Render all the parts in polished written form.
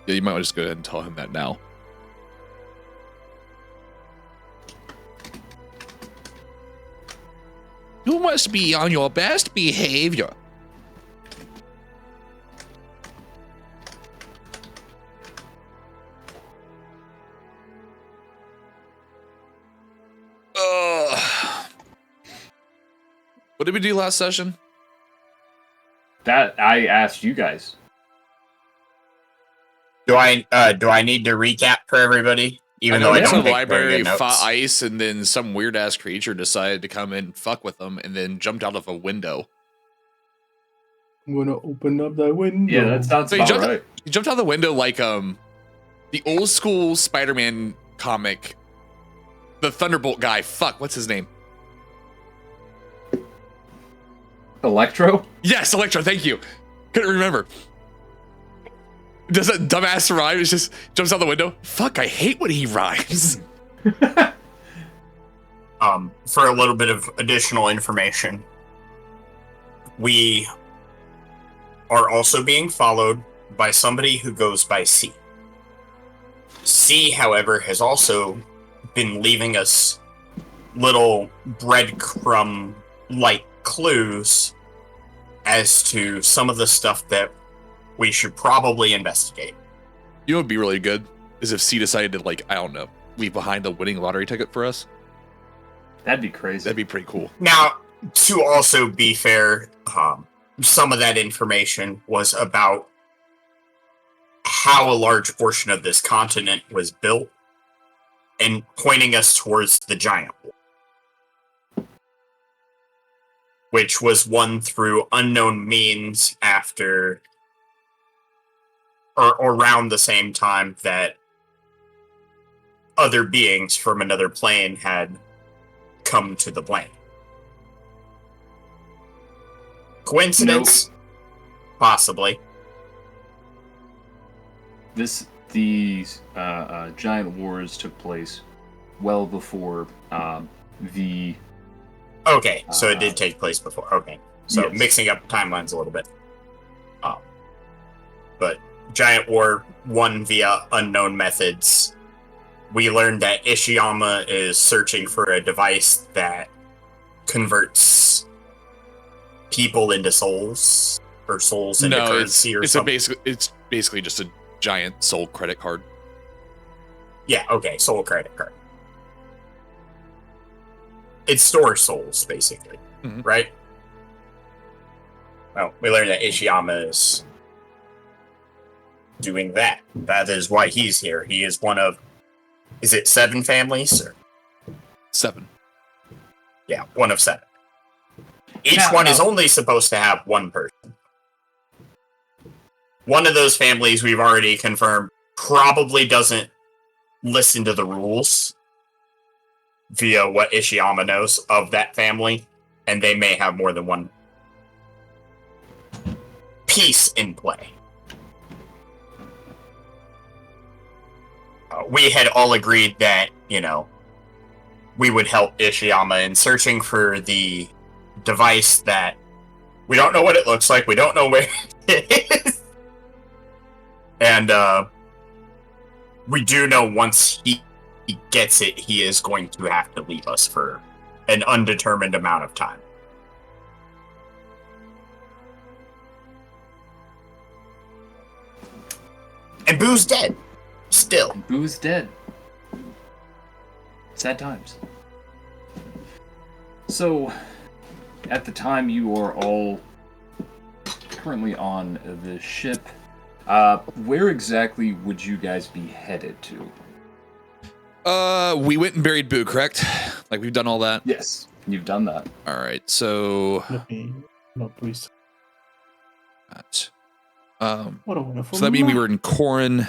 Yeah, you might just go ahead and tell him that now. You must be on your best behavior. What did we do last session? That I asked you guys. Do I need to recap for everybody? Even though I went to don't the take very library, good fought notes. ice, and then some weird ass creature decided to come and fuck with them, and then jumped out of a window. I'm gonna open up that window. Yeah, that sounds So about right. he jumped out of the window like the old school Spider-Man comic, the Thunderbolt guy. Fuck, what's his name? Electro? Yes, Electro. Thank you. Couldn't remember. Does that dumbass rhyme? It just jumps out the window. Fuck, I hate when he rhymes. For a little bit of additional information, we are also being followed by somebody who goes by C. C, however, has also been leaving us little breadcrumb-like clues as to some of the stuff that we should probably investigate. You know what would be really good is if C decided to, like, I don't know, leave behind the winning lottery ticket for us. That'd be crazy. That'd be pretty cool. Now, to also be fair, some of that information was about how a large portion of this continent was built and pointing us towards the giant war, which was won through unknown means after or around the same time that other beings from another plane had come to the plane. Coincidence? Nope. Possibly. These giant wars took place well before the... Okay, so it did take place before. Okay, so yes. Mixing up timelines a little bit. But Giant War won via unknown methods. We learned that Ishiyama is searching for a device that converts people into souls, or souls into currency, or something. It's basically just a giant soul credit card. Yeah, okay, soul credit card. It stores souls, basically, right? Well, we learned that Ishiyama is doing that. That is why he's here. He is one of, is it 7 families? Or? 7. Yeah, one of 7. Each one is only supposed to have one person. One of those families we've already confirmed probably doesn't listen to the rules via what Ishiyama knows of that family, and they may have more than one piece in play. We had all agreed that, we would help Ishiyama in searching for the device that we don't know what it looks like, we don't know where it is. And we do know once he gets it, he is going to have to leave us for an undetermined amount of time. And Boo's dead. Still. Boo's dead. Sad times. So, at the time you are all currently on the ship, where exactly would you guys be headed to? We went and buried Boo, correct? Like, we've done all that? Yes, you've done that. All right, so... Let me not waste. That. What a wonderful. So that means we were in Corin.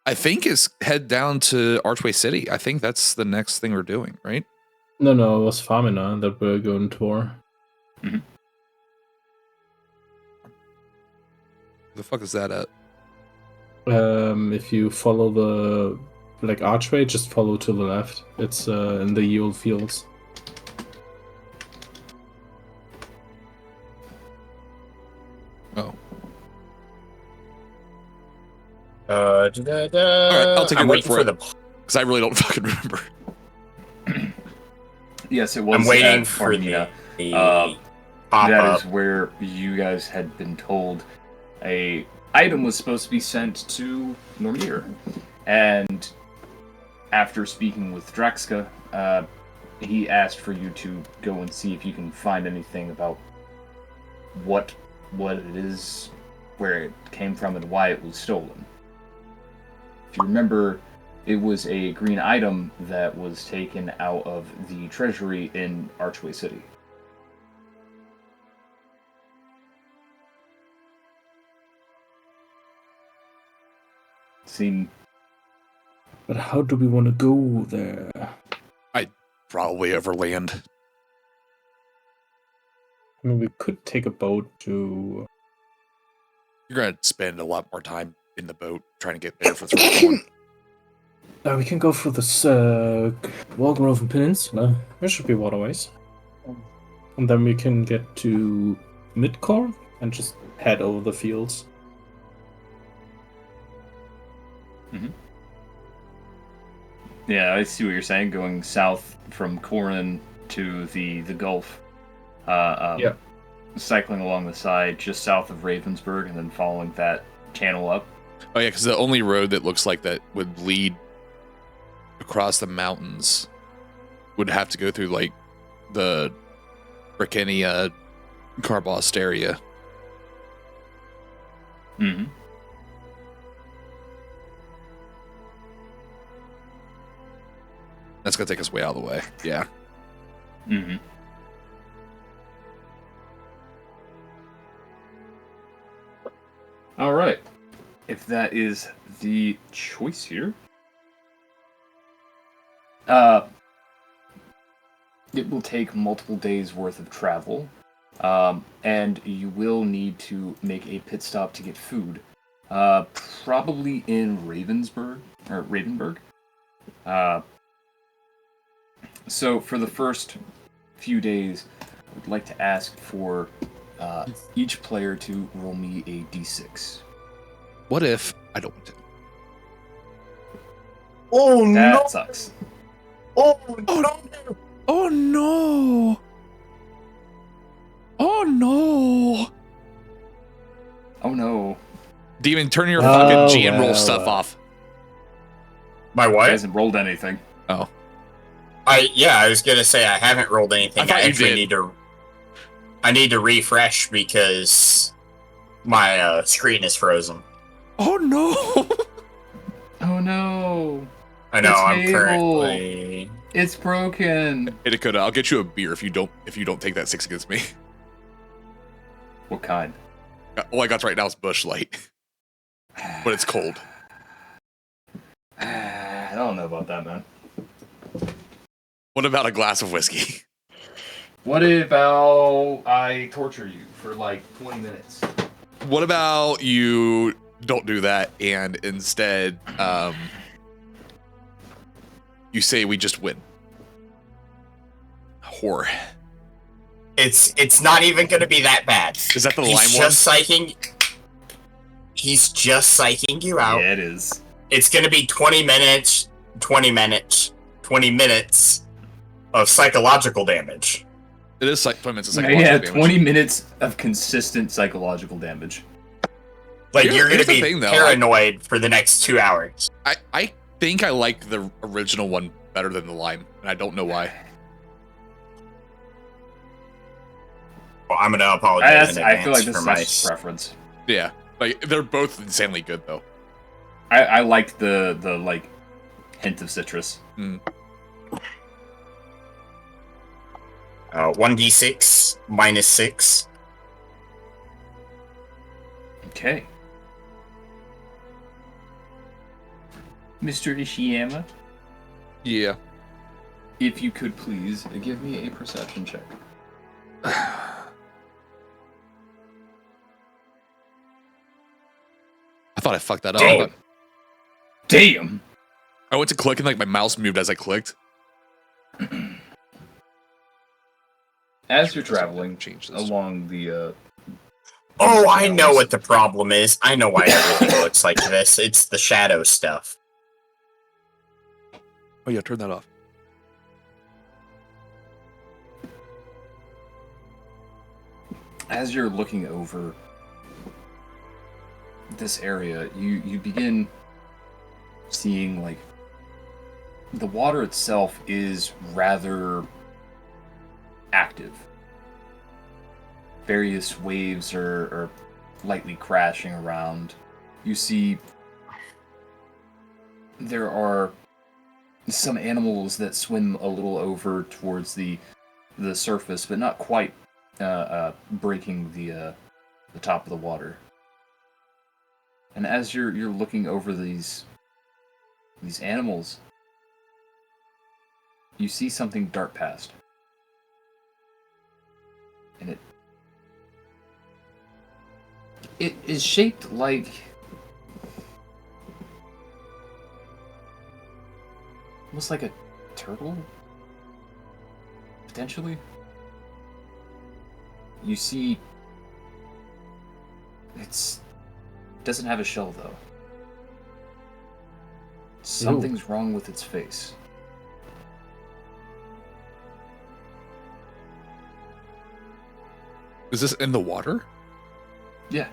I think is head down to Archway City. I think that's the next thing we're doing, right? No, it was Famina that we're going for. Mm-hmm. The fuck is that at? If you follow the archway, just follow to the left. It's in the Yule Fields. Oh. All right, I'll take your I'm word waiting for for it. the. Because I really don't fucking remember. Yes, it was. I'm waiting at for Armina. the That pop-up. is where you guys had been told a item was supposed to be sent to Normir. And after speaking with Draxka, he asked for you to go and see if you can find anything about what it is, where it came from, and why it was stolen. If you remember, it was a green item that was taken out of the treasury in Archway City. Seem But how do we want to go there? Probably overland. I mean, we could take a boat to. You're gonna spend a lot more time in the boat trying to get there for the We can go through this Walgroven Peninsula. There should be waterways. And then we can get to Midcore and just head over the fields. Yeah, I see what you're saying. Going south from Corin to the Gulf. Yeah. Cycling along the side just south of Ravensburg and then following that channel up. Oh yeah, because the only road that looks like that would lead across the mountains would have to go through like the Brickenia Carbost area. Mm-hmm. That's gonna take us way out of the way. Yeah. Mm-hmm. All right. If that is the choice here, it will take multiple days worth of travel, and you will need to make a pit stop to get food, probably in Ravenburg. So for the first few days, I would like to ask for each player to roll me a d6. What if I don't want to? Oh That sucks. Oh no! Oh no! Oh no! Oh no. Demon, turn your Oh, fucking G and roll well, stuff off. My He what? hasn't rolled anything. Oh. I was gonna say I haven't rolled anything. I thought you actually did. I need to refresh because my screen is frozen. Oh no! Oh no. I know The I'm table. currently. It's broken. Hey Dakota, I'll get you a beer if you don't take that 6 against me. What kind? All I got right now is Bush Light. But it's cold. I don't know about that, man. What about a glass of whiskey? What about I torture you for like 20 minutes? What about you don't do that and instead you say we just win? Whore. It's not even gonna be that bad. Is that the He's lime just one? He's just psyching you out. Yeah, it is. It's gonna be 20 minutes of psychological damage. It is 20 minutes of psychological Yeah, damage. 20 minutes of consistent psychological damage. Like, Here- you're gonna here's the be thing, though. paranoid for the next 2 hours. I think I like the original one better than the lime, and I don't know why. Well, I'm gonna apologize in I feel advance like this for is my... just preference. Yeah, like they're both insanely good though. I liked the like hint of citrus. 1d6 minus 6. Okay. Mr. Ishiyama, Yeah. if you could please give me a perception check. I thought I fucked that up. Damn. Damn! I went to click and like my mouse moved as I clicked. As you're traveling Change this. along the Oh, I know what the problem is. I know why everything looks like this. It's the shadow stuff. Oh yeah, turn that off. As you're looking over this area, you begin seeing, like, the water itself is rather active. Various waves are lightly crashing around. You see there are some animals that swim a little over towards the surface, but not quite breaking the top of the water. And as you're looking over these animals, you see something dart past, and it is shaped like almost like a turtle, potentially. You see, doesn't have a shell though. Something's wrong with its face. Is this in the water? Yeah.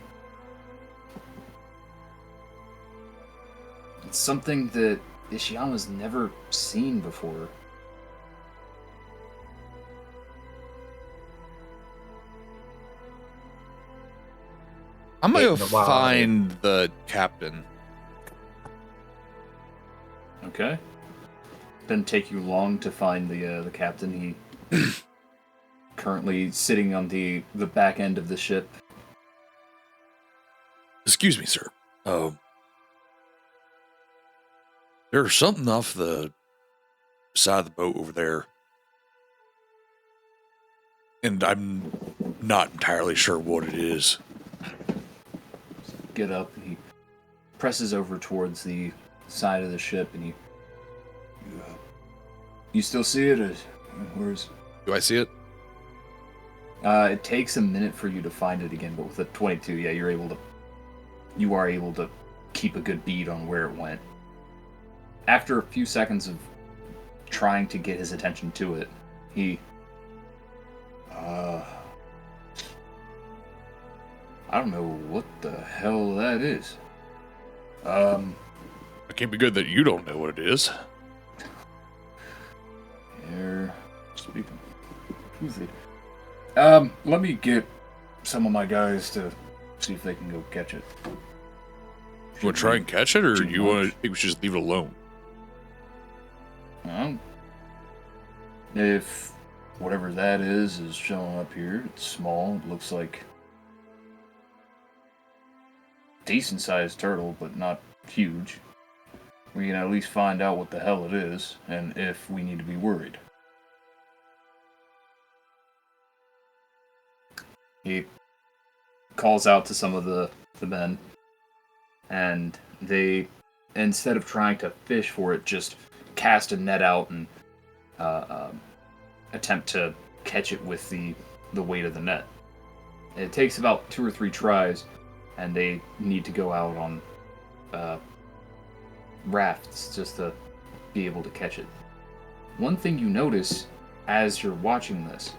It's something that Ishiyama's never seen before. I'm gonna go In the water. find the captain. Okay. Didn't take you long to find the captain. He currently sitting on the back end of the ship. Excuse me, sir. There's something off the side of the boat over there. And I'm not entirely sure what it is. Get up, and he presses over towards the side of the ship, and you still see it? Or where's? Do I see it? It takes a minute for you to find it again, but with a 22, yeah, you are able to keep a good bead on where it went. After a few seconds of trying to get his attention to it, he I don't know what the hell that is. It can't be good that you don't know what it is. You're speaking truthfully. Let me get some of my guys to see if they can go catch it. You want to try and catch it, or Too you want much. to just leave it alone? If whatever that is showing up here, it's small. It looks like decent-sized turtle, but not huge. We can at least find out what the hell it is, and if we need to be worried. He calls out to some of the men, and they, instead of trying to fish for it, just cast a net out and attempt to catch it with the weight of the net. It takes about 2 or 3 tries, and they need to go out on rafts just to be able to catch it. One thing you notice as you're watching this,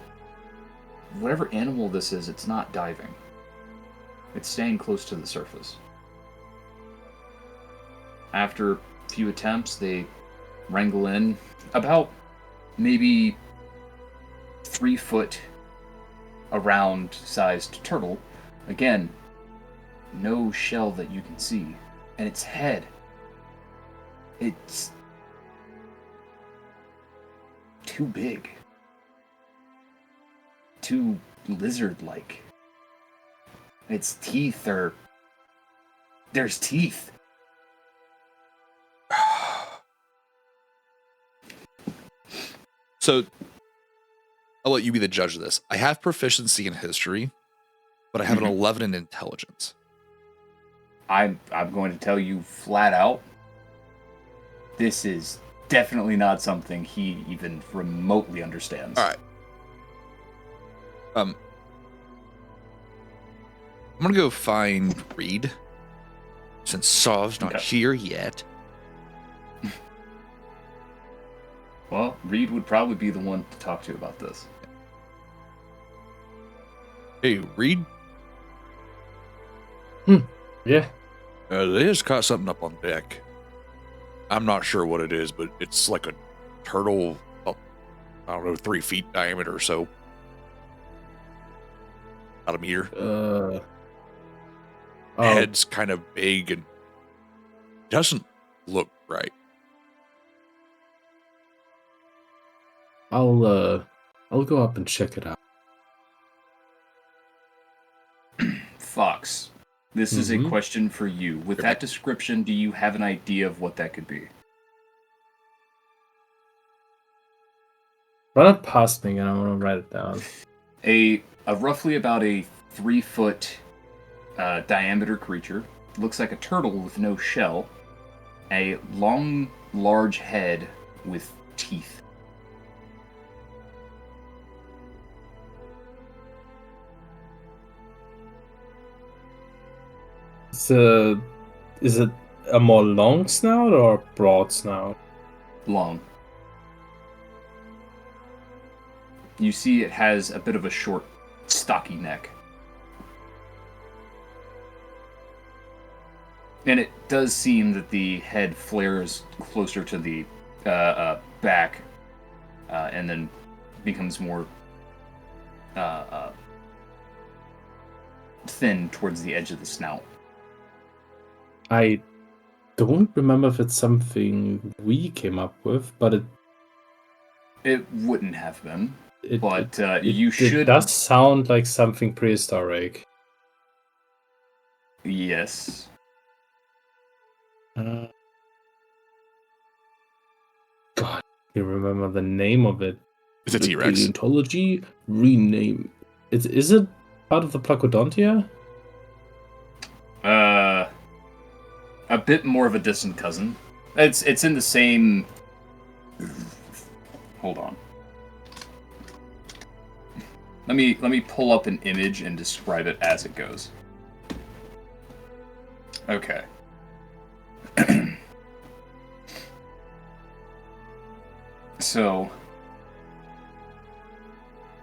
whatever animal this is, it's not diving. It's staying close to the surface. After a few attempts, they wrangle in about maybe 3 foot around sized turtle. Again, no shell that you can see. And its head, it's too big. Too lizard-like. Its teeth are... There's teeth. So, I'll let you be the judge of this. I have proficiency in history, but I have an 11 in intelligence. I'm going to tell you flat out, this is definitely not something he even remotely understands. All right. I'm gonna go find Reed, since Sov's not Okay. here yet. Well, Reed would probably be the one to talk to about this. Hey, Reed, Yeah. they just caught something up on deck. I'm not sure what it is, but it's like a turtle, I don't know, 3 feet diameter or so. About a meter. Head's kind of big and doesn't look right. I'll go up and check it out. Fox, this is a Mhm. question for you. With that description, do you have an idea of what that could be? Run it past me and I'm gonna write it down. A roughly about a 3-foot diameter creature. Looks like a turtle with no shell. A long, large head with teeth. Is it a more long snout or broad snout? Long. You see it has a bit of a short, stocky neck. And it does seem that the head flares closer to the back and then becomes more thin towards the edge of the snout. I don't remember if it's something we came up with, but It wouldn't have been, it but you should. It does sound like something prehistoric. Yes. God, you remember the name of it? It's a The T-Rex. Paleontology rename. Is it part of the Placodontia? A bit more of a distant cousin. It's in the same. Hold on. Let me pull up an image and describe it as it goes. Okay. So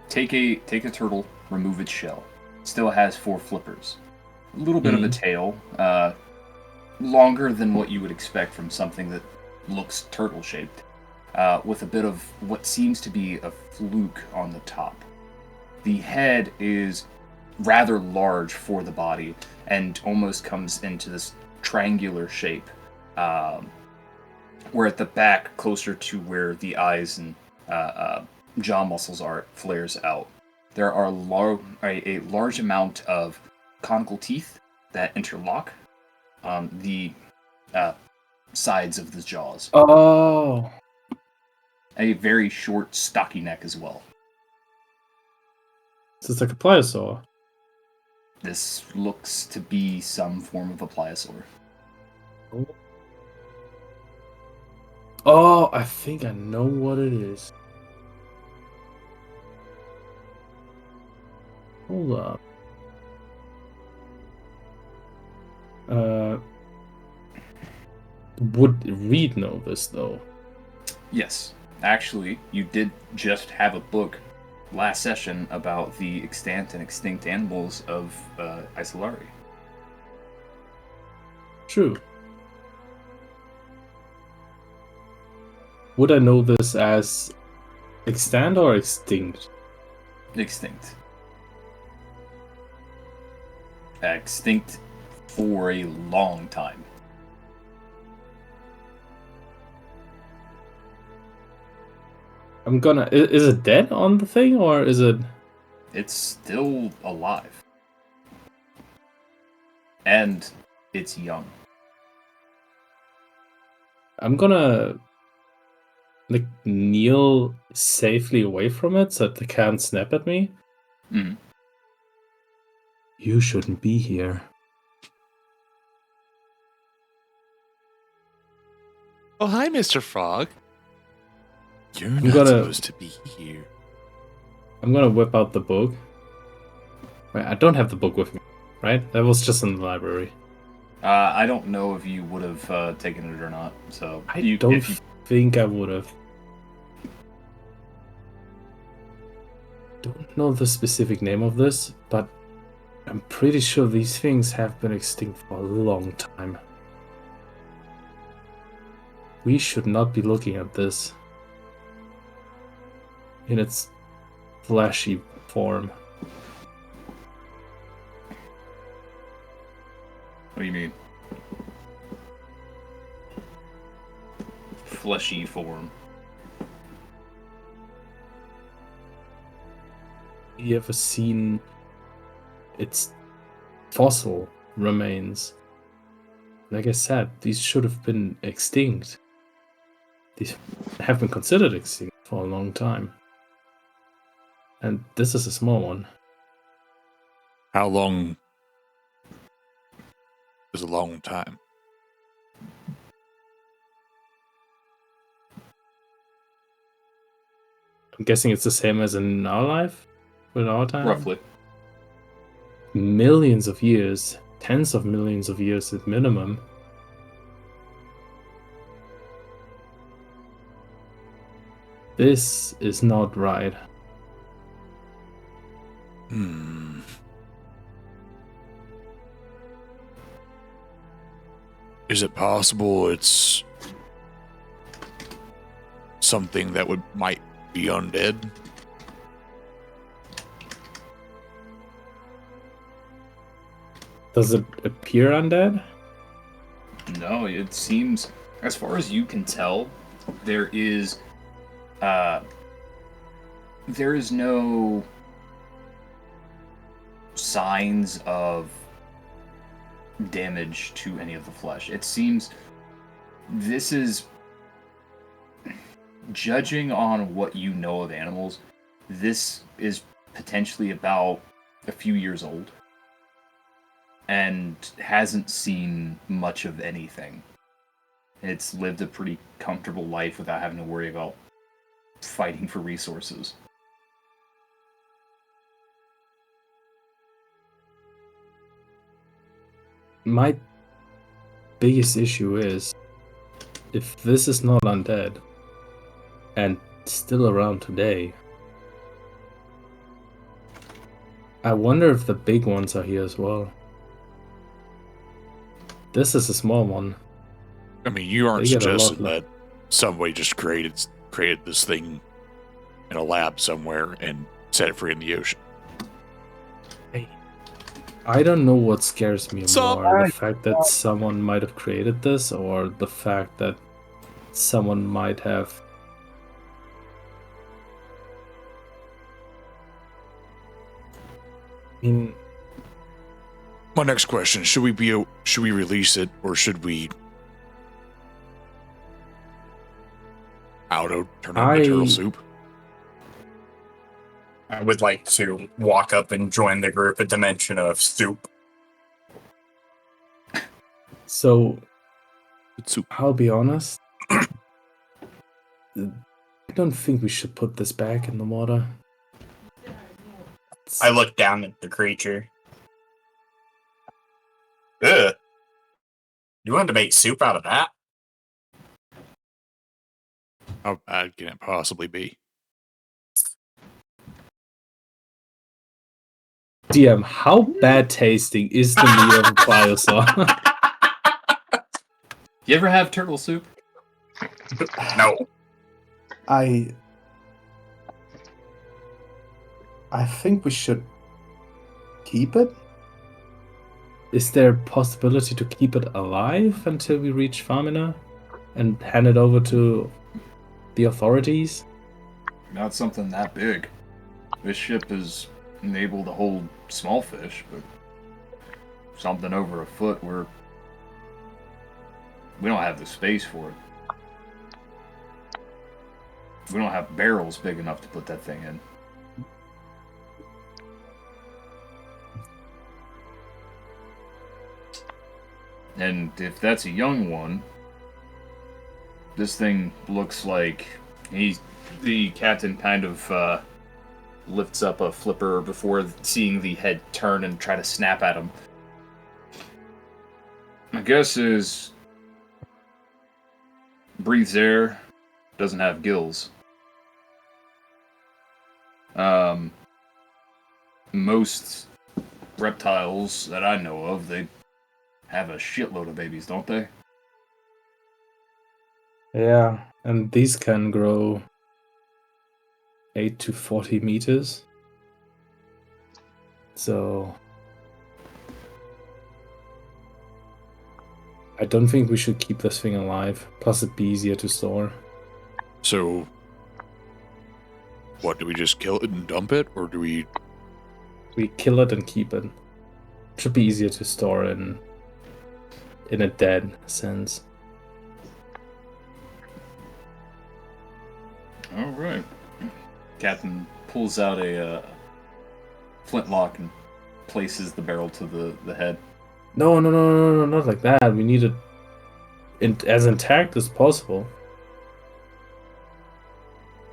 take a turtle, remove its shell. Still has 4 flippers. A little bit of a tail, longer than what you would expect from something that looks turtle-shaped, with a bit of what seems to be a fluke on the top. The head is rather large for the body and almost comes into this triangular shape, where at the back, closer to where the eyes and jaw muscles are, it flares out. There are a large amount of conical teeth that interlock on the sides of the jaws. Oh, A very short, stocky neck as well. so it's like a pliosaur. This looks to be some form of a pliosaur. Oh, I think I know what it is. Hold up. Would Reed know this though? Yes. Actually, you did just have a book last session about the extant and extinct animals of Isolari. True. Would I know this as extant or extinct? Extinct. Extinct for a long time. I'm gonna. Is it dead on the thing or is it? It's still alive. And it's young. I'm gonna like kneel safely away from it so that they can't snap at me. Mhm. You shouldn't be here. Oh, hi, Mr. Frog. You're I'm not gonna- supposed to be here. I'm gonna whip out the book. Wait, I don't have the book with me. right? That was just in the library. I don't know if you would have taken it or not. So I you, don't if you, think I would have. Don't know the specific name of this, but I'm pretty sure these things have been extinct for a long time. We should not be looking at this in its fleshy form. what do you mean? Fleshy form. You ever seen its fossil remains? Like I said, these should have been extinct. These have been considered extinct for a long time. And this is a small one. How long is a long time? I'm guessing it's the same as in our life? In our time? Roughly. Millions of years. Tens of millions of years at minimum. This is not right. Is it possible it's something that might be undead? Does it appear undead? No, it seems, as far as you can tell, there is no signs of damage to any of the flesh. It seems this is, judging on what you know of animals, this is potentially about a few years old and hasn't seen much of anything. It's lived a pretty comfortable life without having to worry about fighting for resources. My biggest issue is, if this is not undead and still around today, I wonder if the big ones are here as well. This is a small one. I mean, you aren't They get a lot suggesting that somebody just created this thing in a lab somewhere and set it free in the ocean. I don't know what scares me So- more, the fact that someone might have created this, or the fact that someone might have... I mean, My next question: should we release it, or should we turn it into turtle soup? I would like to walk up and join the group at Dimension of Soup. so, It's soup. I'll be honest. I don't think we should put this back in the water. I look down at the creature. Ugh. You wanted to make soup out of that? How bad can it possibly be? DM, how bad tasting is the meat of a pliosaur? You ever have turtle soup? No. I think we should keep it. Is there a possibility to keep it alive until we reach Famina and hand it over to the authorities? Not something that big. This ship is able to hold small fish, but something over a foot, we don't have the space for it. We don't have barrels big enough to put that thing in. And if that's a young one, this thing looks like the captain kind of lifts up a flipper before seeing the head turn and try to snap at him. My guess is breathes air, doesn't have gills. Most reptiles that I know of, they have a shitload of babies, don't they? Yeah, and these can grow 8 to 40 meters. So I don't think we should keep this thing alive. Plus it'd be easier to store. So, what, do we just kill it and dump it, or do we... We kill it and keep it. Should be easier to store in a dead sense. All right. Captain pulls out a flintlock and places the barrel to the head. No, not like that. We need it as intact as possible.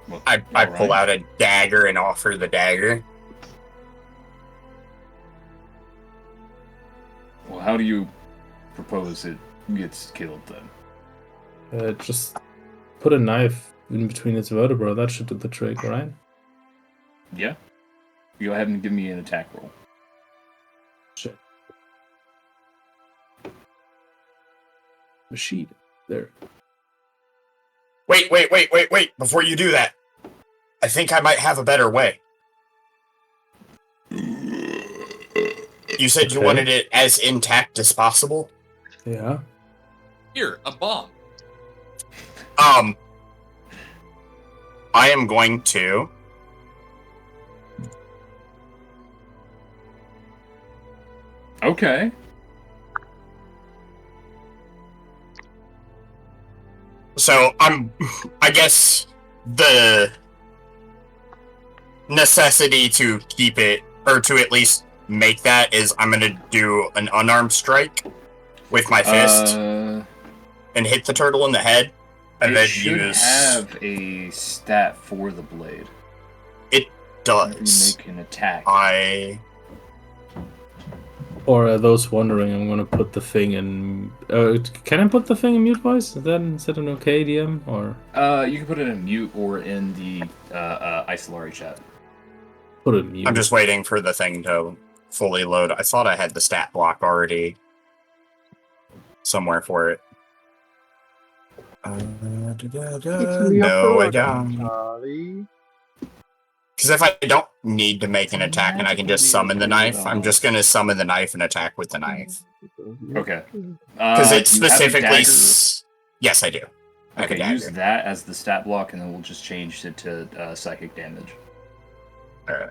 Well, I pull out a dagger and offer the dagger. Well, how do you propose it gets killed then? Just put a knife in between its vertebrae. That should do the trick, right? Yeah. Go ahead and give me an attack roll. Shit. Machine. There. Wait. Before you do that, I think I might have a better way. You said you Okay. wanted it as intact as possible? Yeah. Here, a bomb. I am going to... Okay. So, I guess the necessity to keep it, or to at least make that, is I'm going to do an unarmed strike with my fist and hit the turtle in the head, and it then should use... have a stat for the blade. It You does. make an attack. Or those wondering, I'm gonna put the thing in. Can I put the thing in mute voice? Is that an okay DM or? You can put it in mute or in the Isolari chat. Put it in mute. I'm just waiting for the thing to fully load. I thought I had the stat block already somewhere for it. No, I don't. Because if I don't need to make an attack and I can just summon the knife, I'm just going to summon the knife and attack with the knife. Okay. Because it do you have a specifically... dagger? Yes, I do. I have a Okay, use dagger. that as the stat block, and then we'll just change it to psychic damage. Alright.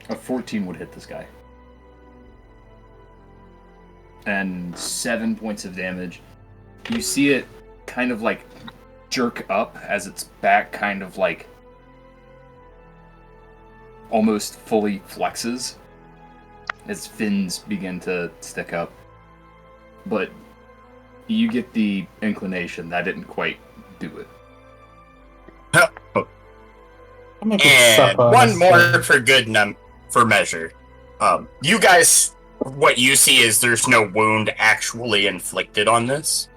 A 14 would hit this guy. And 7 points of damage. You see it kind of like jerk up as its back kind of like almost fully flexes as fins begin to stick up. But you get the inclination that didn't quite do it. I'll make it And supper on one this more thing. for for measure. You guys, what you see is there's no wound actually inflicted on this.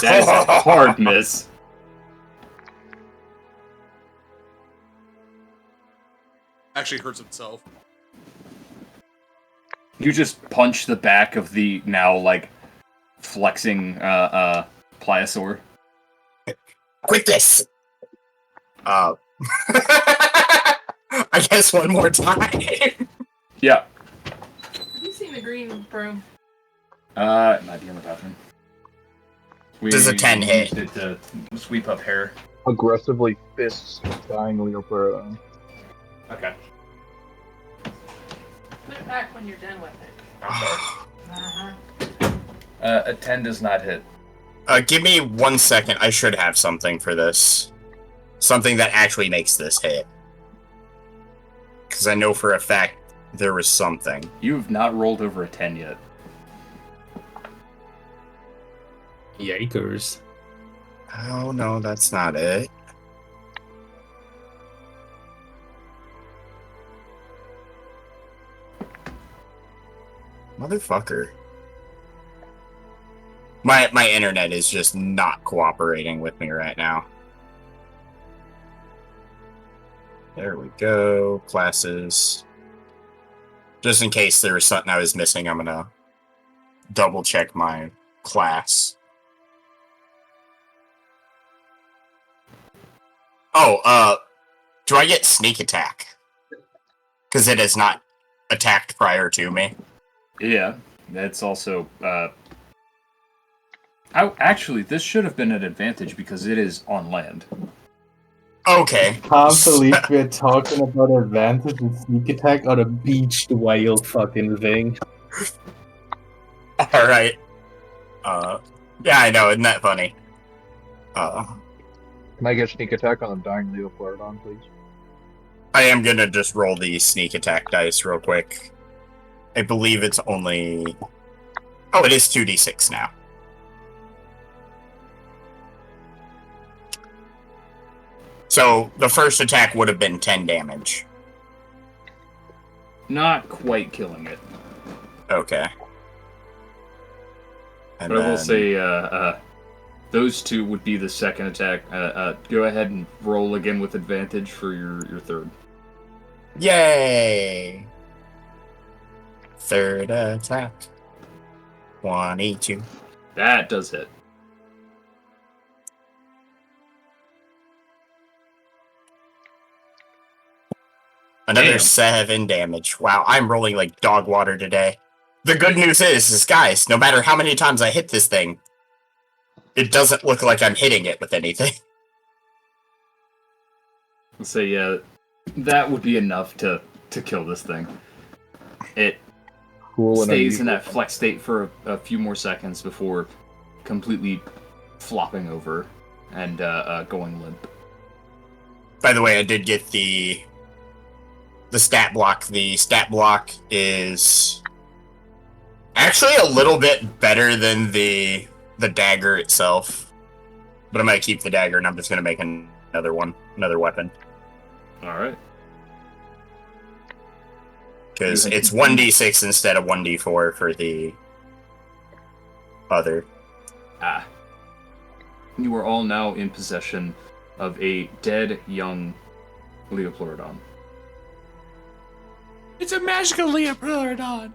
That is a hard miss. Actually hurts himself. You just punch the back of the now like flexing pliosaur. Quit this! I guess one more time. Yeah. Have you seen the green broom? It might be in the bathroom. Does a 10 hit? Used it to sweep up hair. Aggressively fists dying Leopard. Okay. Put it back when you're done with it. Uh-huh. A 10 does not hit. Give me 1 second. I should have something for this. Something that actually makes this hit. Because I know for a fact there was something. You've not rolled over a 10 yet. Yikers. Oh, no, that's not it. Motherfucker. My internet is just not cooperating with me right now. There we go. Classes. Just in case there was something I was missing, I'm gonna double check my class. Oh, do I get sneak attack? Because it has not attacked prior to me. Yeah, that's also. Actually, this should have been an advantage because it is on land. Okay. Can't believe we're talking about advantage and sneak attack on a beached whale fucking thing. Alright. Yeah, I know, isn't that funny? Can I get sneak attack on the dying Leopardon, please? I am gonna just roll the sneak attack dice real quick. I believe it's only... Oh, it is 2d6 now. So, the first attack would have been 10 damage. Not quite killing it. Okay. And But I will then- say, those two would be the second attack. Go ahead and roll again with advantage for your third. Yay! Third attack. 22. That does hit. Another Damn. 7 damage. Wow, I'm rolling like dog water today. The good news is, guys, no matter how many times I hit this thing, it doesn't look like I'm hitting it with anything. Let's say, yeah, that would be enough to kill this thing. It Cool and stays in unusual. that flex state for a few more seconds before completely flopping over and going limp. By the way, I did get the stat block. The stat block is actually a little bit better than the dagger itself. But I'm going to keep the dagger, and I'm just going to make another weapon. Alright. Because it's 1d6 instead of 1d4 for the other. Ah. You are all now in possession of a dead young Leopardon. It's a magical Leopardon.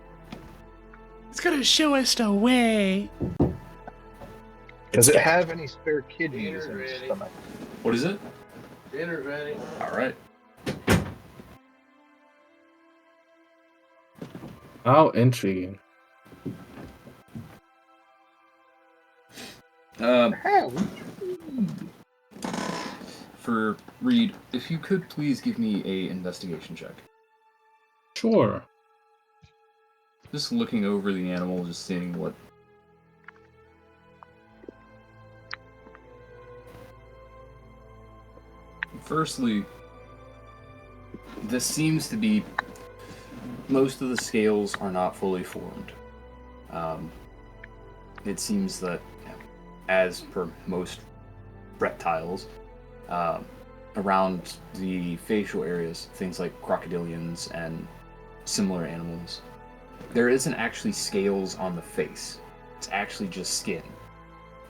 It's gonna show us the way. Does It's it have any spare kidneys in its stomach? What is it? Dinner's ready. Alright. How intriguing. For Reed, if you could please give me a investigation check. Sure. Just looking over the animal, just seeing what... Firstly, this seems to be... Most of the scales are not fully formed. It seems that, as per most reptiles, around the facial areas, things like crocodilians and similar animals, there isn't actually scales on the face. It's actually just skin.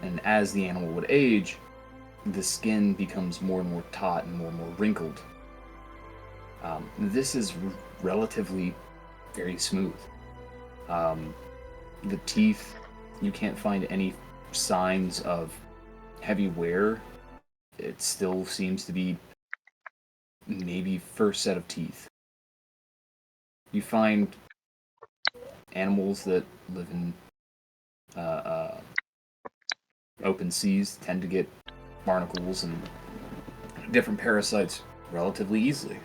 And as the animal would age, the skin becomes more and more taut and more wrinkled. This is relatively very smooth. The teeth, you can't find any signs of heavy wear. It still seems to be maybe first set of teeth. You find animals that live in open seas tend to get barnacles and different parasites relatively easily.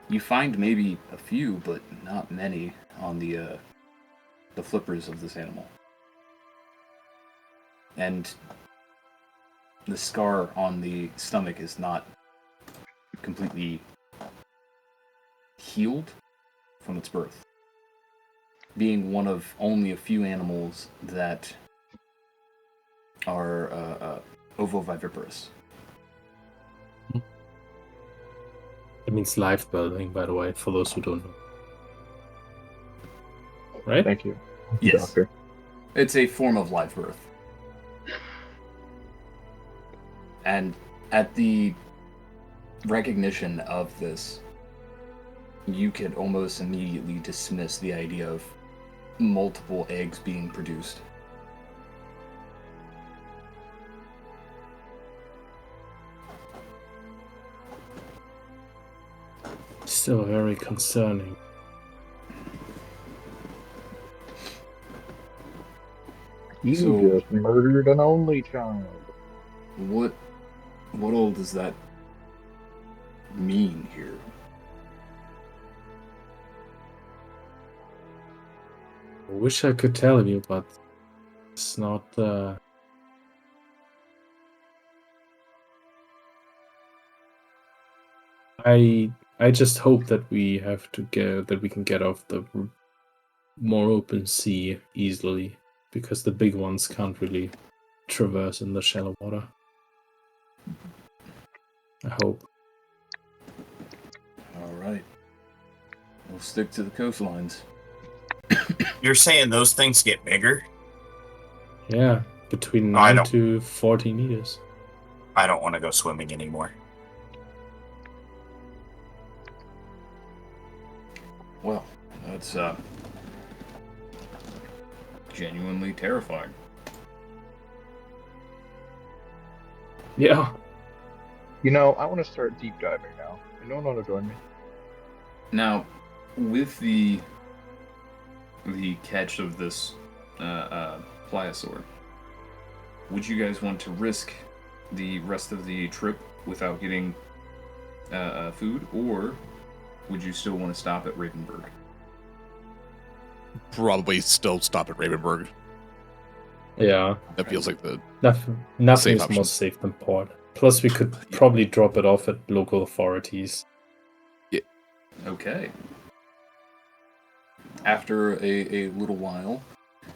You find maybe a few, but not many on the flippers of this animal. And the scar on the stomach is not completely healed from its birth, being one of only a few animals that are ovoviviparous. It means life building, by the way, for those who don't know. right? Thank you, Yes. Doctor. It's a form of live birth. And at the recognition of this, you could almost immediately dismiss the idea of multiple eggs being produced. Still very concerning. You So- just murdered an only child. What all does that mean here? I wish I could tell you, but it's not. I just hope that we can get off the more open sea easily, because the big ones can't really traverse in the shallow water. I hope. All right. We'll stick to the coastlines. You're saying those things get bigger? Yeah, between I 9 don't- to 40 meters. I don't want to go swimming anymore. Well, that's genuinely terrifying. Yeah. You know, I want to start deep diving now. Anyone want to join me? Now, with the catch of this pliosaur, would you guys want to risk the rest of the trip without getting food, or would you still want to stop at Ravenburg? Probably still stop at Ravenburg. Yeah. That feels like the Nothing Safe is more option. safe than port. Plus, we could probably drop it off at local authorities. Okay. After a little while,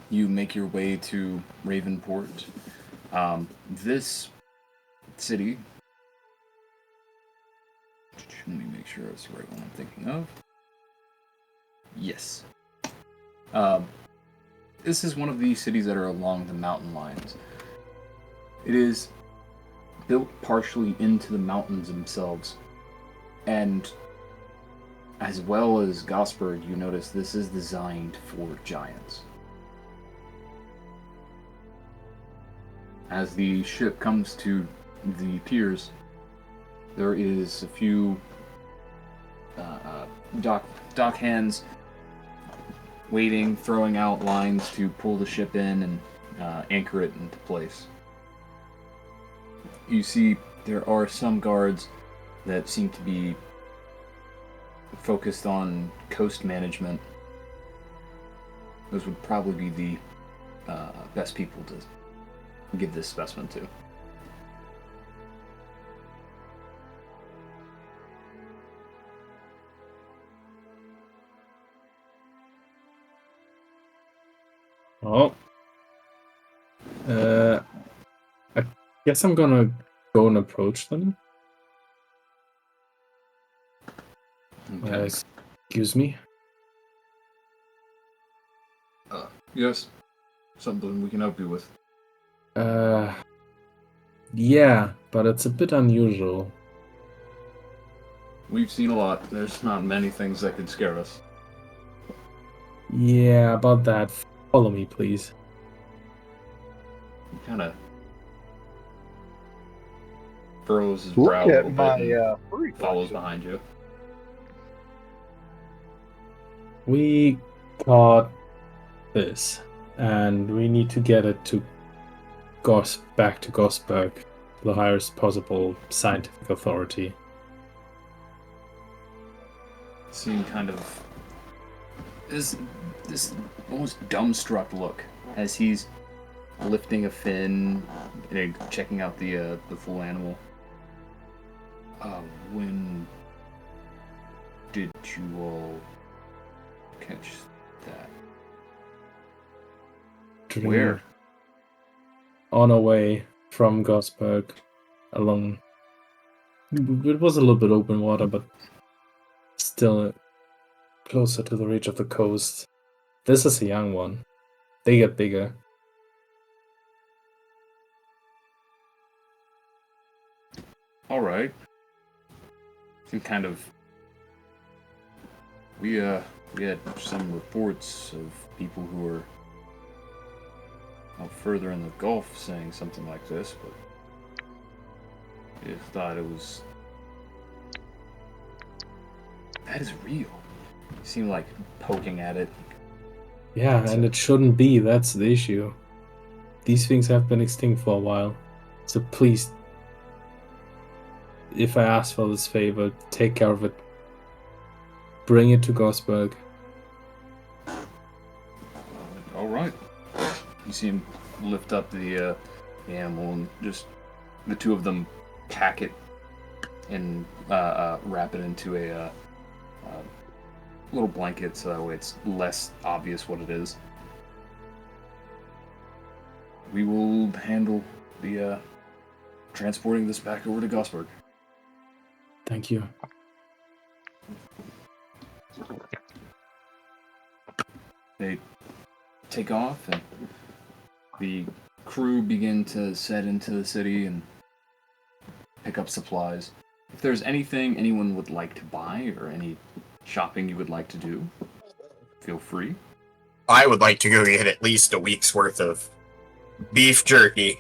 you make your way to Ravenport. This city. Let me make sure it's the right one I'm thinking of. Yes. This is one of the cities that are along the mountain lines. It is built partially into the mountains themselves, and as well as Gosberg, you notice this is designed for giants. As the ship comes to the piers, there is a few dock hands waiting, throwing out lines to pull the ship in and anchor it into place. You see there are some guards that seem to be focused on coast management. Those would probably be the best people to give this specimen to. Oh. I guess I'm gonna go and approach them. Okay. Excuse me? Yes. Something we can help you with. Yeah, but it's a bit unusual. We've seen a lot. There's not many things that could scare us. Yeah, about that. Follow me, please. He kind of furrows his Look brow a little at my bit and furry follows collection. behind you. We caught this, and we need to get it to back to Gosberg, the highest possible scientific authority. Seeing kind of this almost dumbstruck look as he's lifting a fin and checking out the full animal. When did you all catch that? Where? On our way from Gosberg along. It was a little bit open water, but still closer to the reach of the coast. This is a young one. They get bigger. All right. Some kind of. We had some reports of people who were out further in the Gulf saying something like this, but I thought it was. That is real. You seem like poking at it. Yeah, and it shouldn't be. That's the issue. These things have been extinct for a while. So please, if I ask for this favor, take care of it. Bring it to Gosberg. All right. You see him lift up the animal and just the two of them pack it and wrap it into a little blanket so that way it's less obvious what it is. We will handle the transporting this back over to Gosberg. Thank you. They take off, and the crew begin to set into the city and pick up supplies. If there's anything anyone would like to buy or any shopping you would like to do, feel free. I would like to go get at least a week's worth of beef jerky.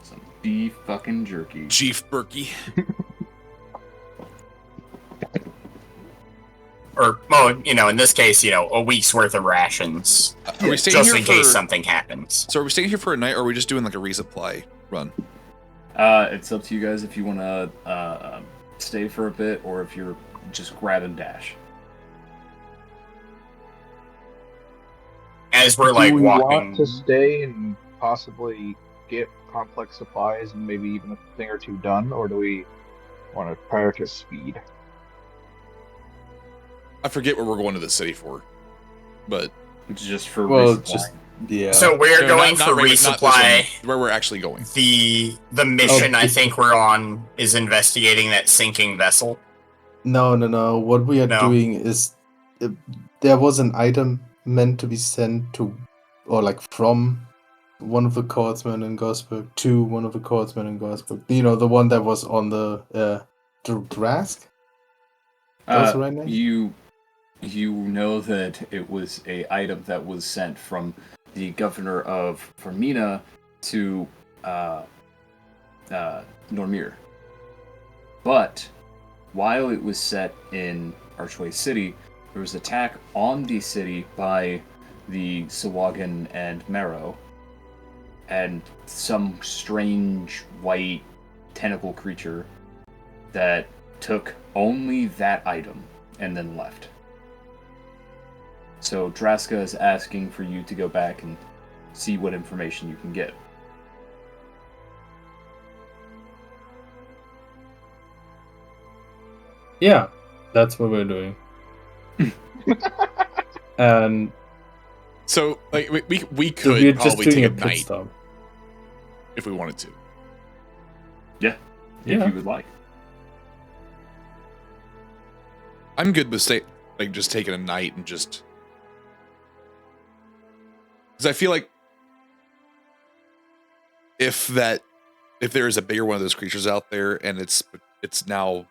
Some beef fucking jerky. Chief Berkey. Or, well, in this case, a week's worth of rations. Are we staying Just here in case something happens. So are we staying here for a night, or are we just doing like a resupply run? It's up to you guys if you want to stay for a bit or if you're just grab and dash. As we're Do like we walking. want to stay and possibly get complex supplies and maybe even a thing or two done, or do we want to prioritize speed? I forget what we're going to the city for, but It's just for Well, resupply. just yeah. So we're No, going not for really, not this resupply. one, where we're actually going. The mission Oh, I think we're on is investigating that sinking vessel. No. What we are No. doing is there was an item meant to be sent to, or like from one of the courtsmen in Gosberg to one of the courtsmen in Gosberg. The one that was on the Drask? That's the right name? You know that it was a item that was sent from the governor of Fermina to Normir. But while it was set in Archway City, there was attack on the city by the Sawagan and Marrow, and some strange white tentacle creature that took only that item and then left. So Draska is asking for you to go back and see what information you can get. Yeah, that's what we're doing. And So like we so could we're just probably doing take a a pit night stop. if we wanted to. If Yeah. you would like. I'm good with just taking a night and just because I feel like if there is a bigger one of those creatures out there and it's now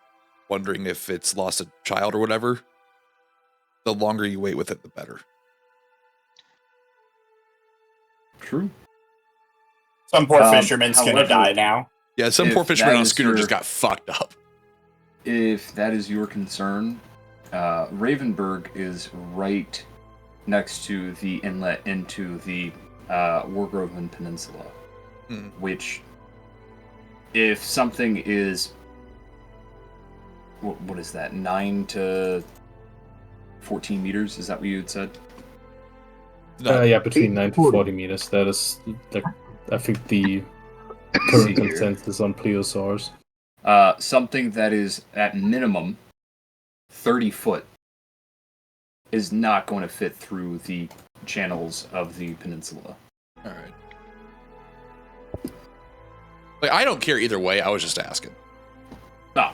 wondering if it's lost a child or whatever, the longer you wait with it, the better. True. Some poor fisherman's however- gonna die now. Yeah, some If poor fisherman that on a is schooner your- just got fucked up. If that is your concern, Ravenburg is right next to the inlet into the Wargroven Peninsula, Hmm. which, if something is, what is that, 9 to 14 meters? Is that what you had said? No, Yeah, between 9 to 40. 40 meters. That is, like, I think the See current here. consensus on plesiosaurs. Something that is at minimum 30 foot is not going to fit through the channels of the peninsula. all right. Like I don't care either way. I was just asking. No.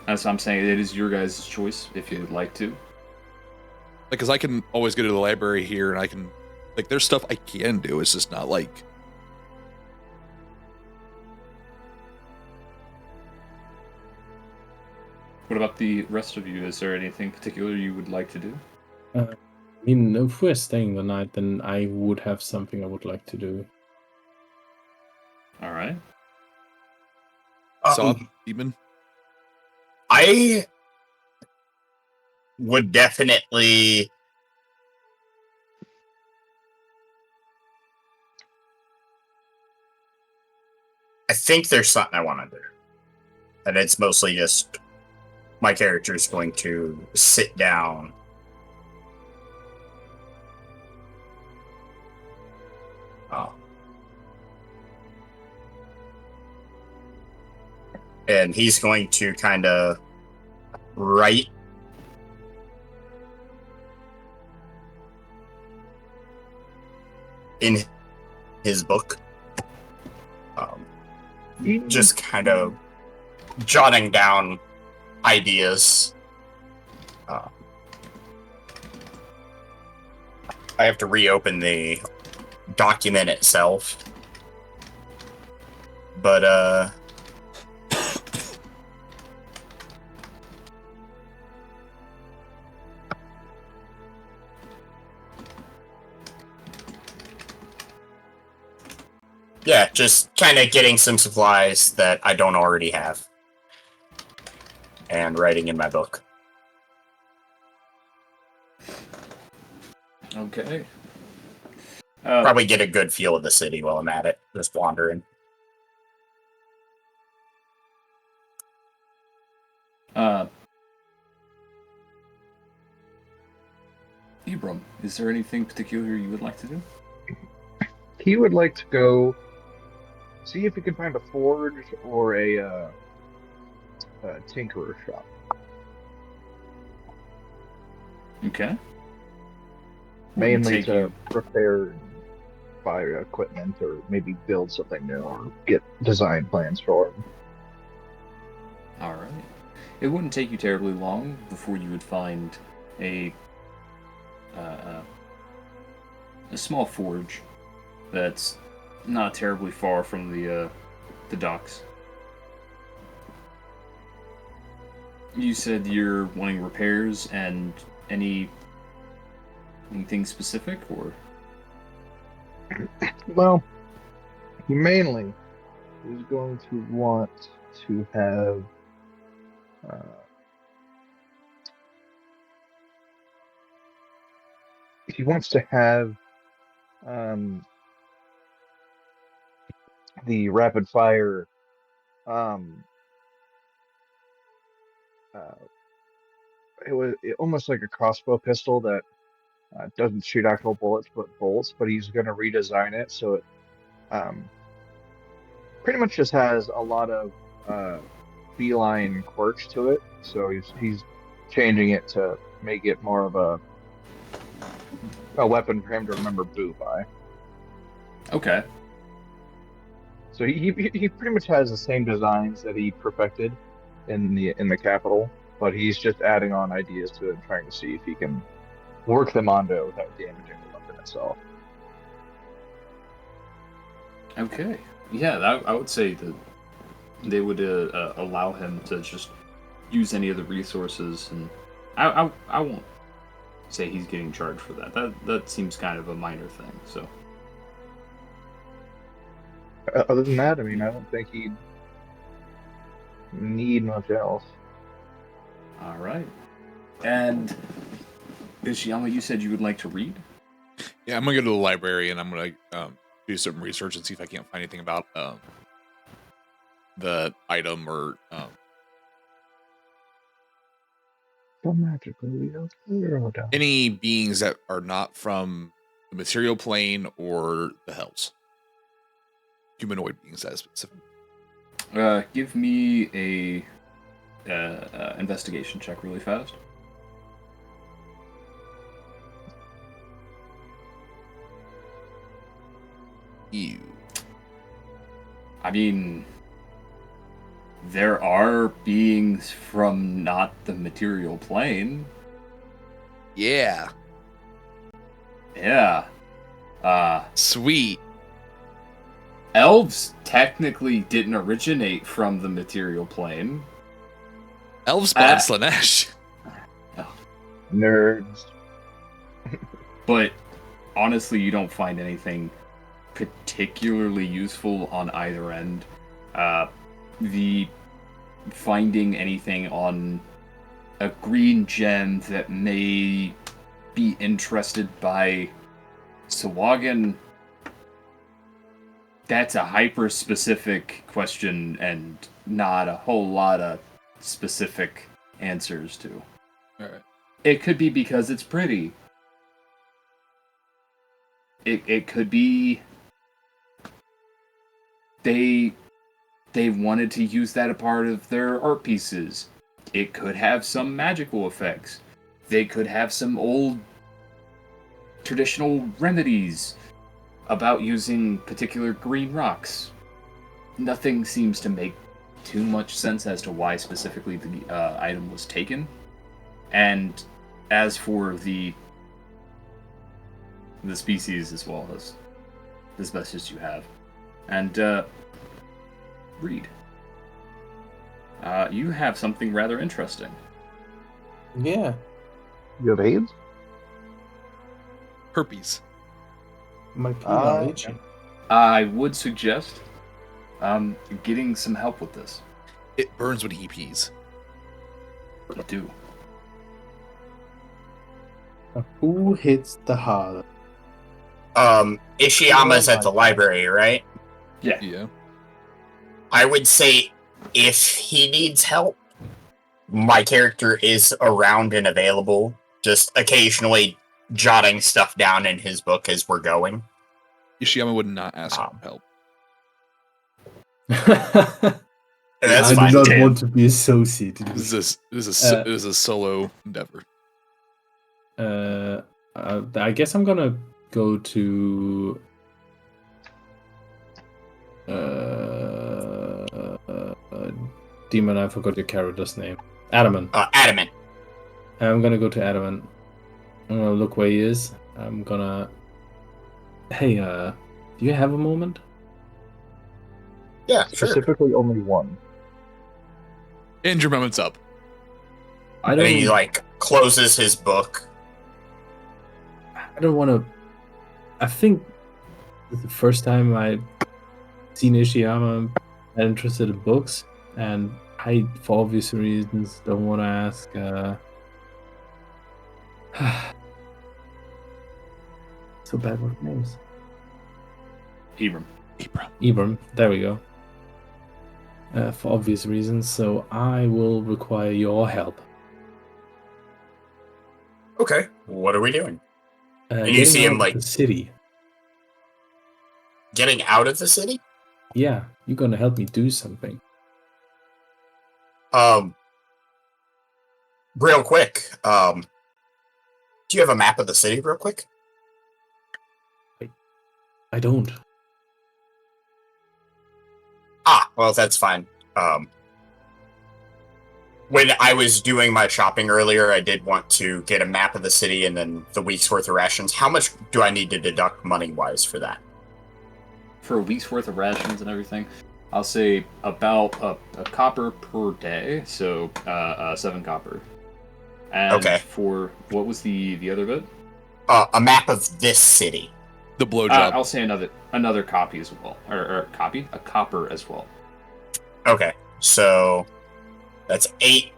As I'm saying, it is your guys' choice if you would like to. because I can always go to the library here, and I can, like, there's stuff I can do. It's just not like. What about the rest of you? Is there anything particular you would like to do? I mean, if we're staying the night, then I would have something I would like to do. All right. Saw demon. I would definitely. I think there's something I want to do. And it's mostly just my character's going to sit down. Oh. And he's going to kind of write in his book. Just kind of jotting down ideas. I have to reopen the document itself. But, yeah, just kind of getting some supplies that I don't already have. And writing in my book. Okay. Probably get a good feel of the city while I'm at it, just wandering. Ebram, is there anything particular you would like to do? He would like to go see if he can find a forge or a tinkerer shop. Okay. Mainly to repair and buy equipment or maybe build something new or get design plans for him. All right. It wouldn't take you terribly long before you would find a small forge that's not terribly far from the docks. You said you're wanting repairs and anything specific, or? Well, he mainly is going to want to have he wants to have the rapid fire it was almost like a crossbow pistol that doesn't shoot actual bullets but bolts, but he's going to redesign it so it pretty much just has a lot of feline quirks to it. So he's changing it to make it more of a weapon for him to remember Boo by. Okay. So he pretty much has the same designs that he perfected in the capital, but he's just adding on ideas to it and trying to see if he can work them onto it without damaging the weapon itself. Okay. Yeah, I would say that they would allow him to just use any of the resources, and I won't say he's getting charged for that. That seems kind of a minor thing. So. Other than that, I mean, I don't think he'd need much else. All right. And Ishiyama, you said you would like to read? Yeah, I'm gonna go to the library and I'm gonna do some research and see if I can't find anything about the item or So magically, any beings that are not from the material plane or the hells. Humanoid beings, that is specific. Give me a investigation check really fast. Ew. I mean, there are beings from not the material plane. Yeah. Yeah. Sweet. Elves technically didn't originate from the material plane. Elves spawned Slanesh. Nerds. But honestly, you don't find anything particularly useful on either end. The finding anything on a green gem that may be interested by Sawagan, that's a hyper-specific question and not a whole lot of specific answers to. Alright. It could be because it's pretty. It could be they wanted to use that a part of their art pieces. It could have some magical effects. They could have some old traditional remedies about using particular green rocks. Nothing seems to make too much sense as to why specifically the item was taken. And as for the species as well as best as you have. And Reed, you have something rather interesting. Yeah. You have AIDS? Herpes. My PR agent. I would suggest getting some help with this. It burns when he pees. You do. Who hits the harder? Ishiyama's at the library, right? Yeah. Yeah. I would say if he needs help, my character is around and available, just occasionally jotting stuff down in his book as we're going. Ishiyama would not ask for help. And that's I fine. do not want to be associated with This is a solo endeavor. I guess I'm gonna go to Demon. I forgot your character's name. Adamant. Adamant. I'm gonna go to Adamant. I'm gonna look where he is. I'm gonna. Hey, do you have a moment? Yeah, sure. Specifically, only one. And your moment's up. I And don't. he closes his book. I don't want to. I think this is the first time I've seen Ishiyama interested in books, and I, for obvious reasons, don't want to ask. So bad with names. Ebram. Ebram. There we go. For obvious reasons, so I will require your help. Okay. What are we doing? And you Getting see him, out of the city. Getting out of the city? Yeah, you're gonna help me do something. Real quick. Do you have a map of the city real quick? I don't. Well, that's fine. When I was doing my shopping earlier, I did want to get a map of the city and then the week's worth of rations. How much do I need to deduct money-wise for that? For a week's worth of rations and everything, I'll say about a copper per day, so 7 copper. And Okay. for, what was the other bit? A map of this city. The blowjob. I'll say another copy as well. Or copy? A copper as well. Okay, so that's 8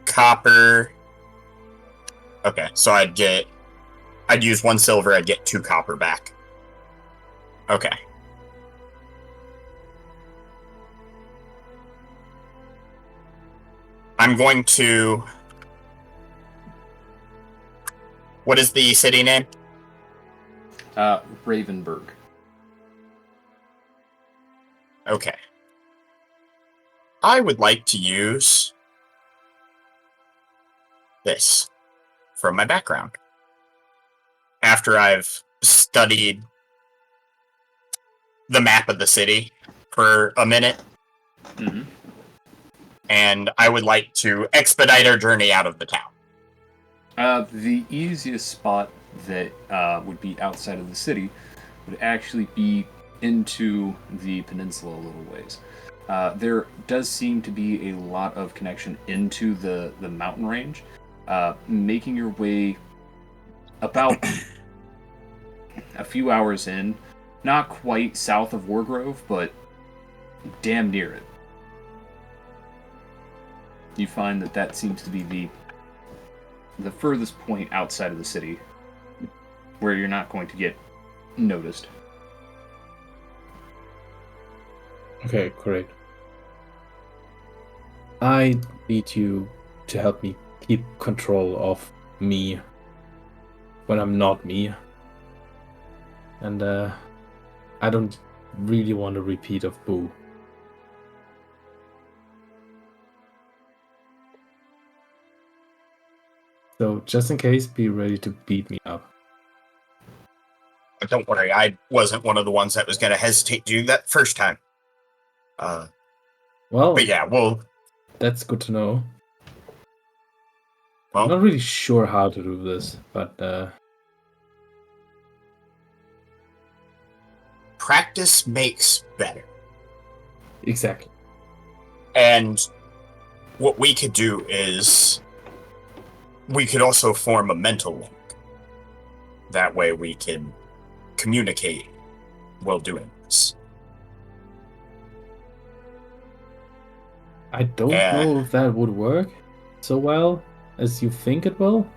copper. Okay, so I'd use 1 silver, I'd get 2 copper back. Okay. I'm going to... What is the city name? Ravenburg. Okay. I would like to use this from my background. After I've studied the map of the city for a minute, Mm-hmm. and I would like to expedite our journey out of the town. The easiest spot that would be outside of the city would actually be into the peninsula a little ways. There does seem to be a lot of connection into the mountain range. Making your way about a few hours in, not quite south of Wargrove, but damn near it. You find that seems to be the furthest point outside of the city where you're not going to get noticed. Okay, great. I need you to help me keep control of me when I'm not me. And I don't really want a repeat of Boo. So just in case, be ready to beat me up. But don't worry, I wasn't one of the ones that was going to hesitate to do that first time. Well, But yeah, that's good to know. well, I'm not really sure how to do this, but practice makes better. exactly. And what we could do is we could also form a mental link. That way we can communicate while doing this. I don't know if that would work so well as you think it will.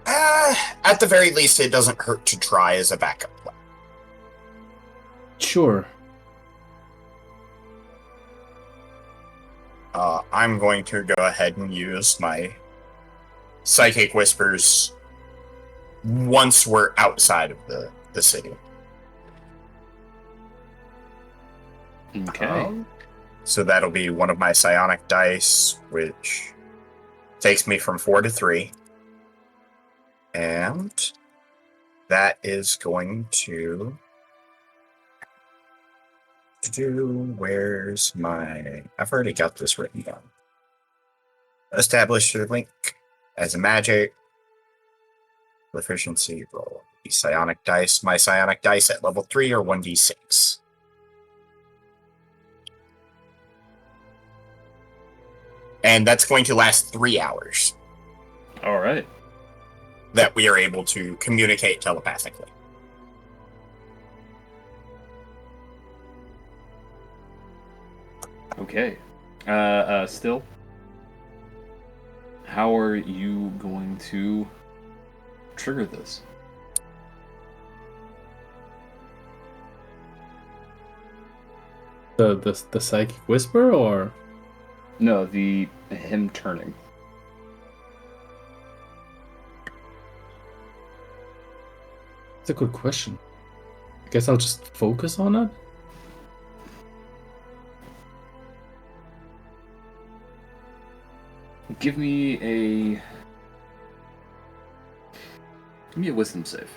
At the very least, it doesn't hurt to try as a backup plan. Sure. I'm going to go ahead and use my Psychic Whispers once we're outside of the city. Okay. So that'll be one of my psionic dice, which takes me from 4 to 3. And that is going to do, where's my, I've already got this written down. Establish your link as a magic. Proficiency roll. The psionic dice. My psionic dice at level 3 are 1d6. And that's going to last 3 hours. All right. That we are able to communicate telepathically. Okay. Still, how are you going to trigger this? The psychic whisper, or No, him turning. it's a good question. I guess I'll just focus on it. Give me a wisdom save.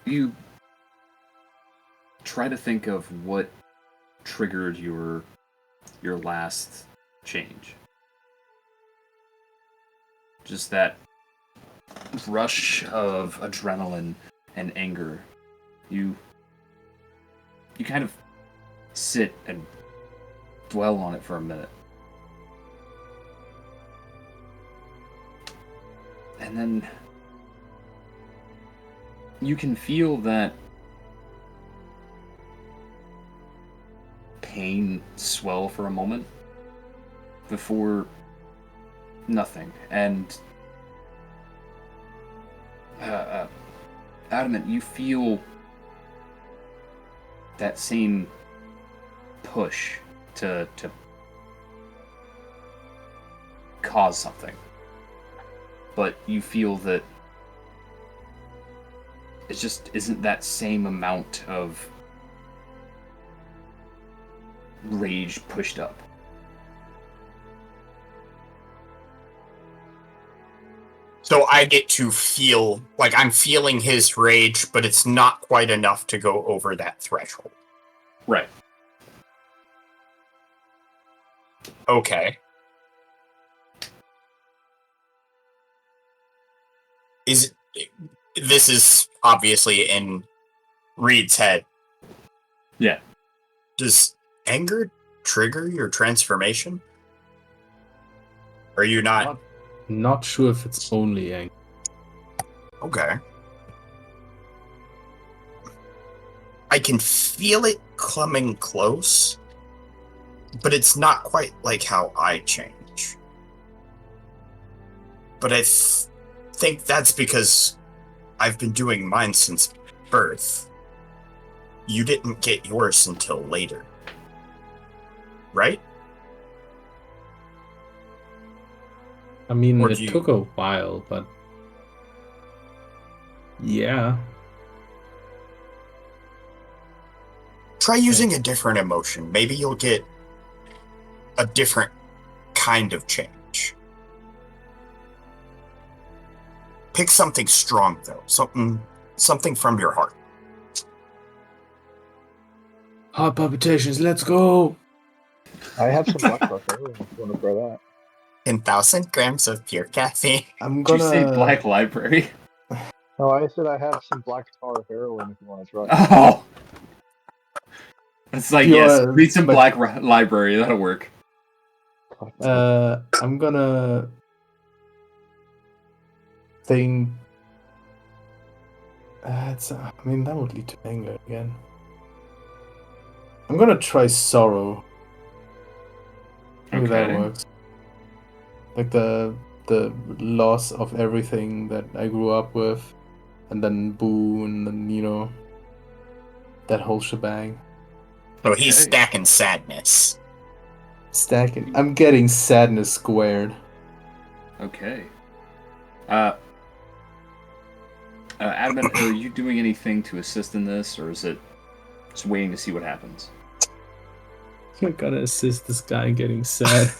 You try to think of what triggered your last change. Just that rush of adrenaline and anger. You kind of sit and dwell on it for a minute. And then you can feel that pain swell for a moment before nothing. And Adamant, you feel that same push to cause something. But you feel that it just isn't that same amount of rage pushed up. So I get to feel like I'm feeling his rage, but it's not quite enough to go over that threshold. Right. Okay. This is obviously in Reed's head. Yeah. Does anger trigger your transformation? Are you not? Not sure if it's only anger. Okay. I can feel it coming close, but it's not quite like how I change. But I think that's because I've been doing mine since birth. You didn't get yours until later. Right? I mean, Or it do you- took a while, but yeah. Try using a different emotion. Maybe you'll get a different kind of change. Pick something strong, though. Something from your heart. Heart palpitations, let's go! I have some black tar heroin if you want to try that. 10,000 grams of pure caffeine. I'm Did you say gonna. Black Library? No, I said I have some black tar heroin if you want to try it. Oh! It's like, You yes, are- read some but- Black Library, that'll work. I'm gonna think. I mean, that would lead to anger again. I'm gonna try sorrow. Maybe that Okay. works. Like the loss of everything that I grew up with, and then boo, and then that whole shebang. Oh, he's Okay. stacking sadness. Stacking. I'm getting sadness squared. Okay. Adamant, are you doing anything to assist in this, or is it just waiting to see what happens? I gotta assist this guy getting sad.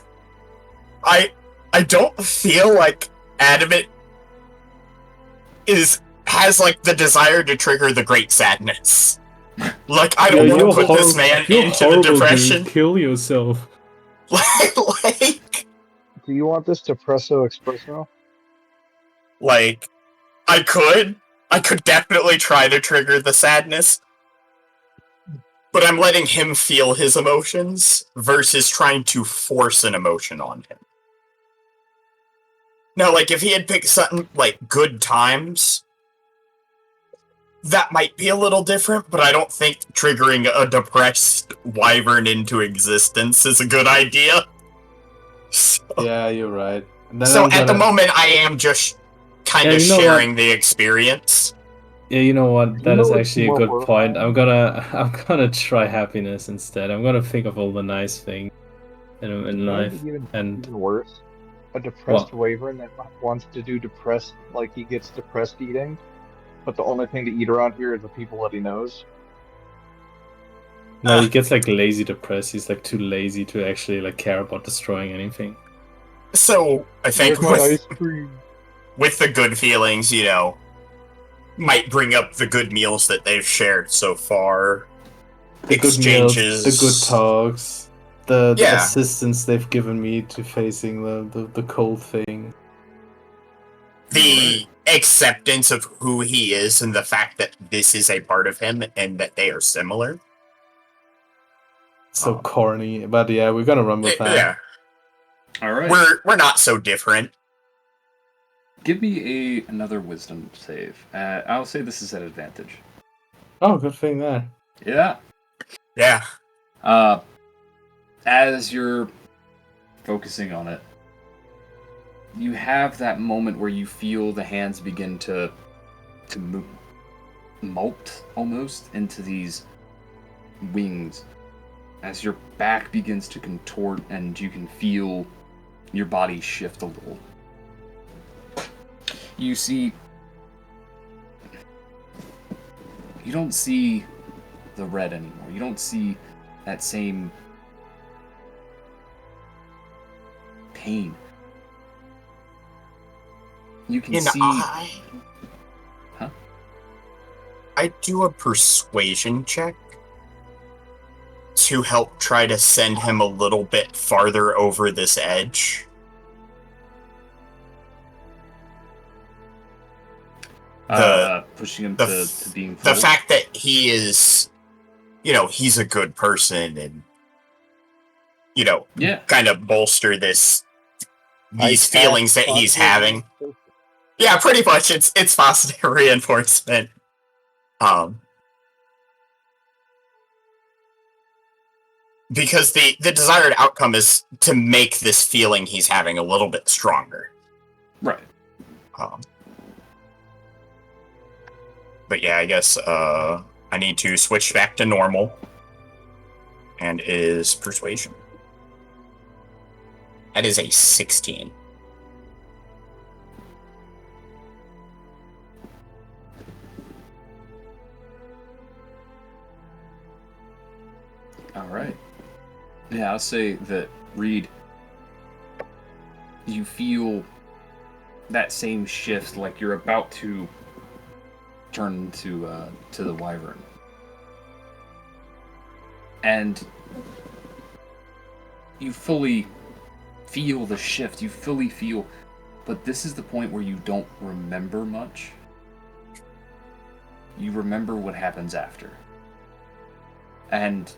I don't feel like Adamant has like the desire to trigger the great sadness. Like I don't want to put this man you're into the horrible, dude. depression. Kill yourself. like Do you want this depresso espresso? Like, I could definitely try to trigger the sadness, but I'm letting him feel his emotions versus trying to force an emotion on him. Now, like, if he had picked something like good times, that might be a little different, but I don't think triggering a depressed wyvern into existence is a good idea. So, Yeah, you're right. And then so I'm at the gonna- moment, I am just kind Yeah, of you know sharing the experience. Yeah, you know what? That know is what's actually a more good point. horrifying? I'm gonna try happiness instead. I'm gonna think of all the nice things in You know life. what's even And worse? A depressed What? wyvern that wants to do depressed, like he gets depressed eating, but the only thing to eat around here is the people that he knows. no, he gets like lazy depressed. He's like too lazy to actually like care about destroying anything. So I think Where's my ice cream? with the good feelings, might bring up the good meals that they've shared so far. the good meals, exchanges. the good talks, the Yeah. assistance they've given me to facing the cold thing. The acceptance of who he is and the fact that this is a part of him and that they are similar. So corny, but yeah, we're gonna run with that. Yeah, Alright. we're not so different. Give me another wisdom save. I'll say this is at advantage. Oh, good thing there. Yeah. Yeah. As you're focusing on it, you have that moment where you feel the hands begin to molt almost into these wings as your back begins to contort and you can feel your body shift a little. You don't see the red anymore. You don't see that same pain. You can And see. I do a persuasion check. to help try to send him a little bit farther over this edge. Pushing him to being full. The fact that he is, he's a good person and, kind of bolster these feelings that he's having. Yeah, pretty much. It's positive reinforcement. Because the desired outcome is to make this feeling he's having a little bit stronger. Right. But yeah, I guess I need to switch back to normal. And is persuasion. That is a 16. All right. Yeah, I'll say that, Reed, you feel that same shift, like you're about to turn to the wyvern. And you fully feel the shift. You fully feel, but this is the point where you don't remember much. You remember what happens after. And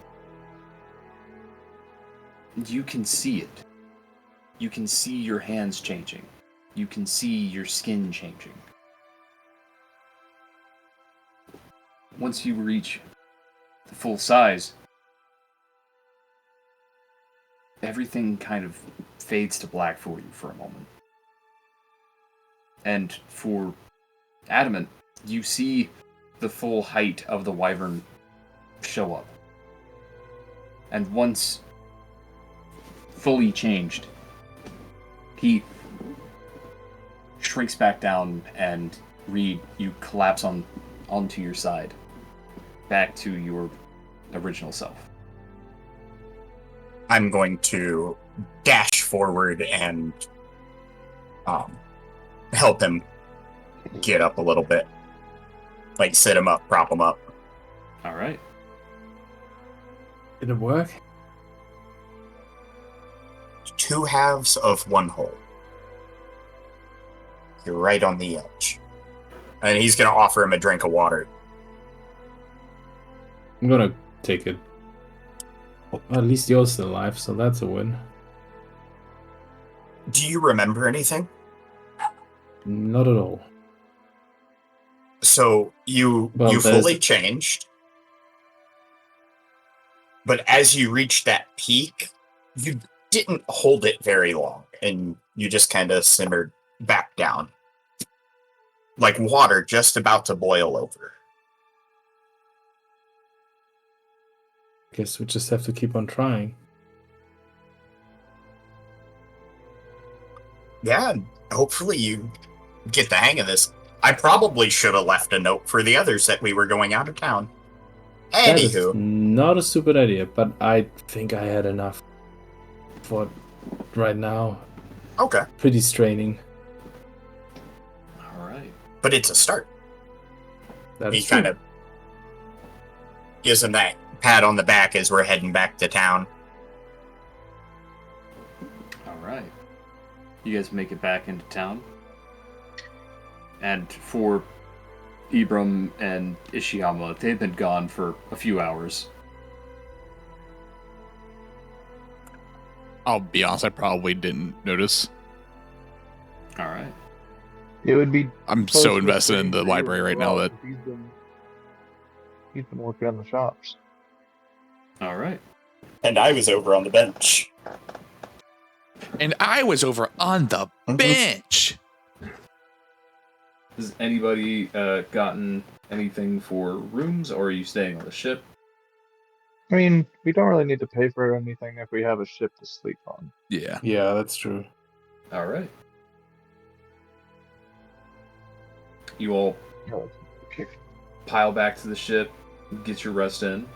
you can see it. You can see your hands changing. You can see your skin changing. Once you reach the full size, everything kind of fades to black for you for a moment. And for Adamant, you see the full height of the wyvern show up. And once fully changed, he shrinks back down, and Reed, you collapse onto your side, back to your original self. I'm going to dash forward and help him get up a little bit. Like, sit him up, prop him up. All right. Did it work? 2 halves of 1 whole. You're right on the edge. And he's going to offer him a drink of water. I'm gonna take it. At least you're still alive, so that's a win. Do you remember anything? Not at all. So you fully changed. But as you reached that peak, you didn't hold it very long, and you just kind of simmered back down. Like water just about to boil over. Guess we just have to keep on trying. Yeah, hopefully you get the hang of this. I probably should have left a note for the others that we were going out of town. That is Anywho. not a stupid idea, but I think I had enough for right now. Okay. Pretty straining. All right. But it's a start. That's He true. kind of gives him that pat on the back as we're heading back to town. All right. You guys make it back into town. And for Ebram and Ishiyama, they've been gone for a few hours. I'll be honest, I probably didn't notice. All right. It would be. I'm so invested in the library right now that he's been working on the shops. All right. And I was over on the bench. And I was over on the bench. Has anybody gotten anything for rooms, or are you staying on the ship? I mean, we don't really need to pay for anything if we have a ship to sleep on. Yeah. Yeah, that's true. All right. You all Okay. pile back to the ship, get your rest in.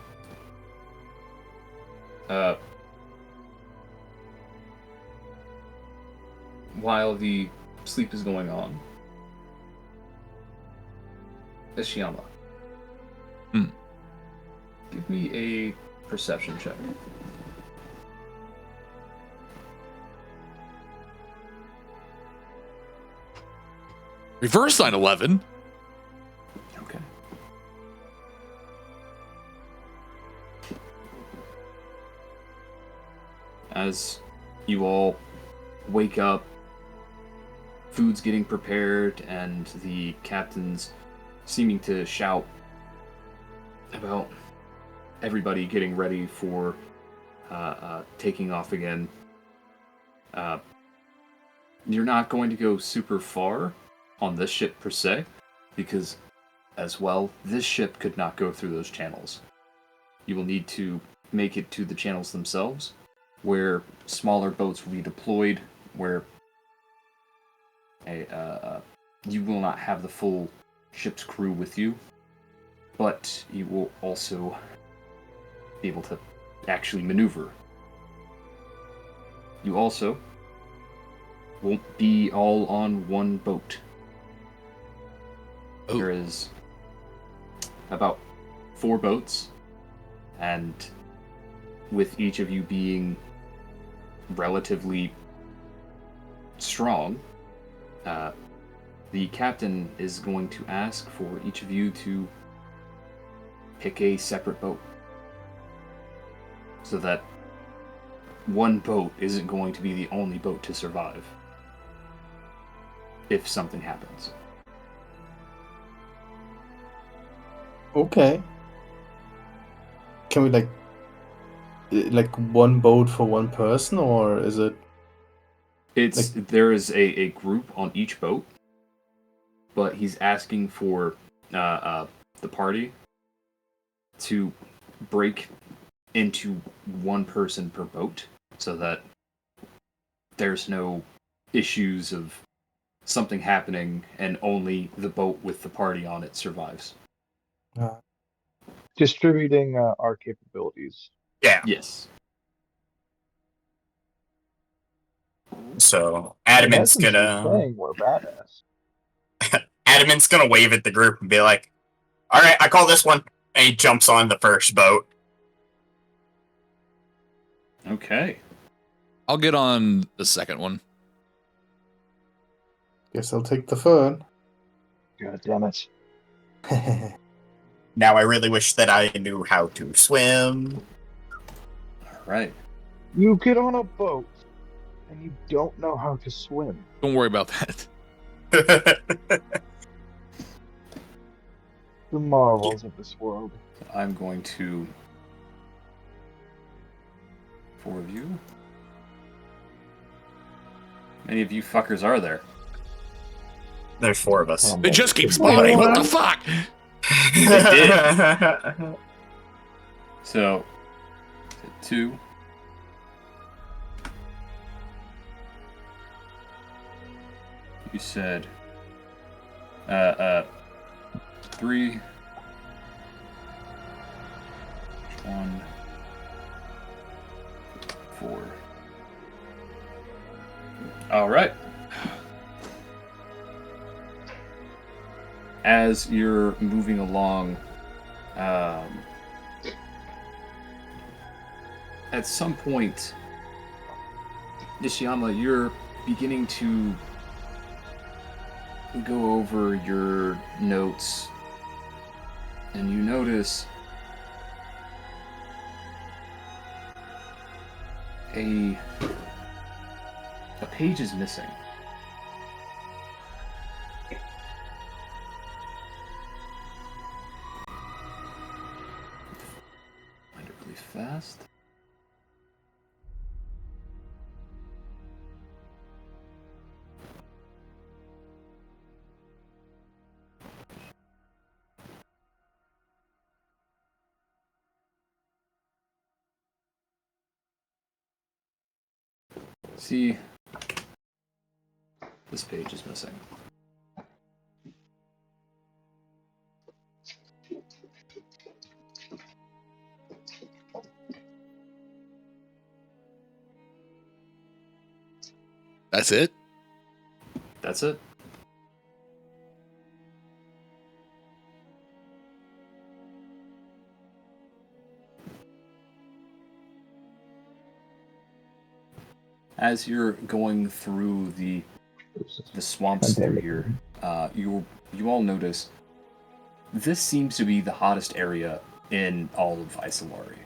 While the sleep is going on, Ishiyama. Hmm. Give me a perception check. Reverse 9/11. Okay. As you all wake up, food's getting prepared, and the captain's seeming to shout about everybody getting ready for taking off again. You're not going to go super far on this ship per se, because as well, this ship could not go through those channels. You will need to make it to the channels themselves, where smaller boats will be deployed, where you will not have the full ship's crew with you, but you will also be able to actually maneuver. You also won't be all on one boat. Oh. There is about 4 boats, and with each of you being relatively strong, the captain is going to ask for each of you to pick a separate boat, so that one boat isn't going to be the only boat to survive if something happens. Okay. Can we like one boat for one person, or is it? There is a group on each boat, but he's asking for the party to break into one person per boat, so that there's no issues of something happening and only the boat with the party on it survives. Distributing our capabilities. Yeah. Yes. So In Adamant's essence, you're gonna saying we're badass. Adamant's gonna wave at the group and be like, "All right, I call this one." And he jumps on the first boat. Okay. I'll get on the second one. Guess I'll take the fern. God damn it. Now I really wish that I knew how to swim. All right. You get on a boat and you don't know how to swim. Don't worry about that. The marvels of this world. I'm going to 4 of you. How many of you fuckers are there? There's 4 of us. It just keeps spawning. What the fuck? So, 2. You said 3. 1. 4. All right. As you're moving along, at some point, Nishiyama, you're beginning to go over your notes, and you notice a page is missing. Find it really fast. See, this page is missing. That's it? That's it. as you're going through the swamps through here, you all notice this seems to be the hottest area in all of Isolari.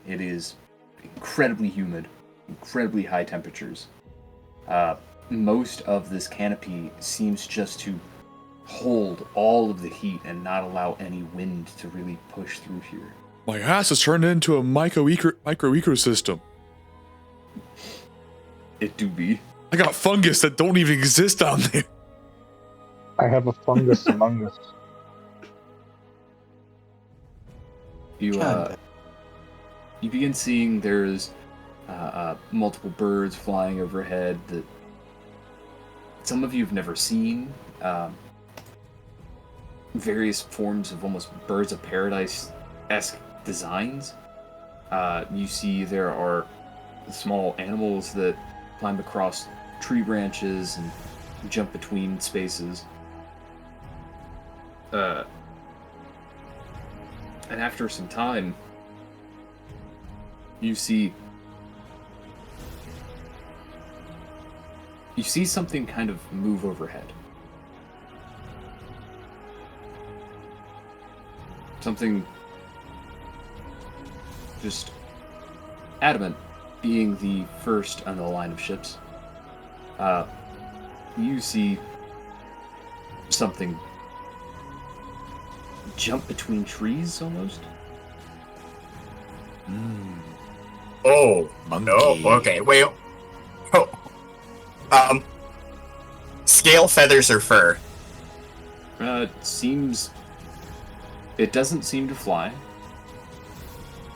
It is incredibly humid, incredibly high temperatures. Most of this canopy seems just to hold all of the heat and not allow any wind to really push through here. My ass has turned into a micro ecosystem. It do be. I got fungus that don't even exist down there. I have a fungus among us. You begin seeing there's multiple birds flying overhead that some of you have never seen. Various forms of almost birds of paradise-esque designs. You see there are small animals that climb across tree branches and jump between spaces. And after some time, you see something kind of move overhead. Something just adamant, being the first on the line of ships. You see something jump between trees almost. Oh, Monkey. no. Okay, wait. Oh. Scale, feathers, or fur? It doesn't seem to fly.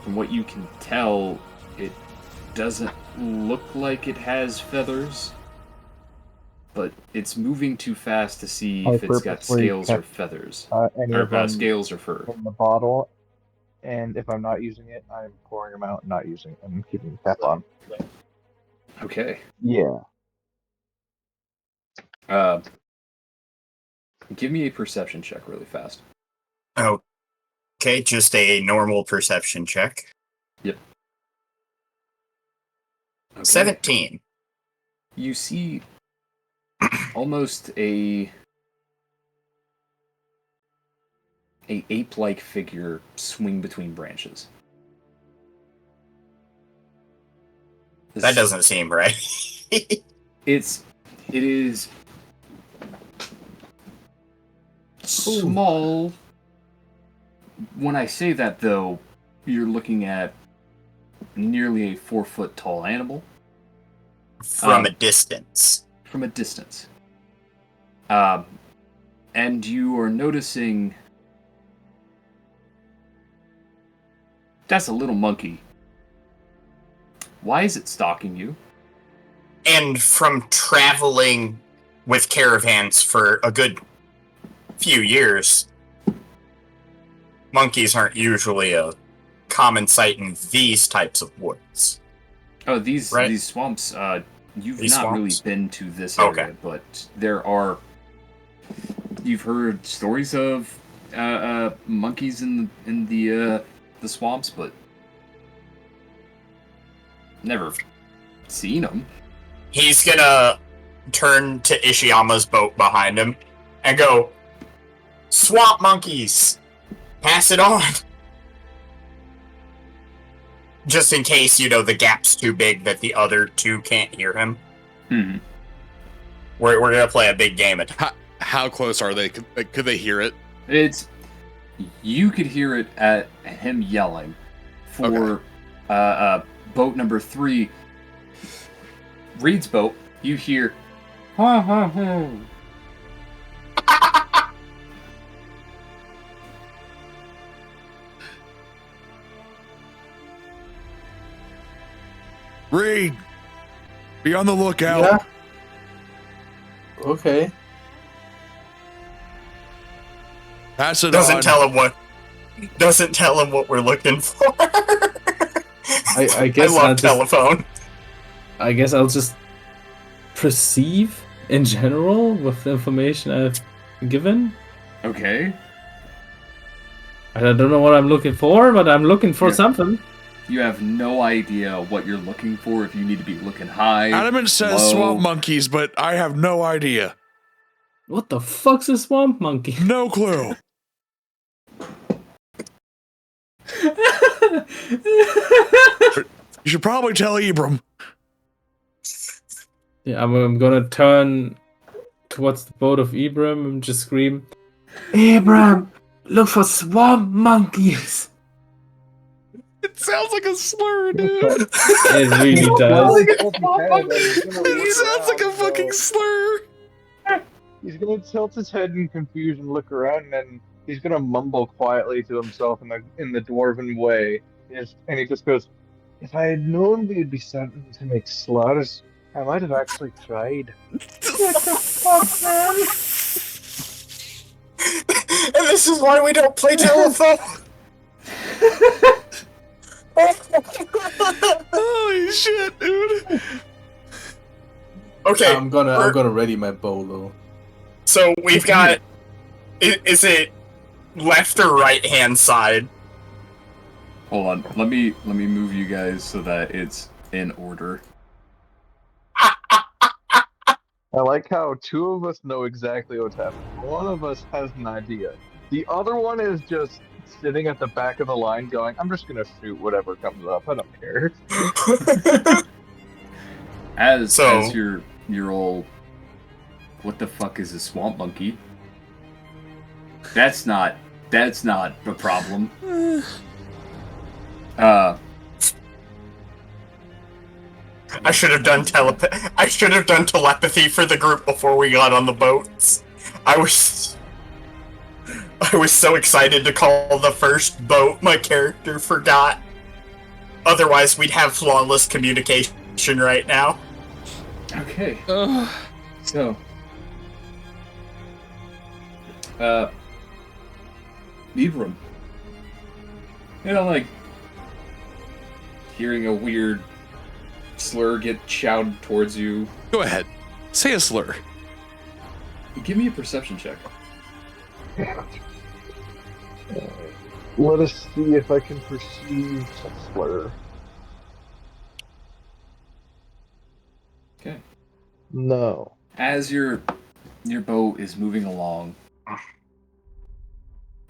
From what you can tell, it doesn't look like it has feathers, but it's moving too fast to see if it's got scales or feathers. Any Or of them scales or fur. in the bottle, and if I'm not using it, I'm pouring them out and not using it. I'm keeping the cap on. Okay. Yeah. Give me a perception check really fast. Okay, just a normal perception check. Yep. Okay. 17. You see almost a ape-like figure swing between branches. That doesn't seem right. It is small. When I say that, though, you're looking at nearly a 4-foot tall animal. From a distance. From a distance. And you are noticing that's a little monkey. Why is it stalking you? And from traveling with caravans for a good few years, monkeys aren't usually a common sight in these types of woods. Oh, these swamps, you've not really been to this area, but there are... You've heard stories of monkeys in the swamps, but never seen them. He's gonna turn to Ishiyama's boat behind him and go, "Swamp monkeys! Pass it on!" Just in case, the gap's too big that the other two can't hear him. Mm-hmm. We're gonna play a big game. How close are they? Could they hear it? You could hear it at him yelling for boat number 3. Reed's boat, you hear, ha ha ha. Reed, be on the lookout. Yeah. Okay. Pass it Doesn't on. tell him what we're looking for. I guess I love telephone. I guess I'll just perceive in general with the information I've given. Okay. I don't know what I'm looking for, but I'm looking for Yeah. something. You have no idea what you're looking for, if you need to be looking high. Adamant says low. swamp monkeys, but I have no idea. What the fuck's a swamp monkey? No clue. You should probably tell Ebram. Yeah, I'm gonna turn towards the boat of Ebram and just scream, Ebram, look for swamp monkeys! It sounds like a slur, dude. It really does. It sounds like a fucking slur. He's gonna tilt his head in confusion, look around, and then he's gonna mumble quietly to himself in the dwarven way. And he just goes, "If I had known we'd be starting to make slurs, I might have actually tried." What the fuck, man? And this is why we don't play telephone. Holy shit, dude. Okay, I'm gonna ready my bow though. so we've got. Is it left or right hand side? Hold on. Let me move you guys so that it's in order. I like how two of us know exactly what's happening. One of us has an idea. The other one is just sitting at the back of the line going, "I'm just gonna shoot whatever comes up. I don't care." As your old, what the fuck is a swamp monkey? That's not a problem. I should have done telepathy for the group before we got on the boats. I was so excited to call the first boat. My character forgot. Otherwise, we'd have flawless communication right now. Okay. So, Ebram. You know, like, hearing a weird slur get shouted towards you. Go ahead. Say a slur. Give me a perception check. Let us see if I can perceive a slur. Okay. No. As your boat is moving along,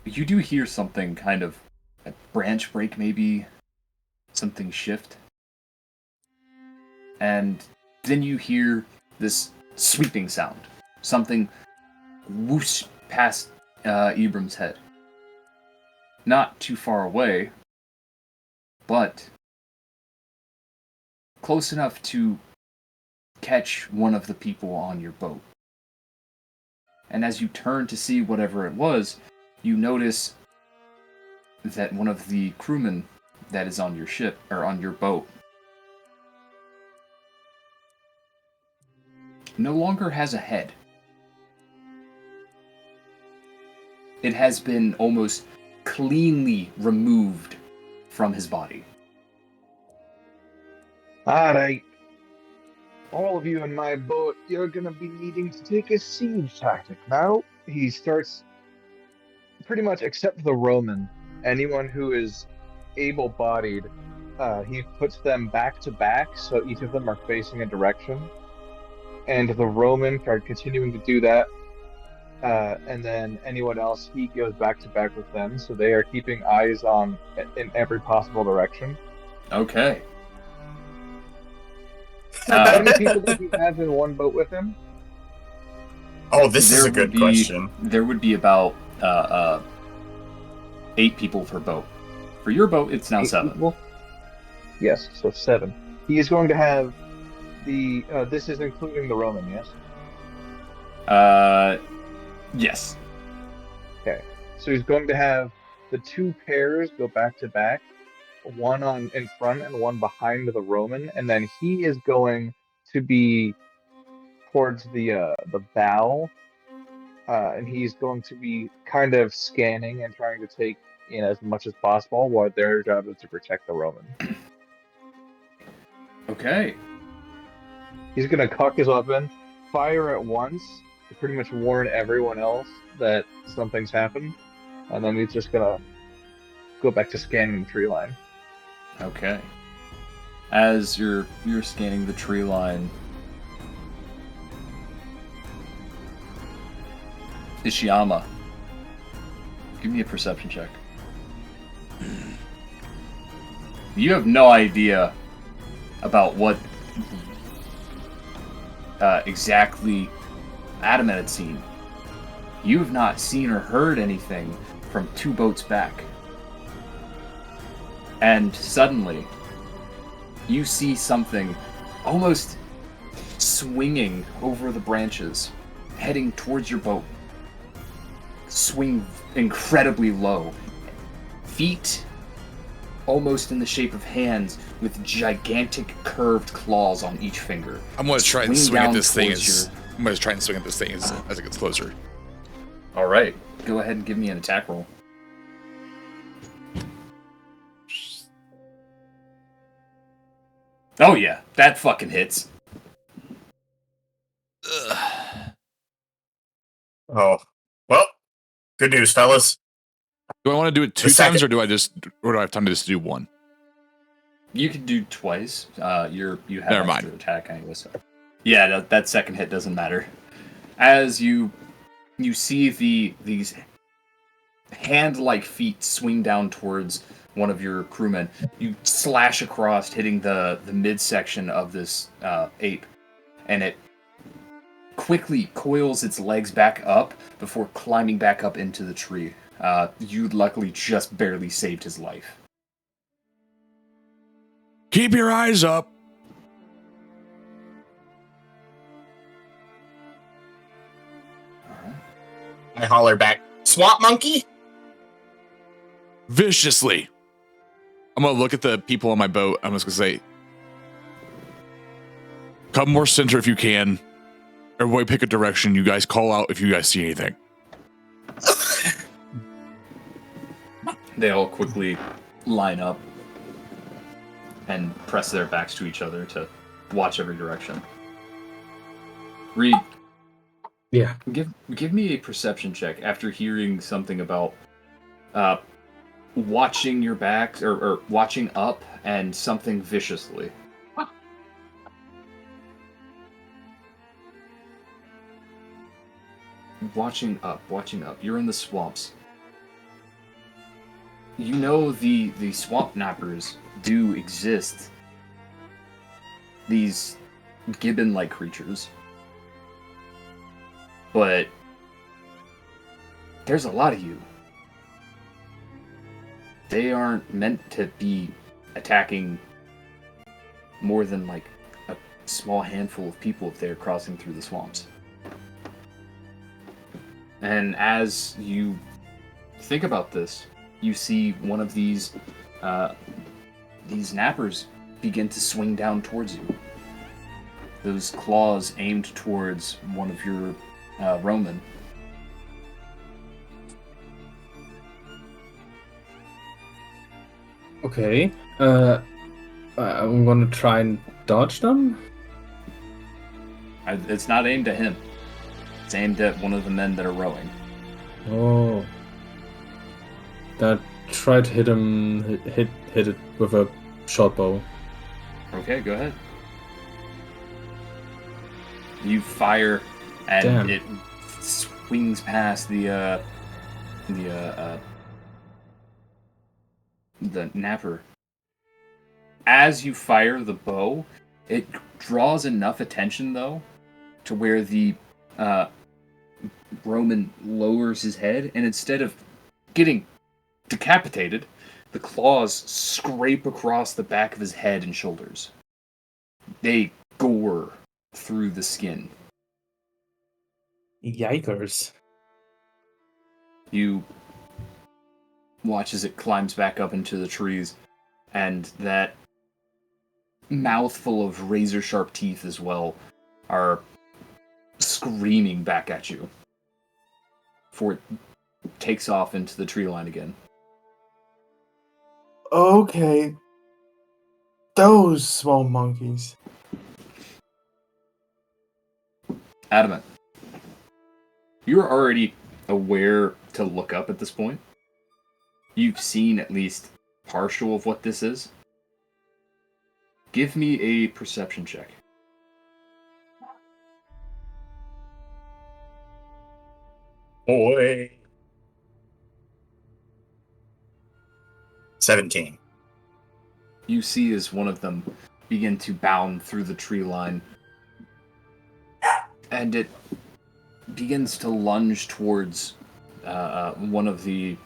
you do hear something kind of a branch break, maybe something shift, and then you hear this sweeping sound. Something whoosh past Ebram's head. Not too far away, but close enough to catch one of the people on your boat. And as you turn to see whatever it was, you notice that one of the crewmen that is on your ship, or on your boat, no longer has a head. It has been almost cleanly removed from his body. Alright. All of you in my boat, you're gonna be needing to take a siege tactic now. He starts pretty much, except the Roman, anyone who is able-bodied, he puts them back to back, so each of them are facing a direction. And the Roman are continuing to do that. And then anyone else, he goes back to back with them, so they are keeping eyes on in every possible direction. Okay. How many people does he have in one boat with him? Oh, this is a good question. There would be about 8 people per boat. For your boat, it's now 7. People? Yes, so 7. He is going to have the. This is including the Roman, yes? Yes. Okay. So he's going to have the 2 pairs go back to back, one on in front and one behind the Roman, and then he is going to be towards the bow, and he's going to be kind of scanning and trying to take in as much as possible, while their job is to protect the Roman. Okay. He's going to cock his weapon, fire at once, to pretty much warn everyone else that something's happened, and then he's just going to go back to scanning the tree line. Okay. As you're scanning the tree line, Ishiyama, give me a perception check. You have no idea about what exactly Adam had seen. You have not seen or heard anything from 2 boats back. And suddenly, you see something almost swinging over the branches, heading towards your boat. Swing incredibly low. Feet almost in the shape of hands with gigantic curved claws on each finger. I'm gonna try and Swing swing at down this thing towards I'm gonna try and swing at this thing as it gets closer. All right, go ahead and give me an attack roll. Oh yeah, that fucking hits. Oh, well, good news, fellas. Do I want to do it 2 The times, second- or do I have time to just do 1? You can do twice. You have Never extra mind. attack anyway. So. Yeah, that second hit doesn't matter. As you see these hand-like feet swing down towards one of your crewmen, you slash across, hitting the midsection of this ape, and it quickly coils its legs back up before climbing back up into the tree. You luckily just barely saved his life. Keep your eyes up. I holler back, swamp monkey? Viciously. I'm gonna look at the people on my boat. I'm just gonna say, come more center if you can. Everybody pick a direction. You guys call out if you guys see anything. They all quickly line up and press their backs to each other to watch every direction. Reed, Yeah. give me a perception check after hearing something about watching your back or watching up and something viciously. Watching up. You're in the swamps. You know the swamp nappers do exist. These gibbon-like creatures. But there's a lot of you. They aren't meant to be attacking more than like a small handful of people if they're crossing through the swamps. And as you think about this, you see one of these nappers begin to swing down towards you. Those claws aimed towards one of your Roman. Okay. I'm gonna try and dodge them. It's not aimed at him. It's aimed at one of the men that are rowing. Oh. That try to hit him. Hit it with a short bow. Okay, go ahead. You fire, and Damn. it swings past the napper. As you fire the bow, it draws enough attention, though, to where the Roman lowers his head, and instead of getting decapitated, the claws scrape across the back of his head and shoulders. They gore through the skin. Yikers. You watch as it climbs back up into the trees, and that mouthful of razor-sharp teeth as well are screaming back at you before it takes off into the tree line again. Okay. Those small monkeys. Adamant, you're already aware to look up at this point. You've seen at least partial of what this is. Give me a perception check. Boy. 17. You see as one of them begin to bound through the tree line, and it begins to lunge towards one of the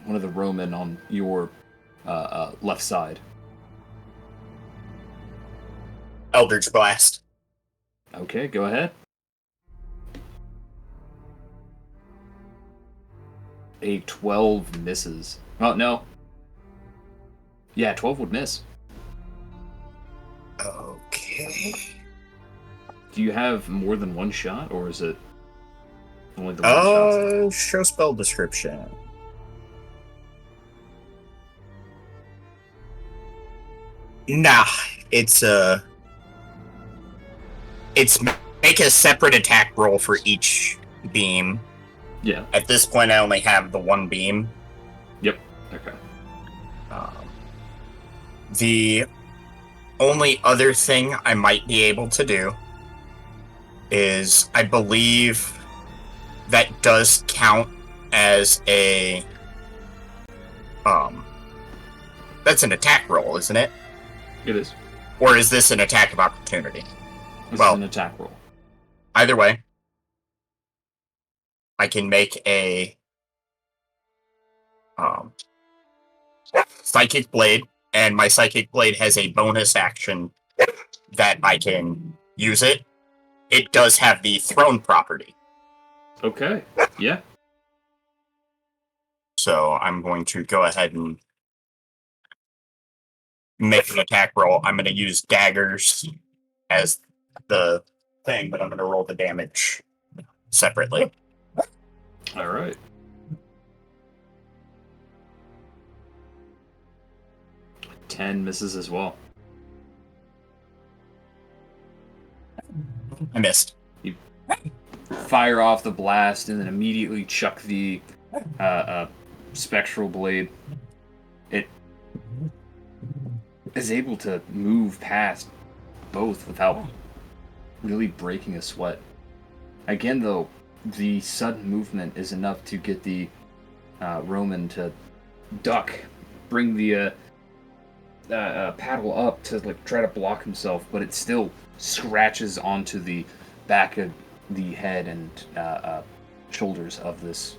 Roman on your left side. Eldritch Blast. Okay, go ahead. A 12 misses. Oh, no. Yeah, 12 would miss. Okay. Do you have more than one shot, or is it only the one shot? Show spell description. Nah, it's make a separate attack roll for each beam. Yeah. At this point, I only have the one beam. Yep. Okay. The only other thing I might be able to do is, I believe that does count as a that's an attack roll, isn't it? It is. Or is this an attack of opportunity? This Well, is an attack roll. Either way, I can make a Psychic Blade, and my Psychic Blade has a bonus action that I can use it. It does have the thrown property. Okay. Yeah. So I'm going to go ahead and make an attack roll. I'm going to use daggers as the thing, but I'm going to roll the damage separately. All right. Ten misses as well. I missed. You fire off the blast and then immediately chuck the spectral blade. It is able to move past both without really breaking a sweat. Again, though, the sudden movement is enough to get the Roman to duck, bring the paddle up to try to block himself, but it still scratches onto the back of the head and shoulders of this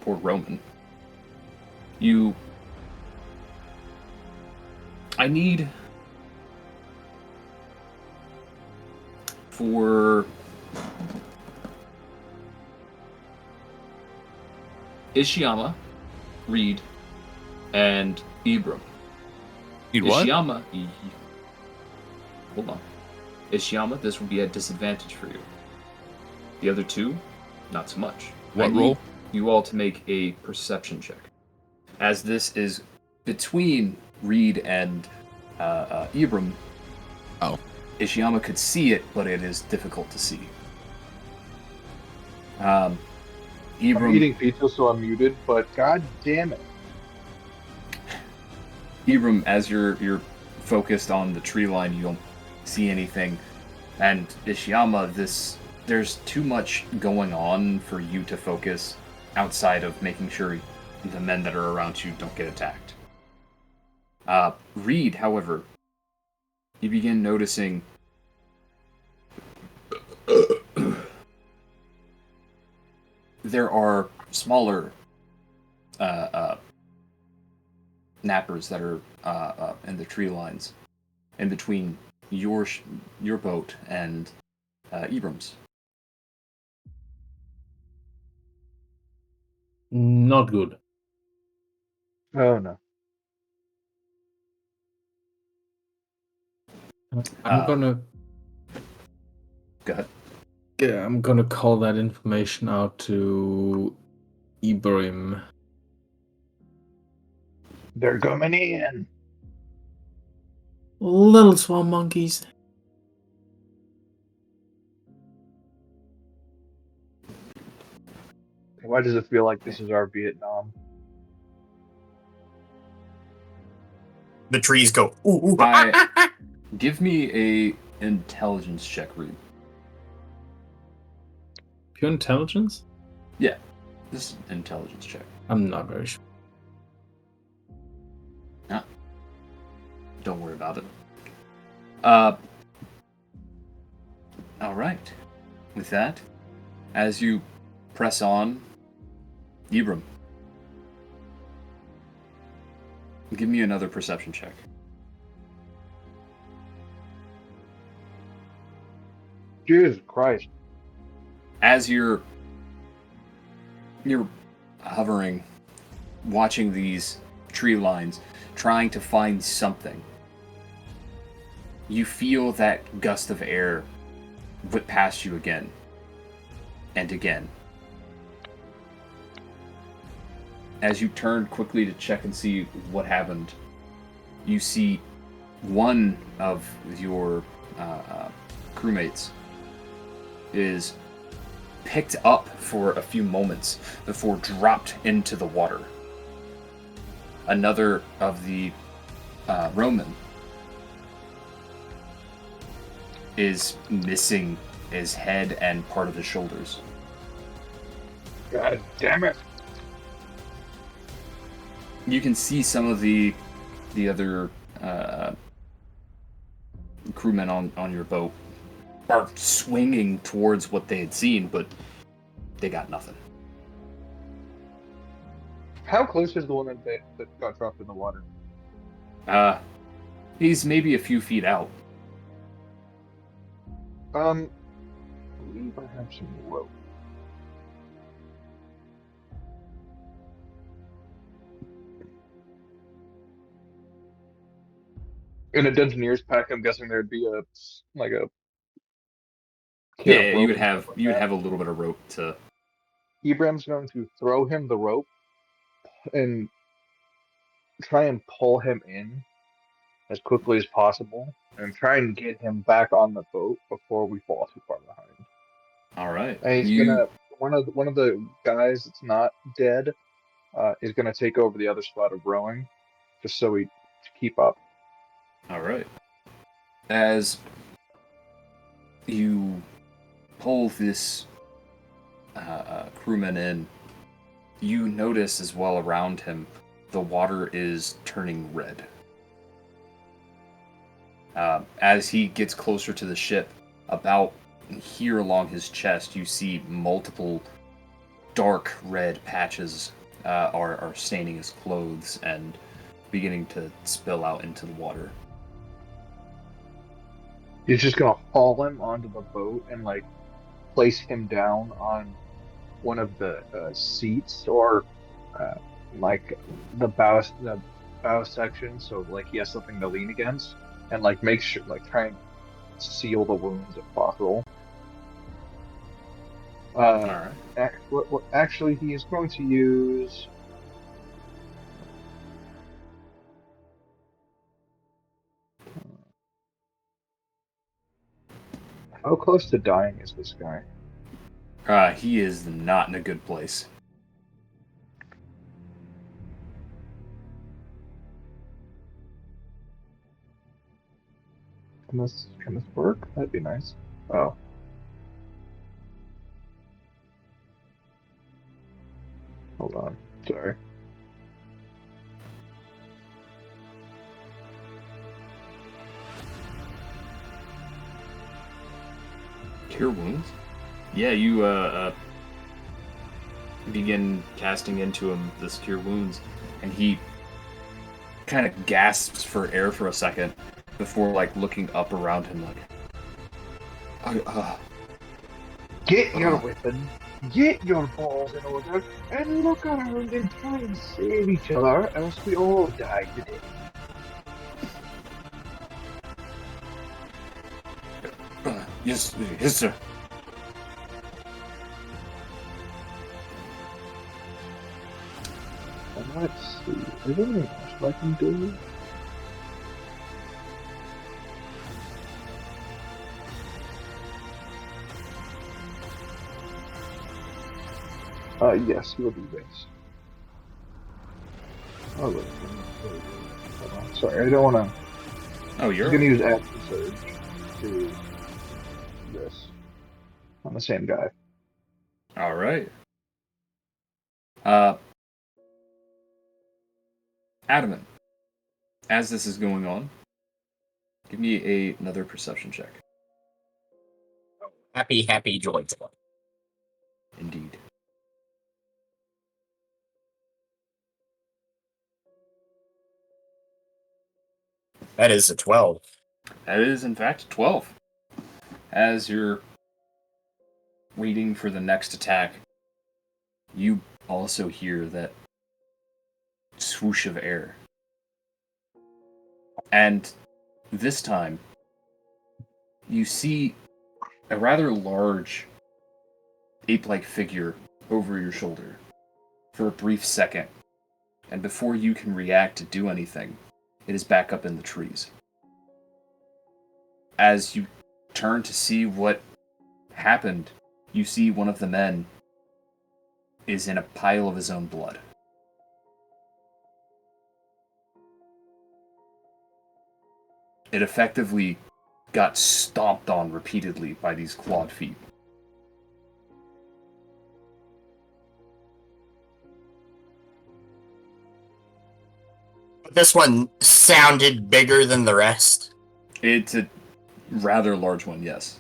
poor Roman. I need for Ishiyama, Reed, and Ebram. Need what? Ishiyama, hold on. Ishiyama, this will be at disadvantage for you. The other two, not so much. What I need roll? you all to make a perception check, as this is between Reed and Ebram. Oh. Ishiyama could see it, but it is difficult to see. Ebram, I'm eating pizza, so I'm muted, but god damn it. Ebram, as you're focused on the tree line, you don't see anything. And Ishiyama, there's too much going on for you to focus outside of making sure the men that are around you don't get attacked. Reed, however, you begin noticing there are smaller nappers that are in the tree lines in between your boat and Ebram's. Not good. Oh no. I'm gonna. Go ahead. Yeah, I'm gonna call that information out to Ebram. They're coming in. Little swarm monkeys. Why does it feel like this is our Vietnam? the trees go. Ooh, ooh. Give me a intelligence check, Reed. Pure intelligence? Yeah, this is an intelligence check. I'm not very sure. Don't worry about it. All right. With that, as you press on, Ebram, give me another perception check. Jesus Christ. As you're hovering, watching these tree lines, trying to find something, you feel that gust of air whip past you again and again. As you turn quickly to check and see what happened, you see one of your crewmates is picked up for a few moments before dropped into the water. Another of the Roman is missing his head and part of his shoulders. God damn it. You can see some of the other crewmen on your boat are swinging towards what they had seen, but they got nothing. How close is the one that got dropped in the water? He's maybe a few feet out. I believe I have some rope. In a Dungeoneer's pack, I'm guessing there'd be a Yeah, you would have a little bit of rope to. Ebram's going to throw him the rope and try and pull him in as quickly as possible and try and get him back on the boat before we fall too far behind. All right. And he's gonna one of the guys that's not dead is gonna take over the other spot of rowing, just so we keep up. All right. As you pull this crewman in, you notice as well around him the water is turning red. As he gets closer to the ship, about here along his chest, you see multiple dark red patches are staining his clothes and beginning to spill out into the water. He's just gonna haul him onto the boat and place him down on one of the seats or the bow section, so he has something to lean against, and make sure try and seal the wounds if possible. All right. Actually, he is going to use. How close to dying is this guy? He is not in a good place. Can this work? That'd be nice. Oh. Hold on. Sorry. Cure wounds? Yeah, you begin casting into him this cure wounds, and he kind of gasps for air for a second before looking up around him Get your weapon, get your balls in order, and look around and try and save each other, else we all die today. Yes, sir. Let's see. Is there anything else I can do? Yes, we'll do this. Oh, wait. Hold on. Sorry, I don't want to. Oh, I'm you're going to use action surge to this on the same guy. all right. Adamant. As this is going on, give me another perception check. Happy, happy, joy, joy. Indeed. That is a 12. That is, in fact, 12. As you're waiting for the next attack, you also hear that swoosh of air. And this time, you see a rather large ape-like figure over your shoulder for a brief second. And before you can react to do anything, it is back up in the trees. As you turn to see what happened, you see one of the men is in a pile of his own blood. It effectively got stomped on repeatedly by these clawed feet. This one sounded bigger than the rest. It's a rather large one, yes.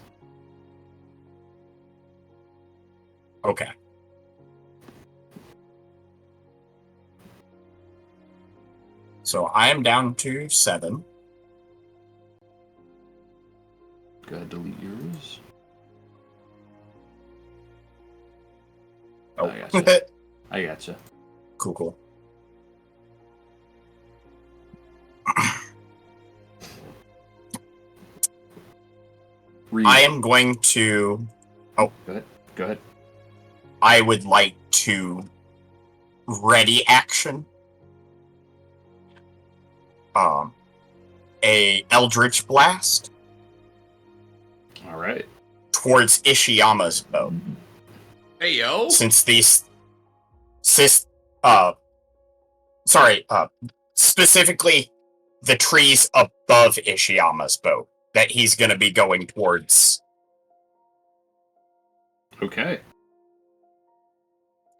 Okay. So I am down to 7. Go ahead, delete yours. Oh, I gotcha. I gotcha. Cool. Read. I am going to. Oh, Go ahead. I would like to ready action. A Eldritch Blast All right. towards Ishiyama's bow. Hey, yo. Since these, specifically the trees above Ishiyama's boat that he's going to be going towards. Okay.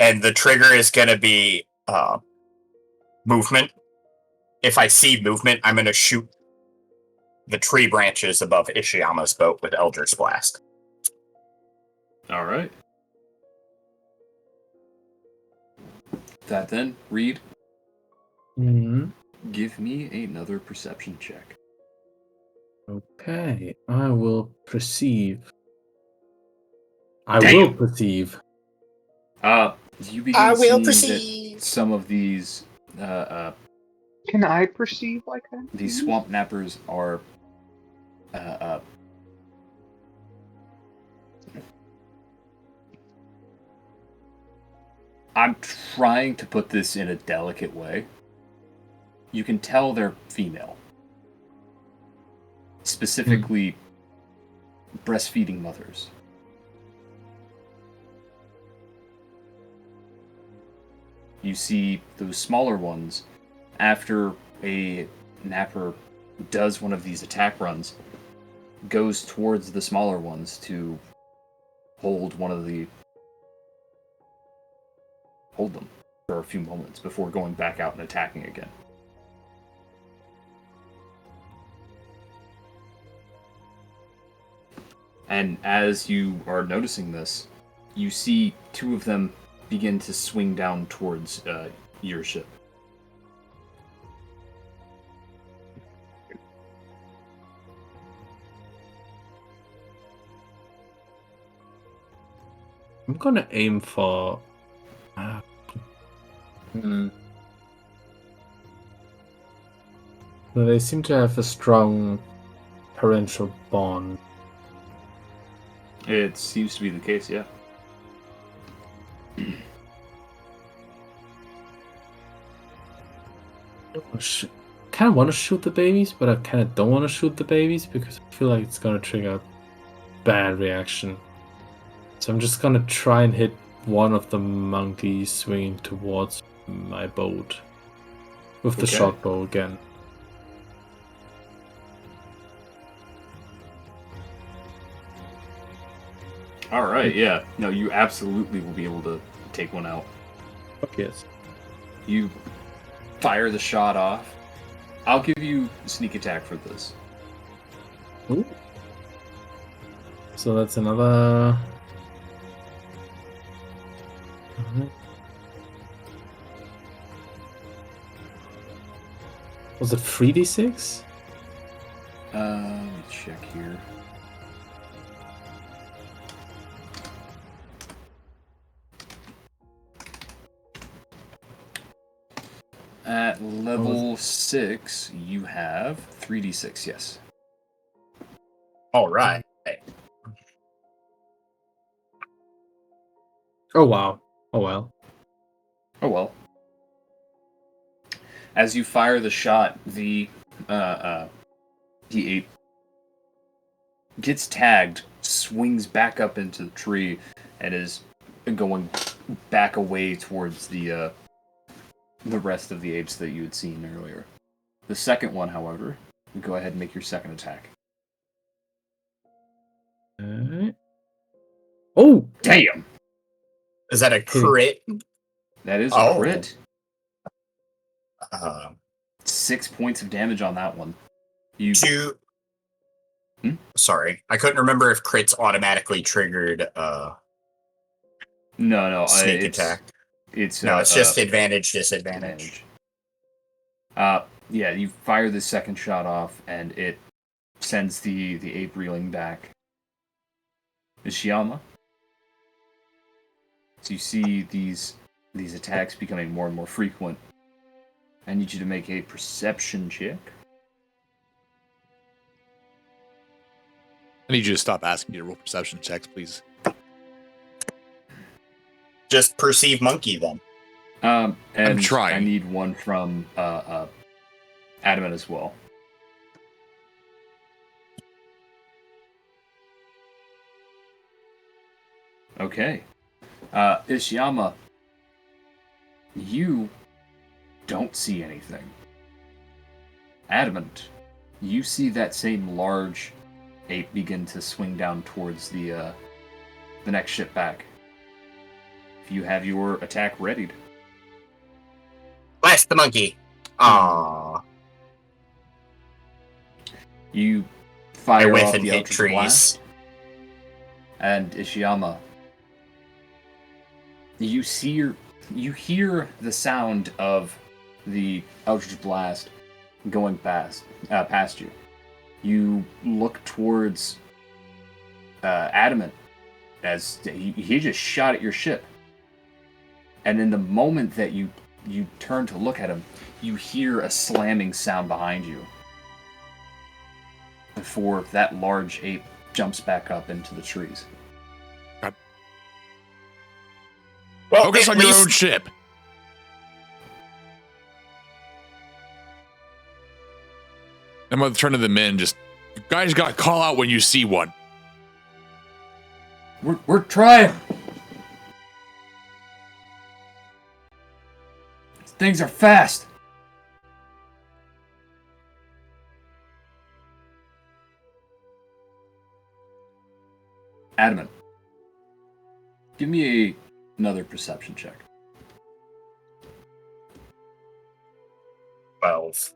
And the trigger is going to be movement. If I see movement, I'm going to shoot the tree branches above Ishiyama's boat with Eldritch Blast. All right. That then, Reed, give me another perception check. Okay, I will perceive. I will perceive. You begin seeing that some of these Can I perceive like that? these swamp nappers are I'm trying to put this in a delicate way. You can tell they're female. Specifically, breastfeeding mothers. You see those smaller ones, after a napper does one of these attack runs, goes towards the smaller ones to hold them for a few moments before going back out and attacking again. And as you are noticing this, you see two of them begin to swing down towards your ship. I'm gonna aim for. They seem to have a strong parental bond. It seems to be the case, yeah. Kind of want to shoot the babies, but I kind of don't want to shoot the babies because I feel like it's gonna trigger a bad reaction. So I'm just gonna try and hit one of the monkeys swinging towards my boat with the short bow again. All right, yeah. No, you absolutely will be able to take one out. Fuck yes. You fire the shot off. I'll give you sneak attack for this. Ooh. So that's another. Alright. Was it 3d6? Let me check here. At level 6, you have 3d6, yes. All right. Oh wow. Oh well. Oh well. As you fire the shot, the ape gets tagged, swings back up into the tree, and is going back away towards the rest of the apes that you had seen earlier. The second one, however, go ahead and make your second attack. Alright. Oh! Damn! Is that a crit? That is a Oh. crit. Uh, 6 points of damage on that one. You two. Hmm? Sorry, I couldn't remember if crits automatically triggered no, sneak it's attack. it's No, it's just advantage, disadvantage. Yeah, you fire the second shot off, and it sends the ape reeling back. Ishiyama. So you see these attacks becoming more and more frequent. I need you to make a perception check. I need you to stop asking me to roll perception checks, please. Just perceive monkey then. And I'm trying. I need one from Adamant as well. Okay. Ishiyama, you don't see anything. Adamant, you see that same large ape begin to swing down towards the next ship back. If you have your attack readied. Blast the monkey. Aww. You I fire whiff off and the hit Eldritch trees. Blast, and Ishiyama, you hear the sound of the Eldritch Blast going past you. You look towards Adamant as he just shot at your ship, and in the moment that you turn to look at him, you hear a slamming sound behind you before that large ape jumps back up into the trees. Well, Focus at on your least- own ship. I'm going to turn to the men. Just, you guys got to call out when you see one. We're trying. Things are fast. Adamant, give me another perception check. 12.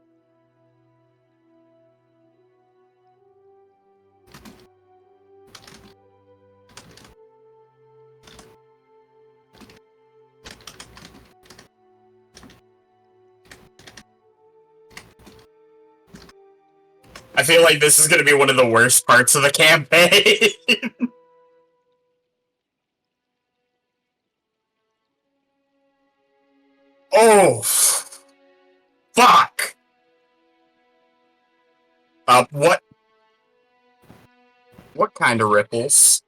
I feel like this is going to be one of the worst parts of the campaign. Oh, fuck. What kind of ripples?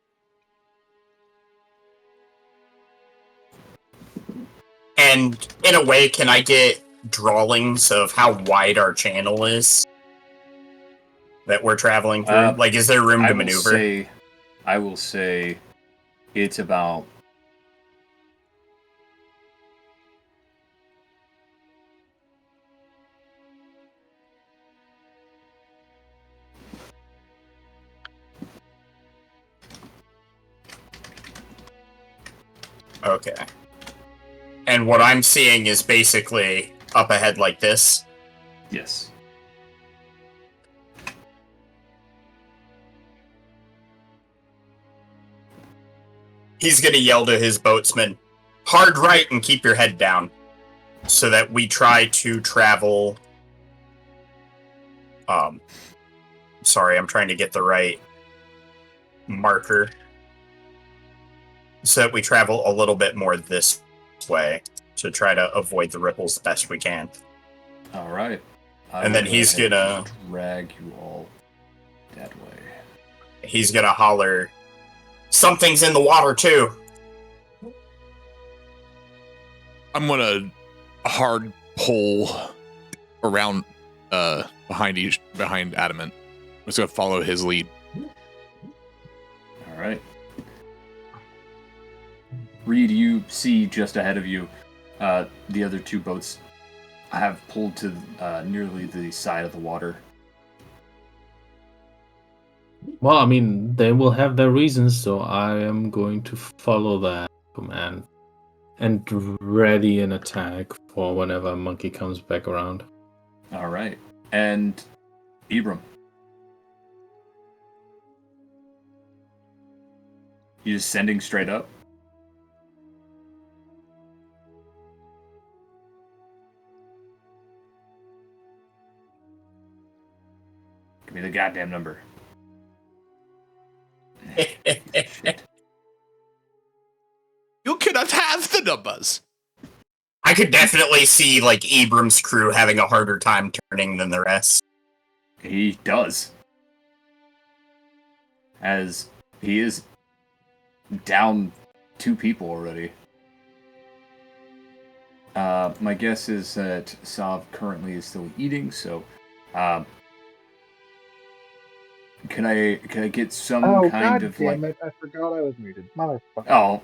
And in a way, can I get drawings of how wide our channel is that we're traveling through? Like, is there room to maneuver? I will say it's about Okay. And what I'm seeing is basically up ahead like this. Yes. He's gonna yell to his boatsman, hard right and keep your head down, so that we try to travel. Sorry, I'm trying to get the right marker. So that we travel a little bit more this way to try to avoid the ripples the best we can. All right. And then he's gonna drag you all that way. He's gonna holler, something's in the water too. I'm gonna hard pull around behind Adamant. I'm just gonna follow his lead. All right. Reed, you see just ahead of you, the other two boats have pulled to nearly the side of the water. Well, I mean, they will have their reasons, so I am going to follow that command and ready an attack for whenever Monkey comes back around. All right. And Ebram. You just sending straight up? Give me the goddamn number. Shit. You cannot have the numbers. I could definitely see like Abram's crew having a harder time turning than the rest. He does. As he is down 2 people already. My guess is that Sav currently is still eating, so can I get some Oh, kind God of damn like it. I forgot I was muted. Motherfucker. oh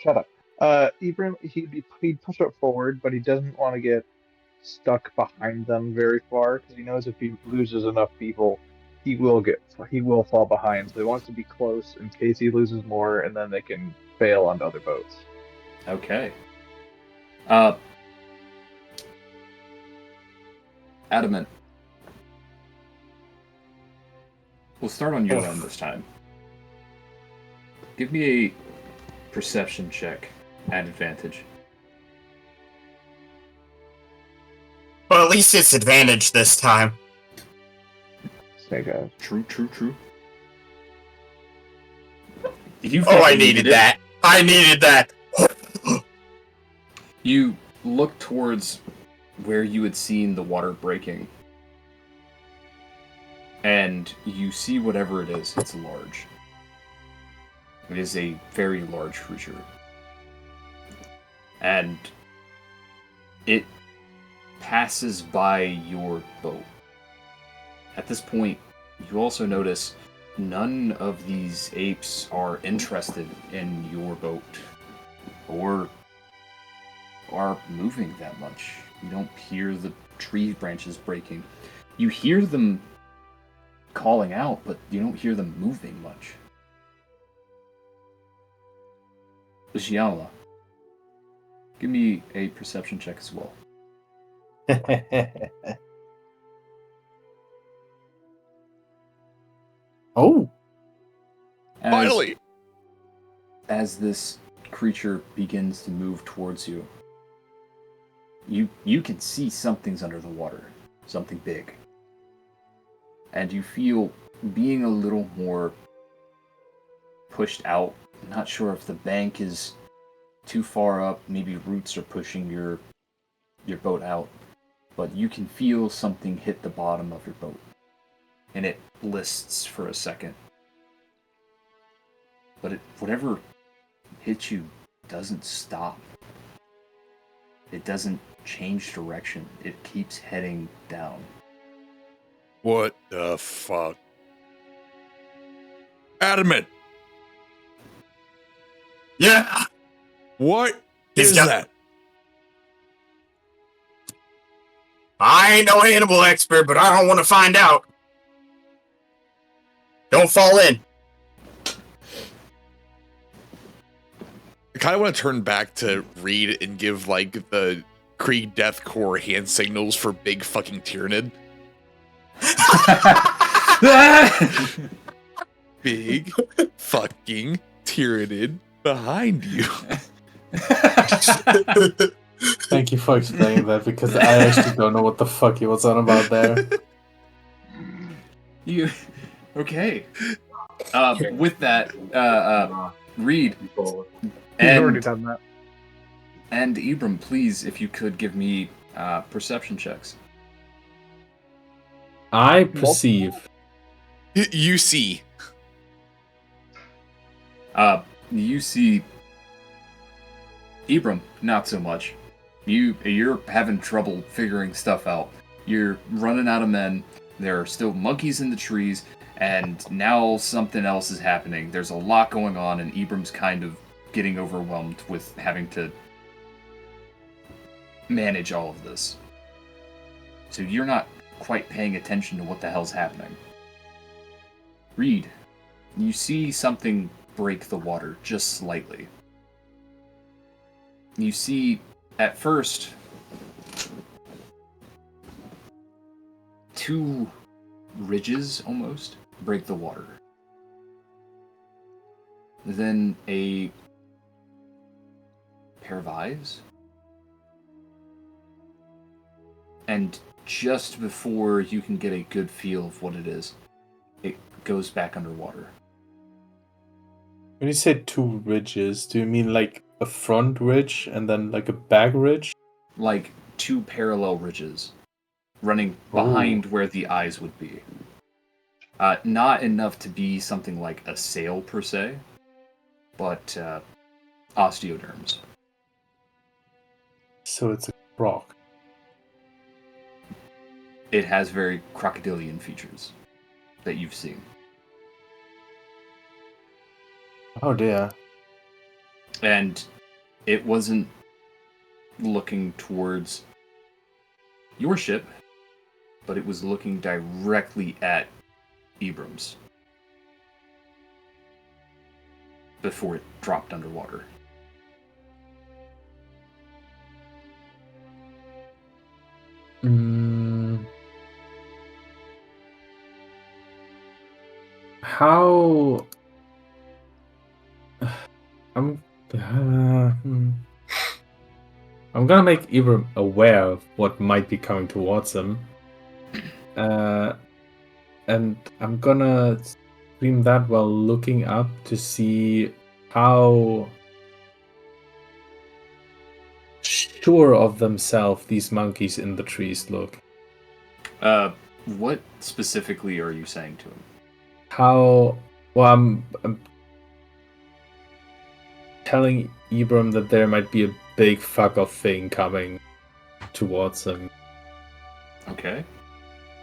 Shut up. Ibram, he'd push up forward, but he doesn't want to get stuck behind them very far, because he knows if he loses enough people, he will fall behind. So he wants to be close in case he loses more, and then they can bail onto other boats. okay. Adamant. We'll start on your end this time. Give me a perception check at advantage. Well, at least it's advantage this time. Snake eyes. True. I needed that. I needed that. You look towards where you had seen the water breaking, and you see whatever it is. It's large. It is a very large creature. And it passes by your boat. At this point, you also notice none of these apes are interested in your boat or are moving that much. You don't hear the tree branches breaking. You hear them calling out, but you don't hear them moving much. Gianla, give me a perception check as well. Oh, Finally! As this creature begins to move towards you, you can see something's under the water, something big. And you feel being a little more pushed out. Not sure if the bank is too far up, maybe roots are pushing your boat out, but you can feel something hit the bottom of your boat. And it lists for a second. But whatever hits you doesn't stop. It doesn't change direction. It keeps heading down. What the fuck? Adamant! Yeah. What He's is got- that? I ain't no animal expert, but I don't want to find out. Don't fall in. I kind of want to turn back to Reed and give like the Krieg Deathcore hand signals for big fucking Tyrannid. Big fucking Tyrannid behind you. Thank you for explaining that, because I actually don't know what the fuck he was on about there. You okay? With that, Reed He's already and done that. Ebram, please, if you could give me perception checks. I perceive. You see. You see, Ebram, not so much. You're having trouble figuring stuff out. You're running out of men. There are still monkeys in the trees, and now something else is happening. There's a lot going on, and Ebram's kind of getting overwhelmed with having to manage all of this. So you're not quite paying attention to what the hell's happening. Reed, you see something break the water just slightly. You see, at first, two ridges almost break the water. Then a pair of eyes. And just before you can get a good feel of what it is, it goes back underwater. When you say two ridges, do you mean like a front ridge and then like a back ridge? Like two parallel ridges running behind where the eyes would be. Not enough to be something like a sail per se, but osteoderms. So it's a croc. It has very crocodilian features that you've seen. Oh dear. And it wasn't looking towards your ship, but it was looking directly at Ebram's before it dropped underwater. How? I'm gonna make Ebram aware of what might be coming towards him, and I'm gonna scream that while looking up to see how sure of themselves these monkeys in the trees look. What specifically are you saying to him? How? Well, I'm telling Ebram that there might be a big fuck off thing coming towards him. Okay.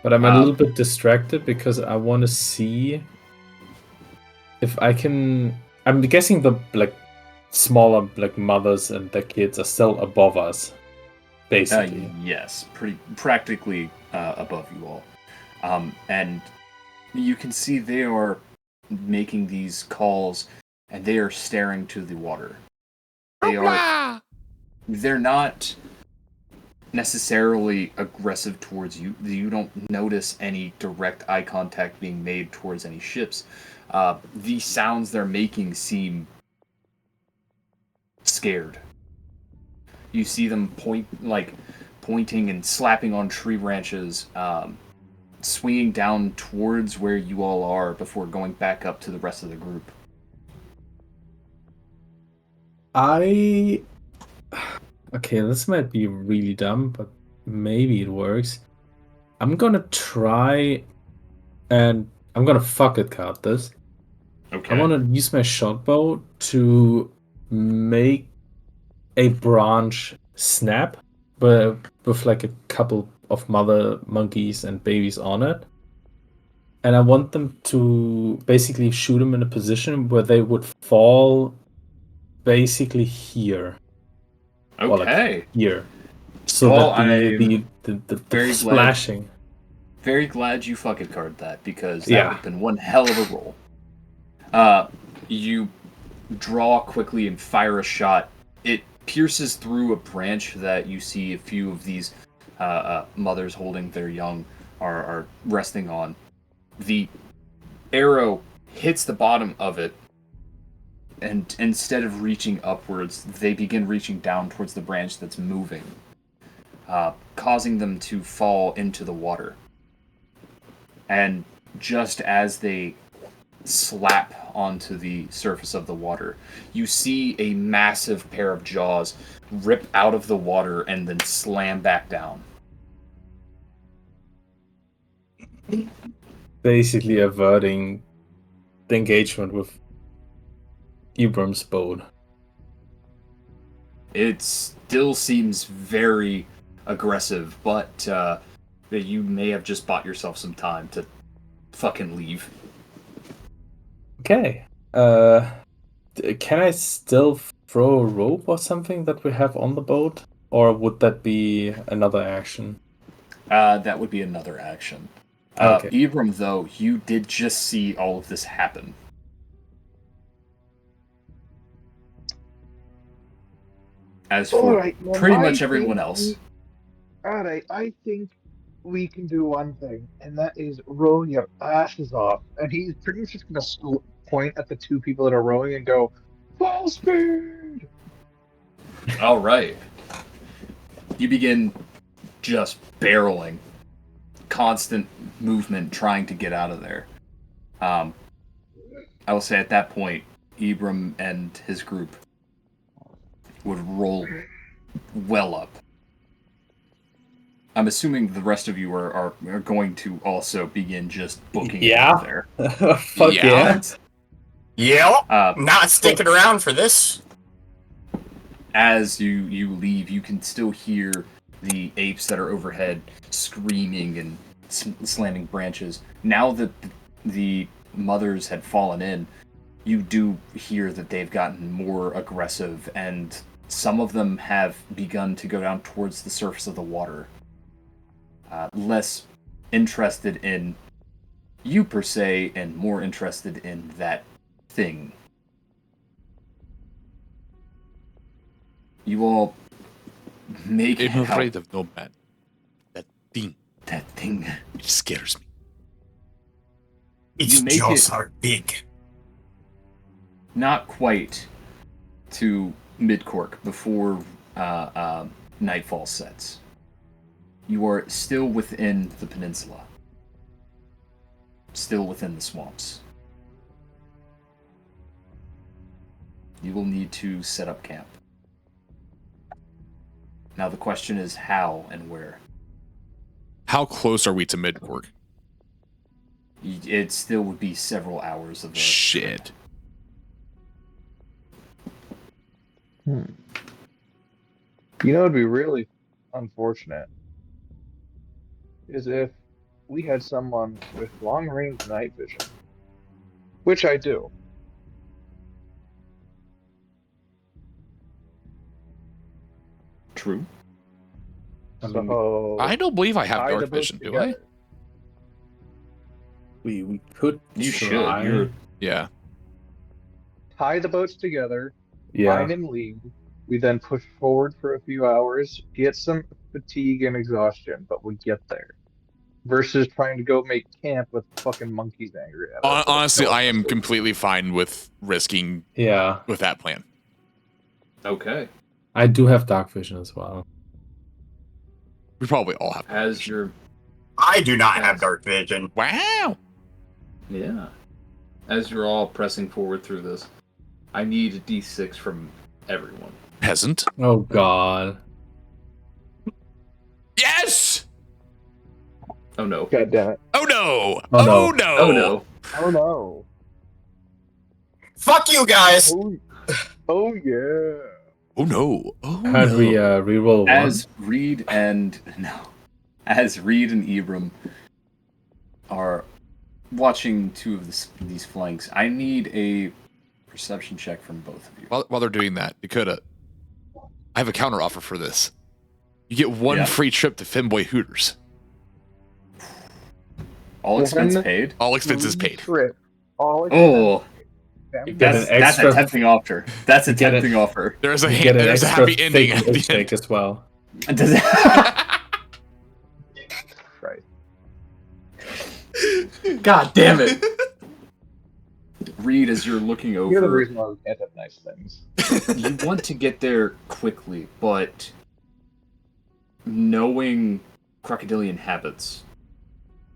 But I'm a little bit distracted because I want to see if I can. I'm guessing the smaller mothers and their kids are still above us, basically. Yes, practically above you all, and you can see they are making these calls, and they are staring to the water. They're not necessarily aggressive towards you. You don't notice any direct eye contact being made towards any ships. The sounds they're making seem scared. You see them pointing and slapping on tree branches, swinging down towards where you all are before going back up to the rest of the group. Okay, this might be really dumb, but maybe it works. I'm gonna try, and I'm gonna fuck it card this. Okay. I want to use my shot bow to make a branch snap, but with like a couple of mother monkeys and babies on it. And I want them to basically shoot them in a position where they would fall basically here. Okay. Or like here. So Well, that the very splashing. Very glad you fucking carded that, because that Yeah. would have been one hell of a roll. You draw quickly and fire a shot. It pierces through a branch that you see a few of these mothers holding their young are resting on. The arrow hits the bottom of it, and instead of reaching upwards, they begin reaching down towards the branch that's moving, causing them to fall into the water. And just as they slap onto the surface of the water, you see a massive pair of jaws rip out of the water and then slam back down. Basically averting the engagement with Ebram's boat. It still seems very aggressive, but you may have just bought yourself some time to fucking leave. Okay. Can I still throw a rope or something that we have on the boat? Or would that be another action? That would be another action. Okay. Ebram, though, you did just see all of this happen. As for Alright, well, pretty I much everyone think else. Alright, I think we can do one thing, and that is row your asses off. And he's pretty much just going to point at the two people that are rowing and go, full speed! All right. You begin just barreling. Constant movement trying to get out of there. I will say at that point, Ebram and his group would roll well up. I'm assuming the rest of you are going to also begin just booking it Yeah. out there. Fuck Yeah. yeah. Yep. Not sticking around for this. As you leave, you can still hear the apes that are overhead screaming and slamming branches. Now that the mothers had fallen in, you do hear that they've gotten more aggressive, and some of them have begun to go down towards the surface of the water. Less interested in you per se, and more interested in that thing. You all make I'm out afraid of no man. That thing, that thing. it scares me. Its You make jaws it- are big. Not quite to Midcork before nightfall sets. You are still within the peninsula. Still within the swamps. You will need to set up camp. Now the question is how and where. How close are we to Midcork? It still would be several hours of the Shit. You know, it'd be really unfortunate is if we had someone with long-range night vision, which I do. True. I mean, So I don't believe I have tie the dark boats vision, do I? together. we could You should. try. You're Yeah. Tie the boats together, Yeah. find and lead. We then push forward for a few hours, get some fatigue and exhaustion, but we get there. Versus trying to go make camp with fucking monkeys angry at us. Honestly, No I am offense. completely fine with risking Yeah. with that plan. okay. I do have dark vision as well. We probably all have. As you're I do not have dark vision. Wow. Yeah. As you're all pressing forward through this, I need a D6 from everyone. Peasant. Oh god. Yes. Oh no. God damn it. Oh no. Oh, no. Oh no. Oh no. Oh no. Fuck you guys! Oh yeah. Oh no. Oh Had no. we reroll one? As Reed and Ebram are watching two of these flanks, I need a perception check from both of you. While they're doing that, Dakota, I have a counter offer for this. You get one Yeah. free trip to Finboy Hooters. All expense One paid. All expenses paid. Trip. All Oh, family. Get an That's a extra- tempting offer. That's a You get it. tempting offer. There's a You get an there's a extra happy ending thick at the milkshake end. as well. Does it- Right. God damn it. Reed, as you're looking You're the over, reason why we can't have nice things. you want to get there quickly, but knowing crocodilian habits,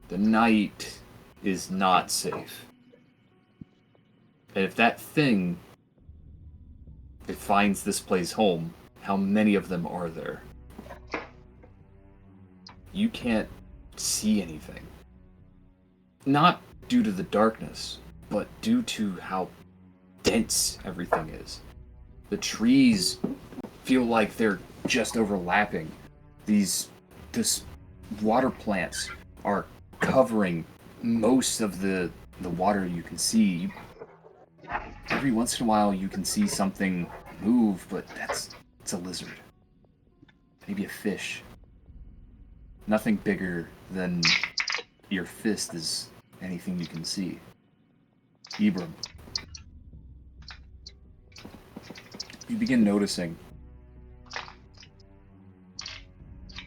the night is not safe. And if that thing finds this place home, how many of them are there? You can't see anything. Not due to the darkness, but due to how dense everything is. The trees feel like they're just overlapping. This water plants are covering most of the water you can see. Every once in a while you can see something move, but it's a lizard. Maybe a fish. Nothing bigger than your fist is anything you can see. Ebram. You begin noticing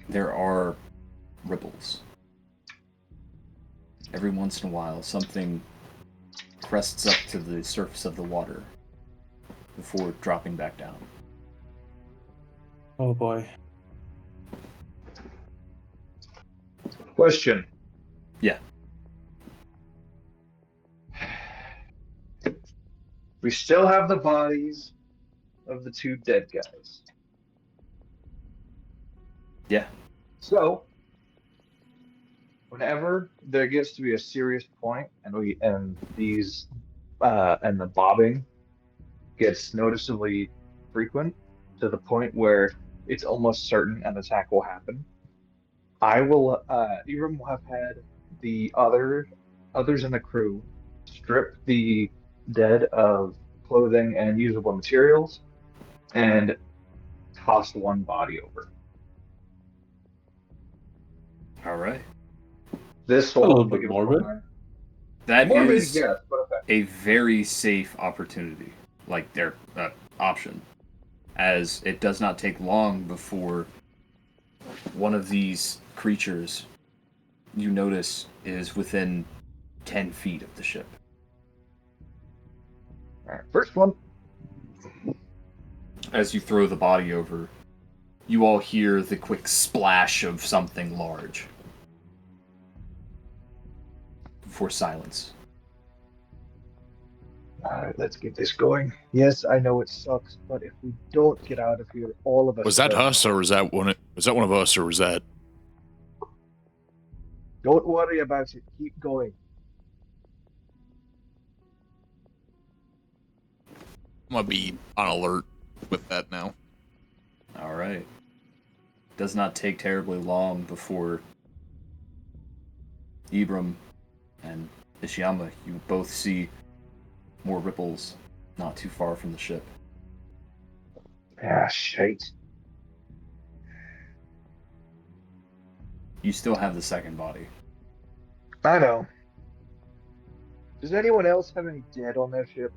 there are ripples. Every once in a while, something crests up to the surface of the water before dropping back down. Oh boy. Question. Yeah. We still have the bodies of the two dead guys. Yeah. So, whenever there gets to be a serious point, and the bobbing gets noticeably frequent to the point where it's almost certain an attack will happen, Ebram will have had the others in the crew strip the dead of clothing and usable materials and toss one body over. All right. This A will little hopefully bit give us morbid. time. That Morbid, is yes, but effective. a very safe opportunity, like their option, as it does not take long before one of these creatures you notice is within 10 feet of the ship. All right, first one. As you throw the body over, you all hear the quick splash of something large. Before silence. All right, let's get this going. Yes, I know it sucks, but if we don't get out of here, all of us. Was that us, or was that one of us, or was that? Don't worry about it. Keep going. I'm gonna be on alert with that now. All right. Does not take terribly long before Ebram and Ishiyama, you both see more ripples not too far from the ship. Ah, shite. You still have the second body. I know. Does anyone else have any dead on their ship?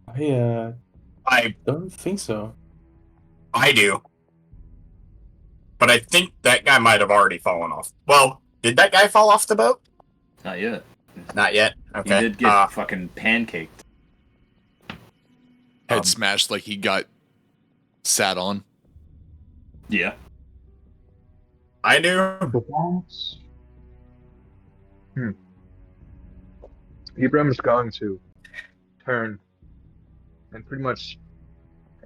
I don't think so. I do. But I think that guy might have already fallen off. Well, did that guy fall off the boat? Not yet. Not yet. He Okay. did get fucking pancaked. Head smashed like he got sat on. Yeah. I do. Ibram's going to turn and pretty much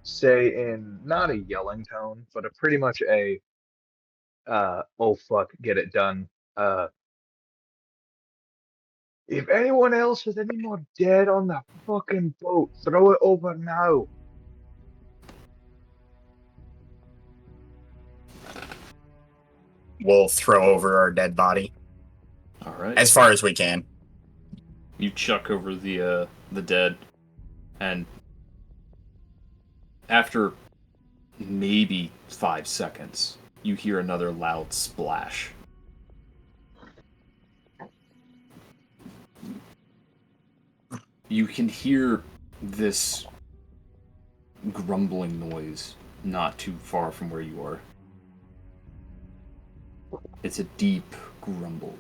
say in not a yelling tone, but a pretty much a oh fuck, get it done. If anyone else has any more dead on the fucking boat, throw it over now. We'll throw over our dead body All right. as far as we can. You chuck over the dead, and after maybe 5 seconds, you hear another loud splash. You can hear this grumbling noise not too far from where you are. It's a deep grumble.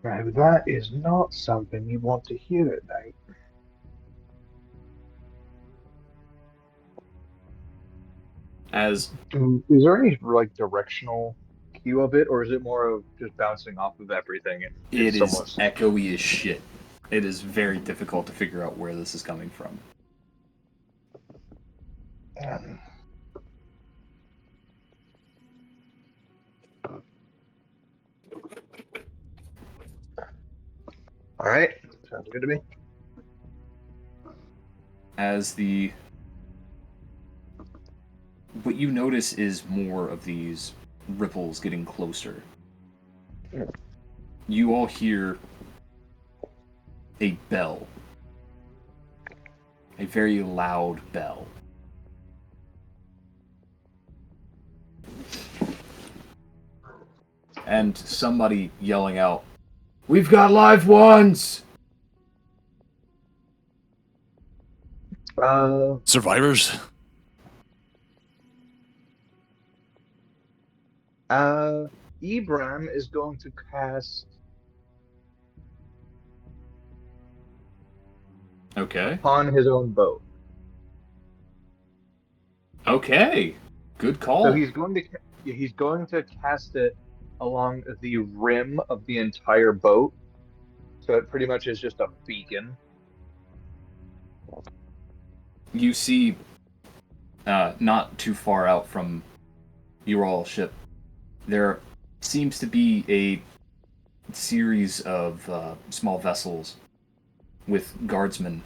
Now, that is not something you want to hear at night. As Is there any, like, directional cue of it, or is it more of just bouncing off of everything? And it it's is somewhat... echoey as shit. It is very difficult to figure out where this is coming from. Alright, sounds good to me. As what you notice is more of these ripples getting closer. You all hear a bell. A very loud bell. And somebody yelling out, "We've got live ones!" Survivors? Ebram is going to cast Okay. upon his own boat. Okay. Good call. So he's going to cast it along the rim of the entire boat. So it pretty much is just a beacon. You see, not too far out from your all ship, there seems to be a series of small vessels with guardsmen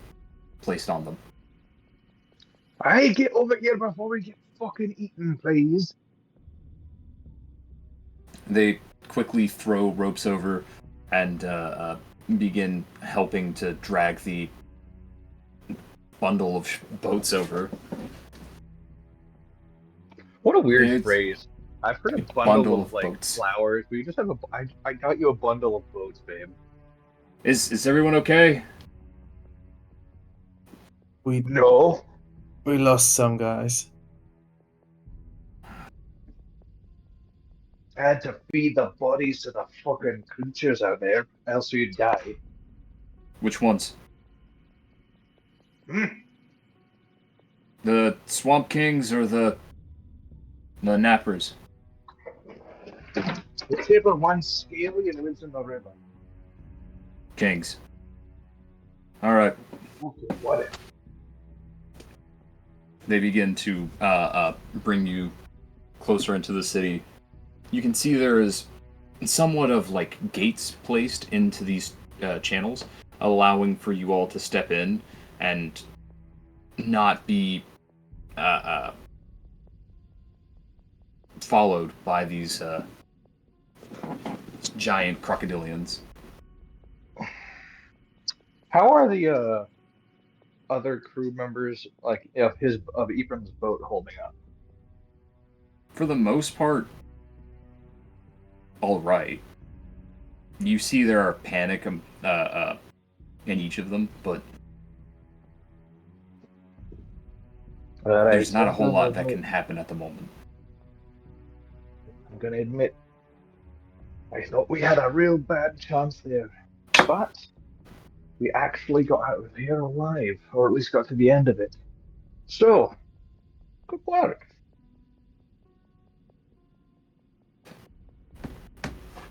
placed on them. Hey, get over here before we get fucking eaten, please. They quickly throw ropes over and begin helping to drag the bundle of boats over. What a weird It's phrase. I've heard a bundle bundle of of like boats. flowers, but you just have I got you a bundle of boats, babe. Is everyone okay? We No. lost some guys. I had to feed the bodies to the fucking creatures out there, else you'd die. Which ones? Hmm. The Swamp Kings or the Nappers? Whichever one's scaly and lives in the river. Kings. Alright. Okay, whatever. They begin to bring you closer into the city. You can see there is somewhat of like gates placed into these channels, allowing for you all to step in and not be followed by these giant crocodilians. How are the other crew members like of Ebram's boat holding up? For the most part, all right. You see there are panic in each of them, but there's not a whole lot that can happen at the moment. I'm gonna admit, I thought we had a real bad chance there, but we actually got out of here alive, or at least got to the end of it. So, good work.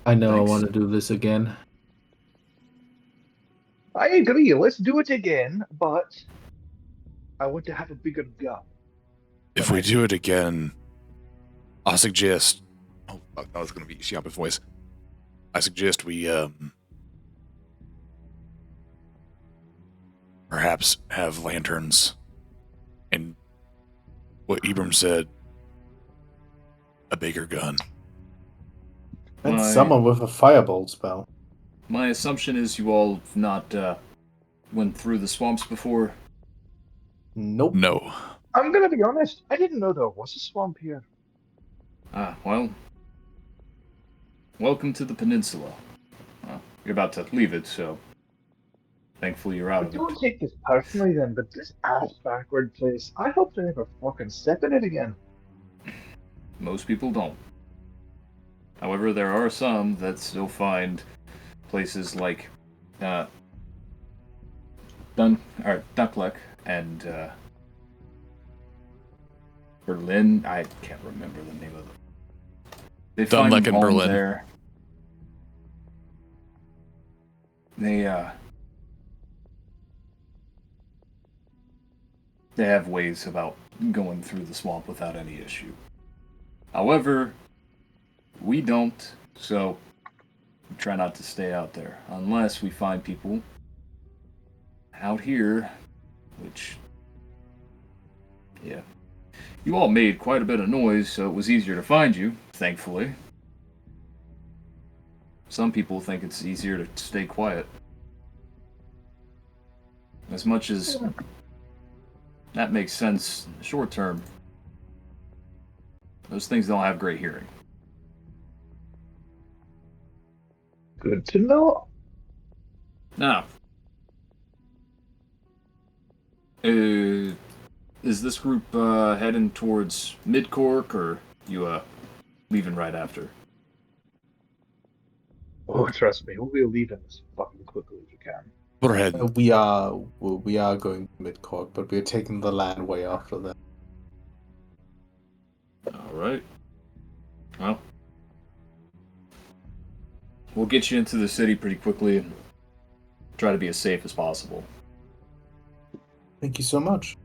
I know Thanks. I want to do this again. I agree, let's do it again, but I want to have a bigger gun. If we do it again, I suggest... Oh, fuck, that was going to be Shiapa's voice. I suggest we, perhaps have lanterns. And what Ebram said, a bigger gun. And My- someone with a firebolt spell. My assumption is you all have not went through the swamps before. Nope. No. I'm gonna be honest, I didn't know there was a swamp here. Well, welcome to the peninsula. you're about to leave it, so thankfully you're out I of it. don't take this personally then, but this ass backward place, I hope they never fucking step in it again. Most people don't. However, there are some that still find places like Dunkleck and Berlin. I can't remember the name of them. They find Dunleck and homes Berlin. there. They have ways about going through the swamp without any issue. However, we don't, so we try not to stay out there unless we find people out here, which, yeah. You all made quite a bit of noise, so it was easier to find you, thankfully. Some people think it's easier to stay quiet. As much as that makes sense short term, those things don't have great hearing. Good to know. Now, is this group heading towards Midcork, or you leaving right after? Oh, trust me, we'll be leaving as fucking quickly as we can. We're heading. We are going to Midcork, but we're taking the land way after that. All right. Well, we'll get you into the city pretty quickly and try to be as safe as possible. Thank you so much.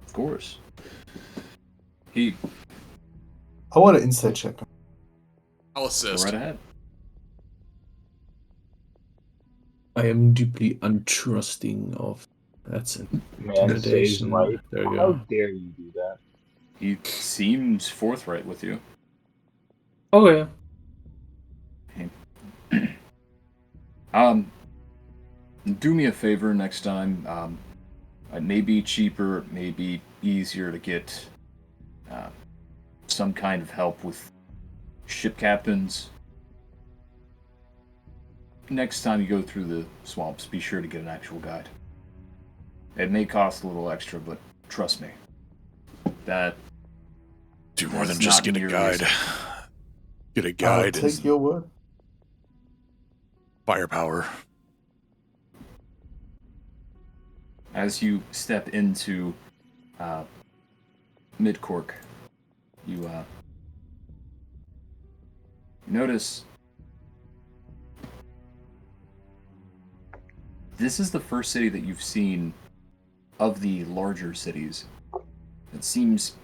Of course. I want to insight check him. I'll Go assist. right ahead. I am deeply untrusting of. That's an Man saves intimidation. life. There you How go. dare you do that? He seems forthright with you. Oh yeah. Do me a favor next time. It may be cheaper, it may be easier to get some kind of help with ship captains. Next time you go through the swamps, be sure to get an actual guide. It may cost a little extra, but trust me, that Do more than That's just not get a nearly guide. as- Get a I'll guide take is your word. firepower. as you step into Midcork, you notice this is the first city that you've seen of the larger cities that seems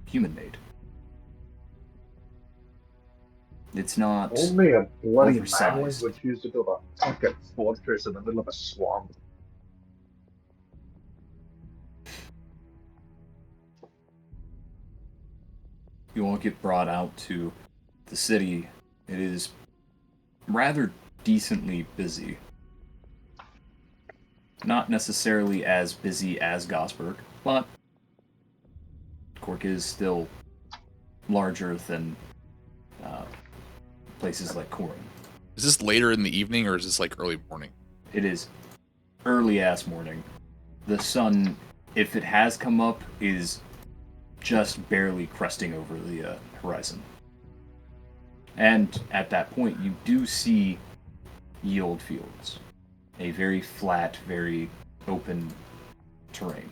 human-made. It's not Only a bloody manling oversized. would choose to build a fucking fortress in the middle of a swamp. You all get brought out to the city. It is rather decently busy. Not necessarily as busy as Gosberg, but Cork is still larger than places like Corin. Is this later in the evening or is this like early morning? It is early-ass morning. The sun, if it has come up, is just barely cresting over the horizon. And at that point, you do see yield fields. A very flat, very open terrain.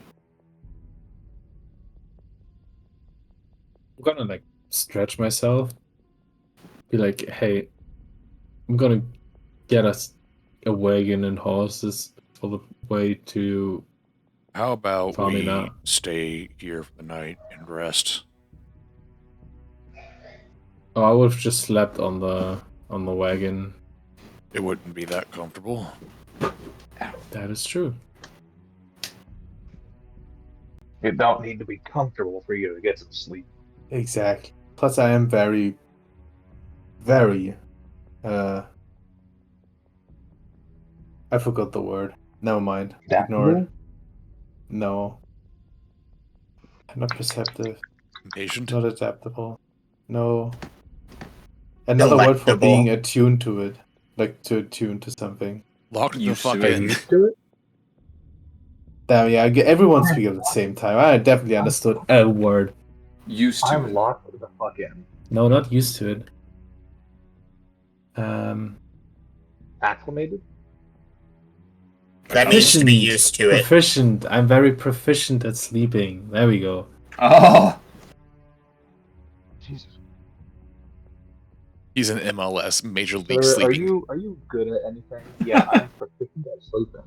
I'm gonna like stretch myself. Be like, hey, I'm gonna get us a wagon and horses for the way to. How about Probably we not. stay here for the night and rest? Oh, I would have just slept on the wagon. It wouldn't be that comfortable. That is true. It don't need to be comfortable for you to get some sleep. Exactly. Plus, I am very, very. I forgot the word. Never mind. Ignore it. No. Not perceptive. Impatient? Not adaptable. No. Another word for Delectable. being attuned to it. like to attune to something. Lock the Used fuck to it. in. Used to it? Damn, yeah, everyone speak at the same time. I definitely understood a word. Used to I'm it. locked the fuck in. No, not used to it. Acclimated? That means to be Proficient. used to it. Proficient. I'm very proficient at sleeping. There we go. Oh, Jesus. He's an MLS, Major League Sir, Sleeping. are you good at anything? Yeah, I'm proficient at sleeping.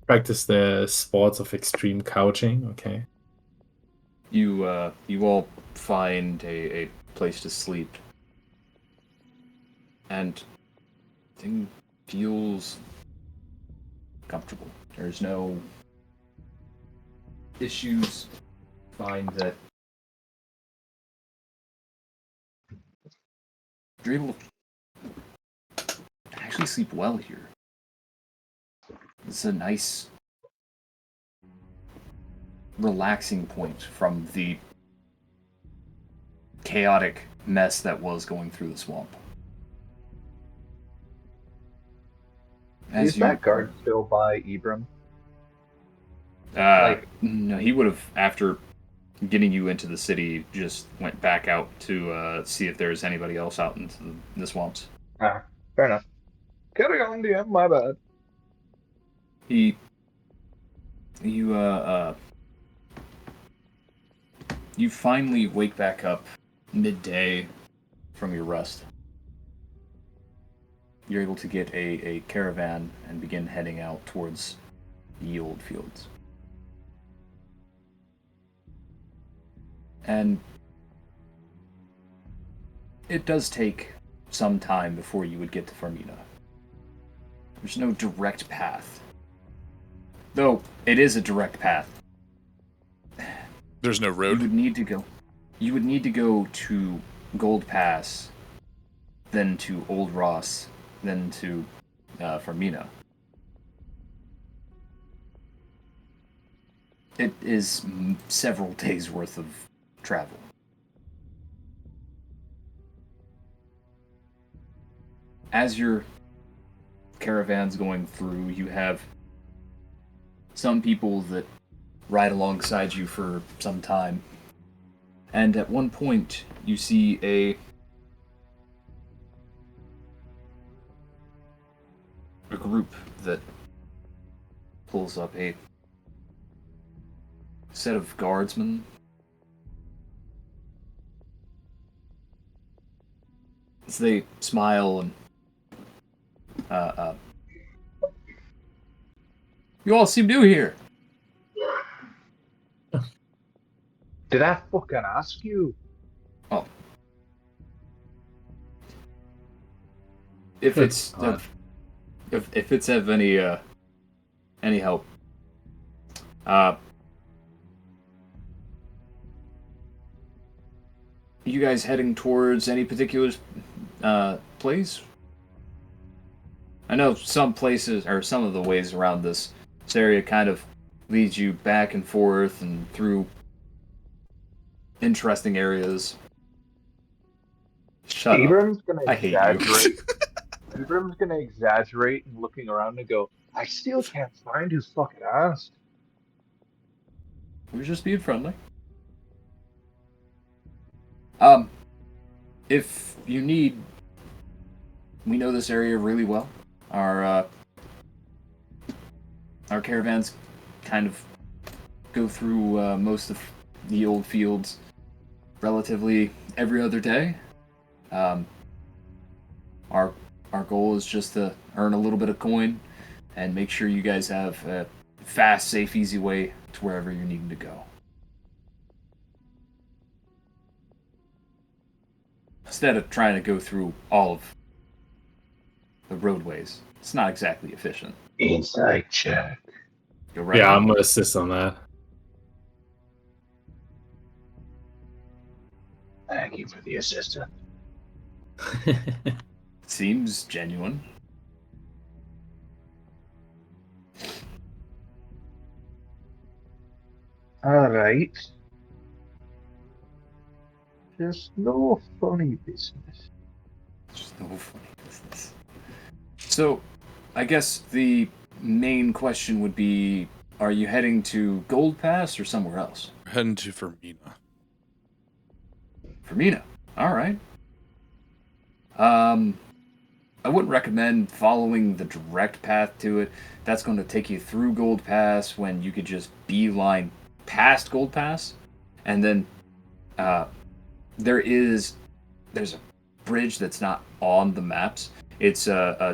Practice the sports of extreme couching. Okay. you all find a place to sleep, and thing feels comfortable. There's no issues. Find that you're able to actually sleep well here. It's a nice, relaxing point from the chaotic mess that was going through the swamp. Is that guard still by Ebram? No, he would have, after getting you into the city, just went back out to see if there's anybody else out into the swamps. Ah, fair enough. Carry on, DM, my bad. You finally wake back up midday from your rest. You're able to get a caravan and begin heading out towards the old fields. And it does take some time before you would get to Farmina. There's no direct path. Though, it is a direct path. There's no You road. would need to go to Gold Pass, then to Old Ross, then to Farmina. It is several days worth of travel. As your caravan's going through, you have some people that ride alongside you for some time. And at one point, you see a group that pulls up, a set of guardsmen. As they smile and you all seem new here. Did I fucking ask you? Oh. If it's if it's of any help. You guys heading towards any particular place? I know some places, or some of the ways around this area kind of leads you back and forth and through interesting areas. Shut up. Abram's gonna I hate you. exaggerate. Abram's gonna exaggerate and looking around and go, I still can't find who fucking asked. We're just being friendly. If you need, we know this area really well. Our caravans kind of go through most of the old fields relatively every other day. Our goal is just to earn a little bit of coin and make sure you guys have a fast, safe, easy way to wherever you're needing to go. Instead of trying to go through all of the roadways. It's not exactly efficient. Inside check. You're right. Yeah, I'm gonna assist on that. Thank you for the assistance. Seems genuine. Alright. Just no funny business. Just no funny business. So, I guess the main question would be, are you heading to Gold Pass or somewhere else? We're heading to Fermina. Fermina. Alright. I wouldn't recommend following the direct path to it. That's going to take you through Gold Pass when you could just beeline past Gold Pass. And then there's a bridge that's not on the maps. It's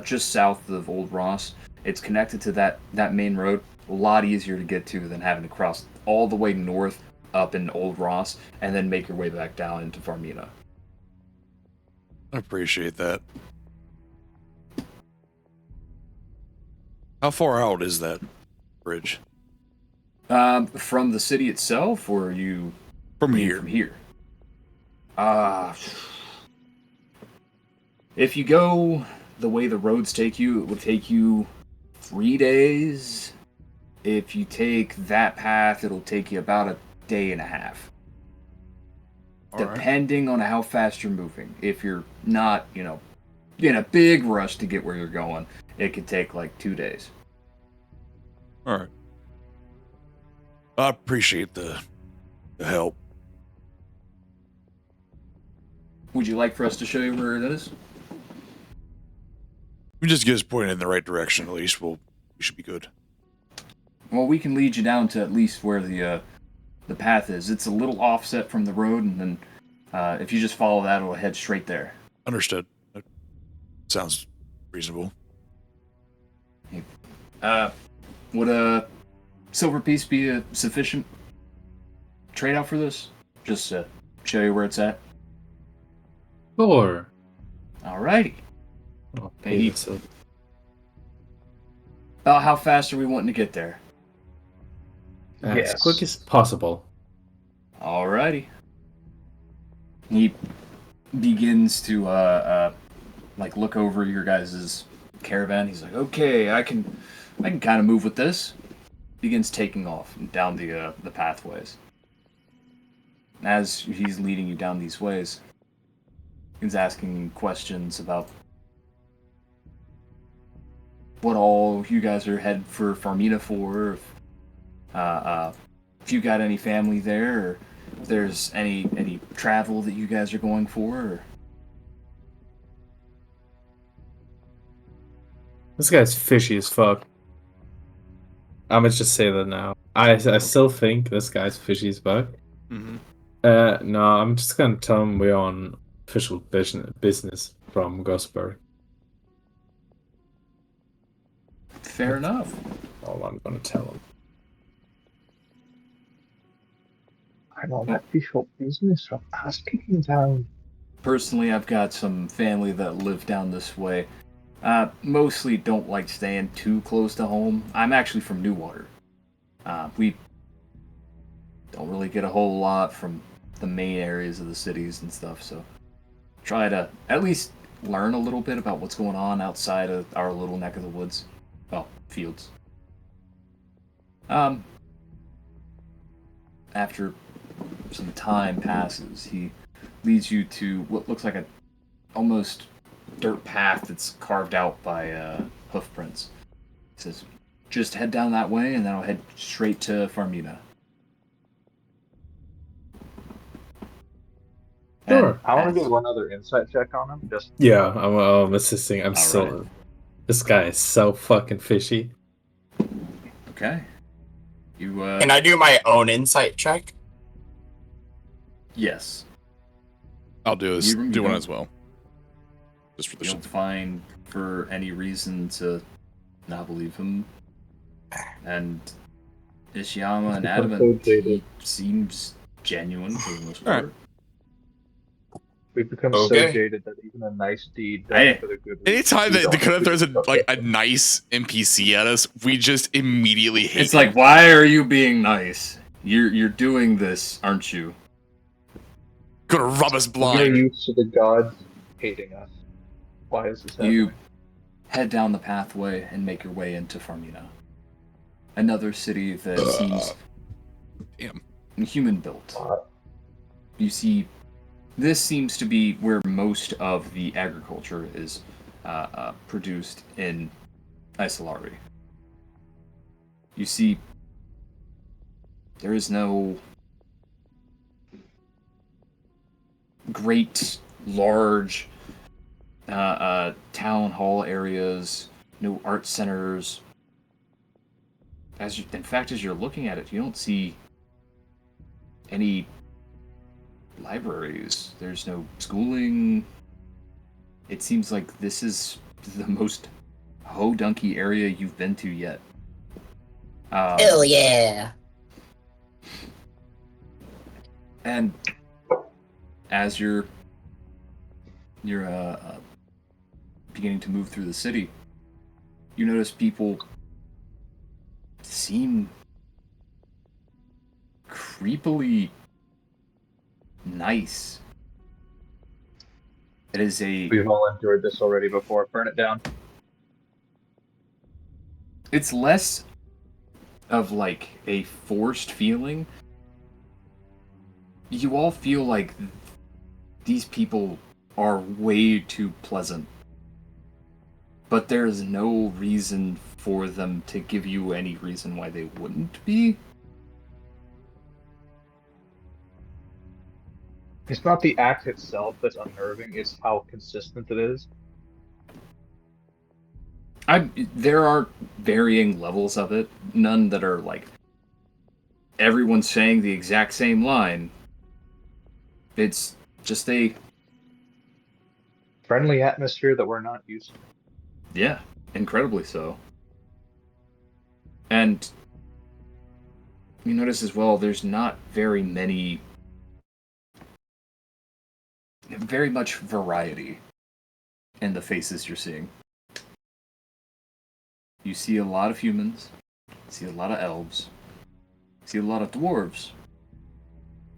just south of Old Ross. It's connected to that main road. A lot easier to get to than having to cross all the way north up in Old Ross and then make your way back down into Farmina. I appreciate that. How far out is that bridge? From the city itself, or are you From mean here. From here. If you go the way the roads take you, it will take you 3 days. If you take that path, it'll take you about a day and a half. All right. Depending on how fast you're moving. If you're not, in a big rush to get where you're going, it could take like 2 days. All right. I appreciate the help. Would you like for us to show you where it is? We just get us pointed in the right direction. At least we should be good. Well, we can lead you down to at least where the path is. It's a little offset from the road, and then if you just follow that, it'll head straight there. Understood. That sounds reasonable. Would a silver piece be a sufficient trade-out for this? Just to show you where it's at? Sure. Alrighty. I'll Hey. pay the silver. About how fast are we wanting to get there? As Yes. quick as possible. Alrighty. He begins to look over your guys' caravan. He's like, okay, I can kind of move with this. Begins taking off down the pathways. As he's leading you down these ways, he's asking questions about what all you guys are headed for Farmina for. If you got any family there, or if there's any travel that you guys are going for. Or... This guy's fishy as fuck. I'm gonna just say that now. I still think this guy's fishy as fuck. Mm-hmm. No, I'm just gonna tell him we're on official business from Gosberg. Fair enough. All I'm gonna tell him. I'm on official business. I'm asking him down. Personally, I've got some family that live down this way. Mostly don't like staying too close to home. I'm actually from Newater. We don't really get a whole lot from the main areas of the cities and stuff, so try to at least learn a little bit about what's going on outside of our little neck of the woods. Well, fields. After some time passes, he leads you to what looks like a almost dirt path that's carved out by hoof prints. He says, just head down that way and then I'll head straight to Farmina. Sure. I want to do one other insight check on him. Just Yeah, I'm assisting. I'm so. Alright. This guy is so fucking fishy. Okay. You, Can I do my own insight check? yes. I'll do this. You Do one don't- as well. Just for the You shit. don't find for any reason to not believe him. And Ishiyama and Because so Adamant, he jaded. seems genuine for the most Alright. part. we've become so Okay. jaded that even a nice deed Hey. done for the good. Anytime we that the don't Dakota throws appreciate a nice NPC at us, we just immediately hate It's it. like, why are you being nice? You're doing this, aren't you? Gonna rub us We're blind. used to the gods hating us. Why is this happening? You head down the pathway and make your way into Farmina. Another city that seems Damn. human built. You see, this seems to be where most of the agriculture is produced in Isolari. You see, there is no great, large town hall areas, no art centers. In fact, as you're looking at it, you don't see any libraries. There's no schooling. It seems like this is the most ho-dunky area you've been to yet. Hell yeah! And as you're beginning to move through the city, you notice people seem creepily nice. It is We've all endured this already before. Burn it down. It's less of like a forced feeling. You all feel like these people are way too pleasant. But there's no reason for them to give you any reason why they wouldn't be. It's not the act itself that's unnerving, it's how consistent it is. There are varying levels of it. None that are like everyone's saying the exact same line. It's just a Friendly atmosphere that we're not used to. yeah, incredibly so. And you notice as well, there's not very much variety in the faces you're seeing. You see a lot of humans, see a lot of elves, see a lot of dwarves,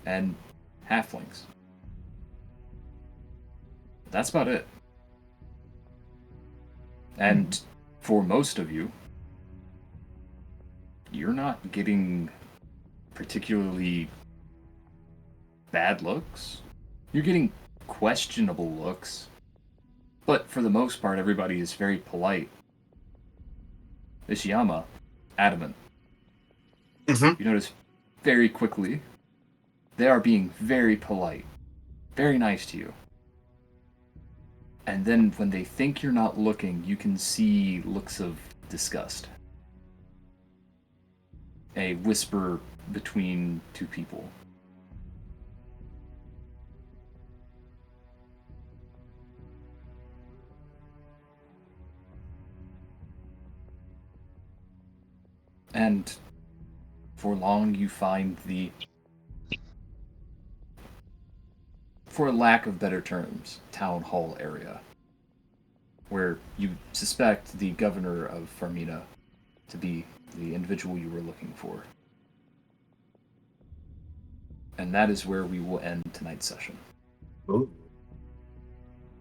and halflings. That's about it. And for most of you, you're not getting particularly bad looks. You're getting questionable looks. But for the most part, everybody is very polite. This Yama, adamant. Mm-hmm. You notice very quickly, they are being very polite, very nice to you. And then when they think you're not looking, you can see looks of disgust. A whisper between two people. And for long you find for lack of better terms, town hall area, where you suspect the governor of Farmina to be the individual you were looking for. And that is where we will end tonight's session. Ooh.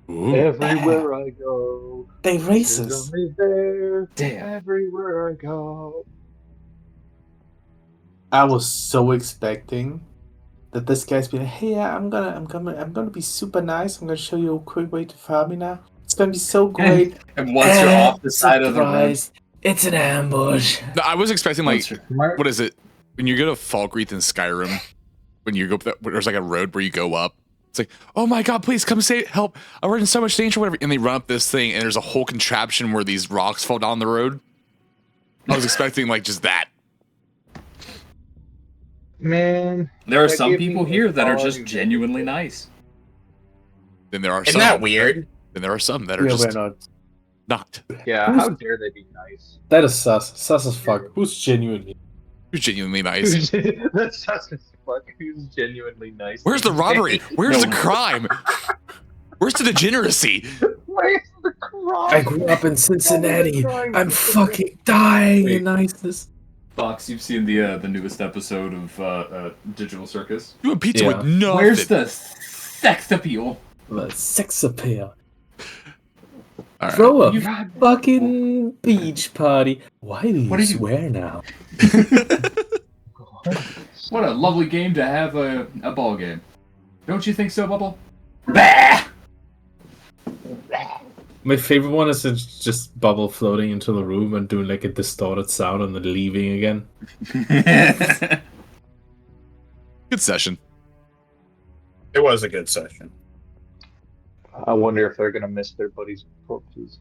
Everywhere I go, They there's racist. only there. Damn. Everywhere I go. I was so expecting that this guy's be like, "Hey, yeah, I'm gonna be super nice. I'm gonna show you a quick way to Farmina. It's gonna be so great." And once you're off the side of the room, Surprise! It's an ambush. No, I was expecting like, once what is it? When you go to Falkreath in Skyrim, when you go up there's like a road where you go up. It's like, oh my god, please come help! We're in so much danger, whatever. And they run up this thing, and there's a whole contraption where these rocks fall down the road. I was expecting like just that. Man, there are that some gave me people here that are just quality genuinely nice. Then there are Isn't some. that weird? Then there are some that are Yeah, just we're not. knocked. Yeah, how dare they be nice? That is sus. Sus as fuck. Who's genuinely? You're genuinely nice. That's sus as fuck. Who's genuinely nice? Where's the robbery? Where's No. the crime? Where's the degeneracy? Where's the crime? I grew up in Cincinnati. I'm fucking dying in niceness. Fox, you've seen the newest episode of Digital Circus. You have pizza Yeah. with nothing. Where's the sex appeal? The sex appeal. All right. Throw a You- fucking beach party. Why do you What are you- swear now? What a lovely game to have a ball game. Don't you think so, Bubble? Bah! My favorite one is it's just bubble floating into the room and doing like a distorted sound and then leaving again. Good session. It was a good session. I wonder if they're gonna miss their buddies' corpses.